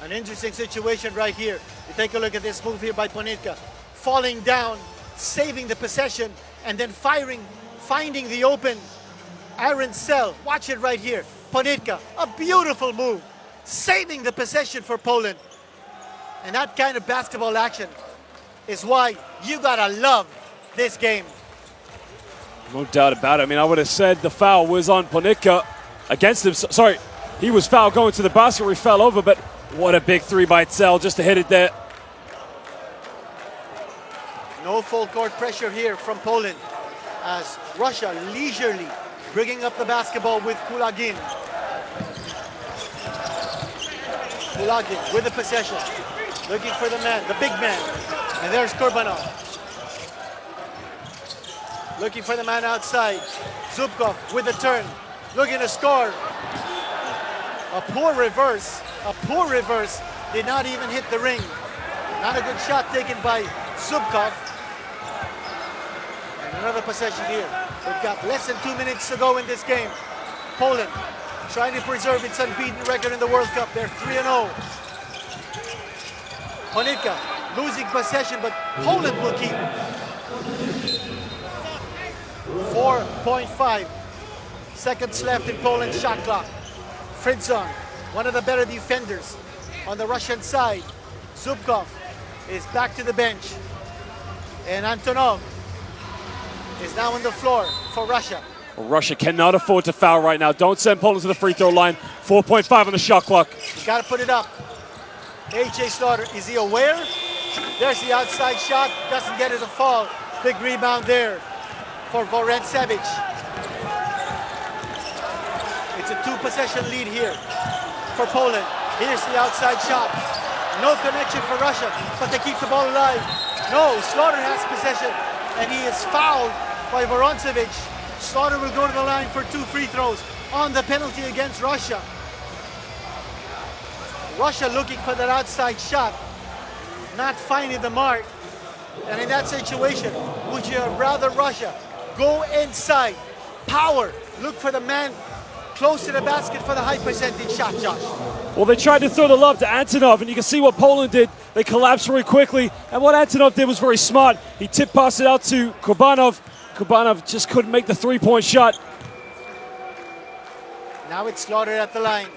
Speaker 1: An interesting situation right here. You take a look at this move here by Ponitka. Falling down, saving the possession, and then finding the open Aaron Sell. Watch it right here. Ponitka, a beautiful move. Saving the possession for Poland. And that kind of basketball action is why you gotta love this game.
Speaker 2: No doubt about it. I mean, I would have said the foul was on Ponitka against him. Sorry, he was fouled going to the basket where he fell over, but what a big three by Sell just to hit it there.
Speaker 1: No full court pressure here from Poland as Russia leisurely bringing up the basketball with Kulagin. Kulagin with the possession, looking for the man, the big man. And there's Kurbanov. Looking for the man outside. Zubkov with the turn, looking to score. A poor reverse, did not even hit the ring. Not a good shot taken by Zubkov. And another possession here. We've got less than 2 minutes to go in this game. Poland trying to preserve its unbeaten record in the World Cup. They're 3-0. Ponitka losing possession, but Poland will keep. 4.5 seconds left in Poland's shot clock. Fritzon, one of the better defenders on the Russian side. Zubkov is back to the bench. And Antonov is now on the floor for Russia.
Speaker 2: Well, Russia cannot afford to foul right now. Don't send Poland to the free throw line. 4.5 on the shot clock.
Speaker 1: You gotta put it up. AJ Slaughter, is he aware? There's the outside shot, doesn't get it to fall. Big rebound there for Vorentsevich. It's a two-possession lead here for Poland. Here's the outside shot. No connection for Russia, but they keep the ball alive. No, Slaughter has possession, and he is fouled by Vorentsevich. Slaughter will go to the line for 2 free throws on the penalty against Russia. Russia looking for that outside shot, not finding the mark. And in that situation, would you rather Russia go inside, power, look for the man close to the basket for the high percentage shot, Josh?
Speaker 2: Well, they tried to throw the lob to Antonov, and you can see what Poland did. They collapsed very quickly, and what Antonov did was very smart. He tip passed it out to Kurbanov. Kurbanov just couldn't make the three-point shot.
Speaker 1: Now it's Slaughter at the line.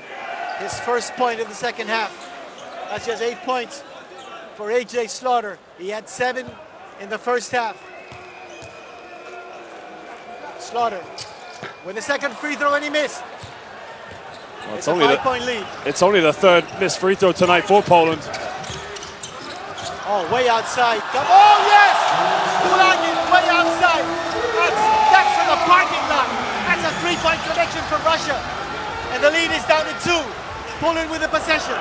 Speaker 1: His first point of the second half. That's just 8 points for AJ Slaughter. He had 7 in the first half. Slaughter with the second free throw, and he missed.
Speaker 2: Well,
Speaker 1: it's a 5-point lead.
Speaker 2: It's only the third missed free throw tonight for Poland.
Speaker 1: Oh, way outside. Oh, yes! Kulagin way outside. That's from the parking lot. That's a 3-point connection for Russia. And the lead is down to 2. Poland with the possession.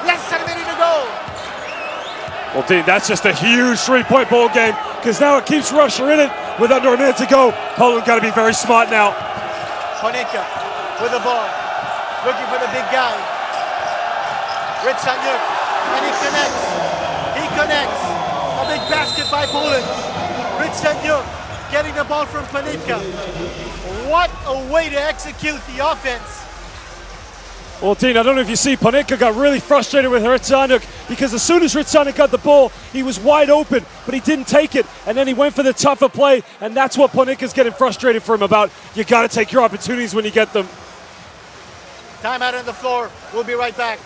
Speaker 1: Less than a minute to go.
Speaker 2: Well, Dean, that's just a huge three-point ball game because now it keeps Russia in it with under a minute to go. Poland got to be very smart now.
Speaker 1: Panicka with the ball, looking for the big guy. Rytsanyuk, and he connects. He connects. A big basket by Poland. Rytsanyuk getting the ball from Panicka. What a way to execute the offense.
Speaker 2: Well, Dean, I don't know if you see, Panicka got really frustrated with Rytsanyuk because as soon as Rytsanyuk got the ball, he was wide open, but he didn't take it, and then he went for the tougher play, and that's what Panicka's getting frustrated for him about. You got to take your opportunities when you get them.
Speaker 1: Timeout on the floor. We'll be right back.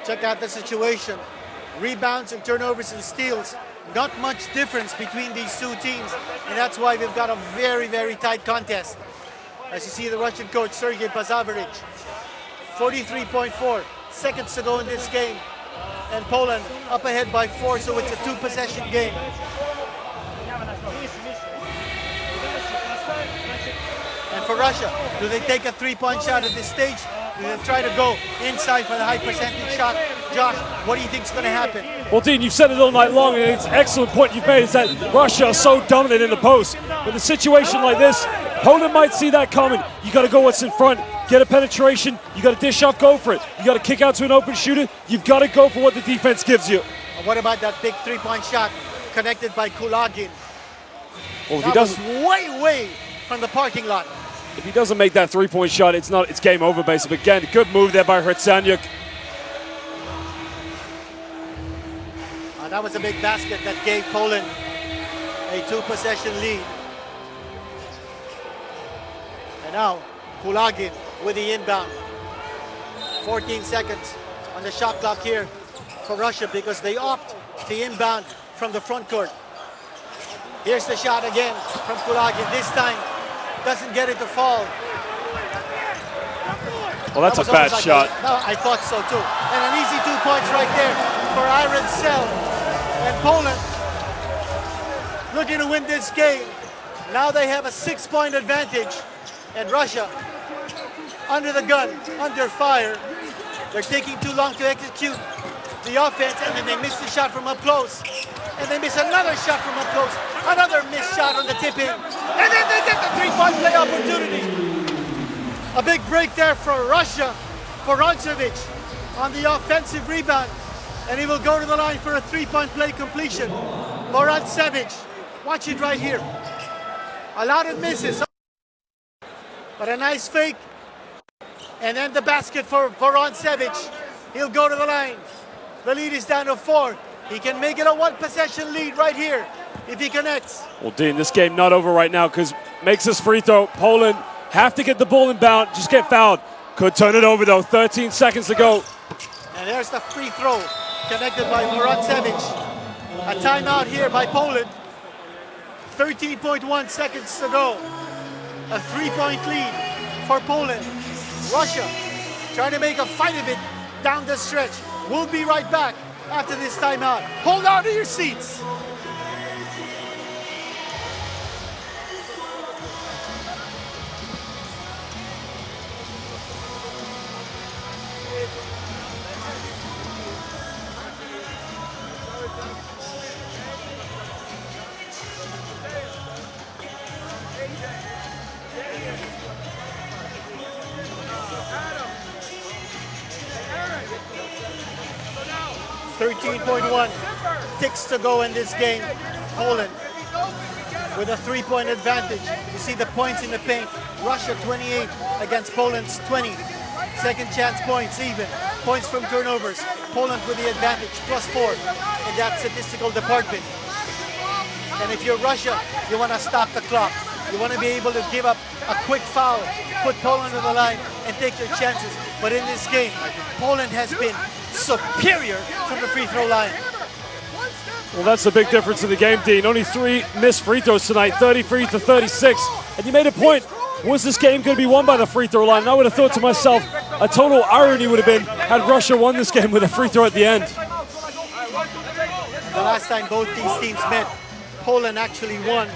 Speaker 1: Check out the situation. Rebounds and turnovers and steals. Not much difference between these two teams, and that's why we've got a very, very tight contest. As you see the Russian coach, Sergei Bazavarich. 43.4 seconds to go in this game. And Poland up ahead by 4, so it's a 2-possession game. And for Russia, do they take a 3-point shot at this stage? Do they try to go inside for the high percentage shot? Josh, what do you think is going to happen?
Speaker 2: Well, Dean, you've said it all night long, and it's an excellent point you've made, is that Russia are so dominant in the post. With a situation like this, Poland might see that coming. You got to go what's in front, get a penetration, you got to dish off, go for it. You got to kick out to an open shooter, you've got to go for what the defense gives you.
Speaker 1: What about that big 3-point shot connected by Kulagin?
Speaker 2: Well, if
Speaker 1: that
Speaker 2: he doesn't,
Speaker 1: was way from the parking lot.
Speaker 2: If he doesn't make that 3-point shot, it's game over, basically. Again, good move there by Rytsanyuk.
Speaker 1: That was a big basket that gave Poland a 2-possession lead. And now, Kulagin with the inbound. 14 seconds on the shot clock here for Russia because they opt to inbound from the front court. Here's the shot again from Kulagin. This time, doesn't get it to fall.
Speaker 2: Well, that's a bad shot.
Speaker 1: No, I thought so too. And an easy 2 points right there for Iron Cell. And Poland looking to win this game. Now they have a 6-point advantage. And Russia under the gun, under fire. They're taking too long to execute the offense, and then they miss the shot from up close. And they miss another shot from up close. Another missed shot on the tip-in. And then they get the 3-point play opportunity. A big break there for Russia, for Roncevic on the offensive rebound. And he will go to the line for a 3-point play completion. Roncevic, watch it right here. A lot of misses, but a nice fake. And then the basket for Roncevic. He'll go to the line. The lead is down to 4. He can make it a 1-possession lead right here if he connects.
Speaker 2: Well, Dean, this game not over right now because makes this free throw. Poland have to get the ball inbound, just get fouled. Could turn it over though, 13 seconds to go.
Speaker 1: And there's the free throw connected by Roncevic. A timeout here by Poland. 13.1 seconds to go. A 3-point lead for Poland. Russia trying to make a fight of it down the stretch. We'll be right back after this timeout. Hold on to your seats. Ticks to go in this game. Poland with a 3-point advantage. You see the points in the paint. Russia 28 against Poland's 20. Second chance points even. Points from turnovers. Poland with the advantage, +4 in that statistical department. And if you're Russia, you want to stop the clock. You want to be able to give up a quick foul, put Poland on the line, and take your chances. But in this game, Poland has been superior from the free throw line.
Speaker 2: Well, that's the big difference in the game, Dean. Only 3 missed free throws tonight, 33 to 36. And you made a point. Was this game going to be won by the free throw line? And I would have thought to myself, a total irony would have been had Russia won this game with a free throw at the end.
Speaker 1: The last time both these teams met, Poland actually won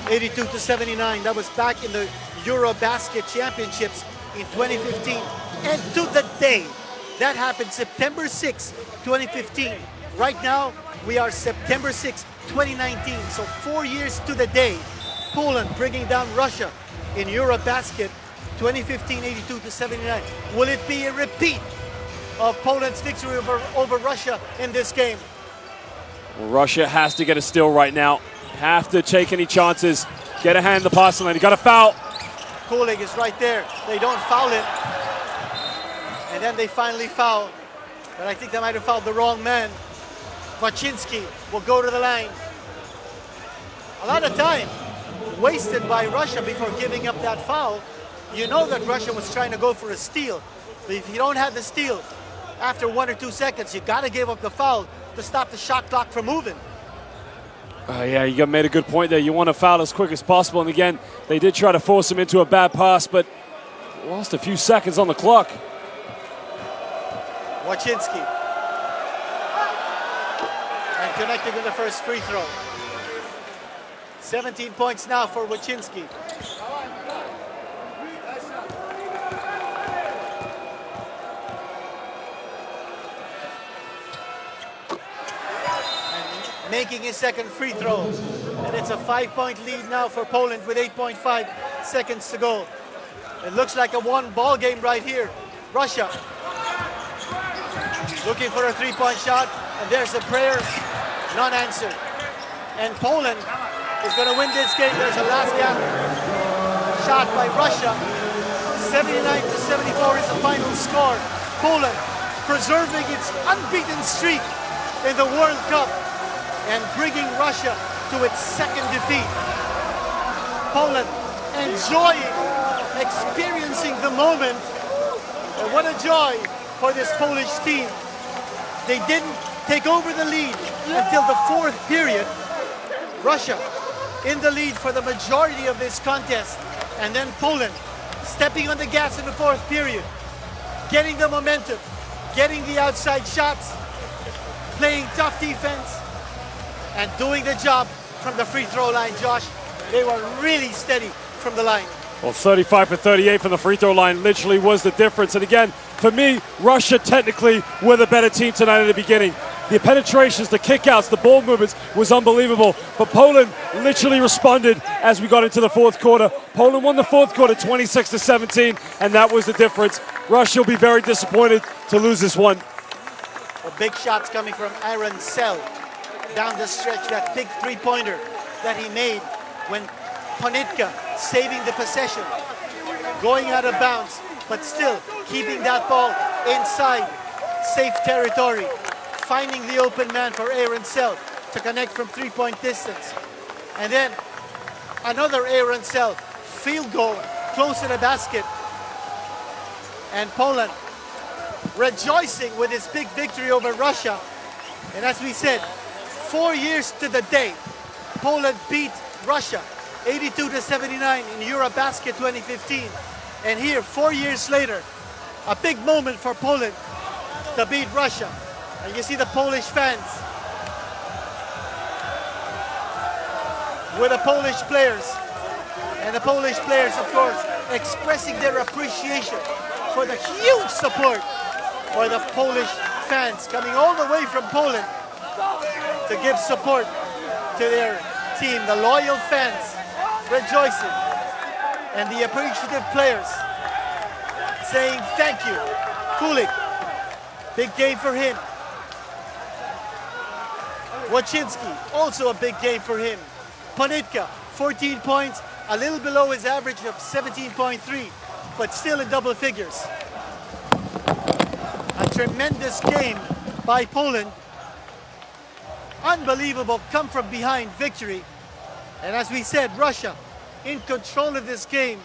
Speaker 1: 82-79. That was back in the Eurobasket Championships in 2015. And to the day, that happened September 6, 2015. Right now, we are September 6, 2019. So 4 years to the day, Poland bringing down Russia in Eurobasket 2015, 82-79. Will it be a repeat of Poland's victory over Russia in this game?
Speaker 2: Well, Russia has to get a steal right now. Have to take any chances. Get a hand in the passing lane. You got a foul.
Speaker 1: Kulik is right there. They don't foul him. And then they finally foul. But I think they might have fouled the wrong man. Waczynski will go to the line. A lot of time wasted by Russia before giving up that foul. You know that Russia was trying to go for a steal. But if you don't have the steal, after 1 or 2 seconds, you got to give up the foul to stop the shot clock from moving.
Speaker 2: Yeah, you made a good point there. You want to foul as quick as possible. And again, they did try to force him into a bad pass, but lost a few seconds on the clock.
Speaker 1: Waczynski. And connecting with the first free throw. 17 points now for Waczynski. Making his second free throw. And it's a 5-point lead now for Poland with 8.5 seconds to go. It looks like a one-ball game right here. Russia looking for a three-point shot, and there's a prayer, not answered. And Poland is going to win this game. There's a last gap shot by Russia. 79-74 is the final score. Poland preserving its unbeaten streak in the World Cup and bringing Russia to its second defeat. Poland enjoying, experiencing the moment. And what a joy for this Polish team. They didn't take over the lead until the fourth period. Russia in the lead for the majority of this contest. And then Poland stepping on the gas in the fourth period, getting the momentum, getting the outside shots, playing tough defense, and doing the job from the free throw line, Josh. They were really steady from the line.
Speaker 2: Well, 35 for 38 from the free throw line literally was the difference. And again, for me, Russia technically were the better team tonight at the beginning. The penetrations, the kickouts, the ball movements was unbelievable. But Poland literally responded as we got into the fourth quarter. Poland won the fourth quarter 26-17, and that was the difference. Russia will be very disappointed to lose this one.
Speaker 1: Well, big shots coming from Aaron Sell down the stretch. That big three-pointer that he made when Ponitka saving the possession, going out of bounds, but still keeping that ball inside safe territory, finding the open man for Aaron Sell to connect from three-point distance. And then another Aaron Sell field goal close to the basket. And Poland rejoicing with his big victory over Russia. And as we said, 4 years to the day, Poland beat Russia 82-79 in Eurobasket 2015. And here, 4 years later, a big moment for Poland to beat Russia. And you see the Polish fans with the Polish players. And the Polish players, of course, expressing their appreciation for the huge support for the Polish fans coming all the way from Poland to give support to their team. The loyal fans rejoicing, and the appreciative players saying thank you. Kulik, big game for him. Waczynski, also a big game for him. Ponitka, 14 points, a little below his average of 17.3, but still in double figures. A tremendous game by Poland. Unbelievable come from behind victory. And as we said, Russia in control of this game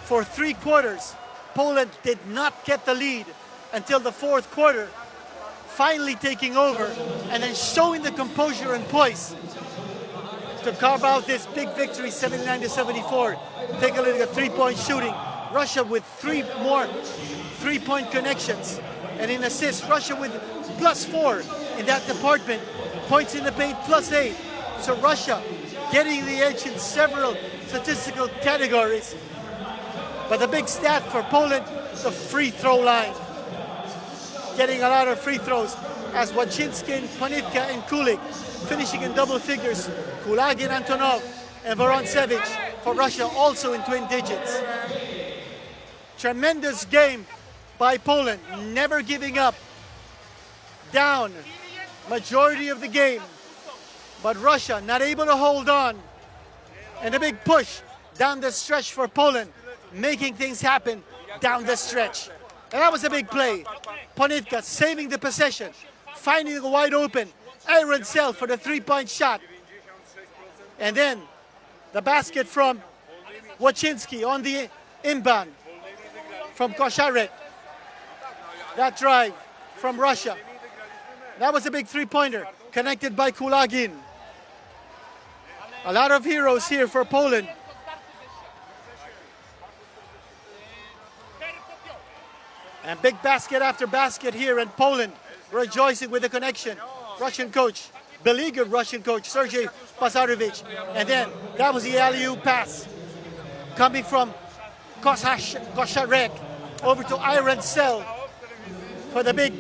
Speaker 1: for 3 quarters. Poland did not get the lead until the fourth quarter, finally taking over and then showing the composure and poise to carve out this big victory, 79-74. Take a look at 3-point shooting. Russia with 3 more three-point connections. And in assists, Russia with +4 in that department. Points in the paint +8. So Russia getting the edge in several statistical categories. But the big stat for Poland, the free throw line. Getting a lot of free throws as Wachinski, Panitka, and Kulik finishing in double figures. Kulagin, Antonov, and Vorontsevich for Russia also in twin digits. Tremendous game by Poland, never giving up. Down majority of the game, but Russia not able to hold on. And a big push down the stretch for Poland, making things happen down the stretch. And that was a big play. Panitka saving the possession, finding a wide open Aaron Sell for the three-point shot. And then the basket from Wachinski on the inbound from Kosharek. That drive from Russia. That was a big three-pointer connected by Kulagin. A lot of heroes here for Poland. And big basket after basket here in Poland, rejoicing with the connection. Russian coach, beleaguered Russian coach, Sergei Bazarovich. And then that was the alley-oop pass coming from Kosharek over to Iron Cell for the big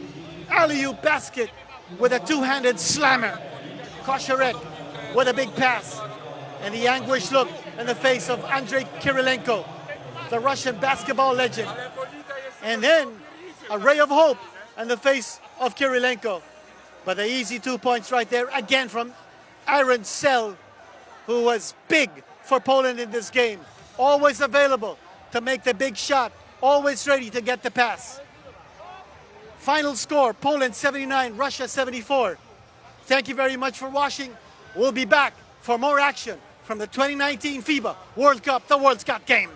Speaker 1: alley-oop basket with a two-handed slammer. Kosharek with a big pass. And the anguished look in the face of Andrei Kirilenko, the Russian basketball legend. And then a ray of hope in the face of Kirilenko. But the easy 2 points right there, again from Aaron Sell, who was big for Poland in this game. Always available to make the big shot, always ready to get the pass. Final score, Poland 79, Russia 74. Thank you very much for watching. We'll be back for more action from the 2019 FIBA World Cup, the World Cup game.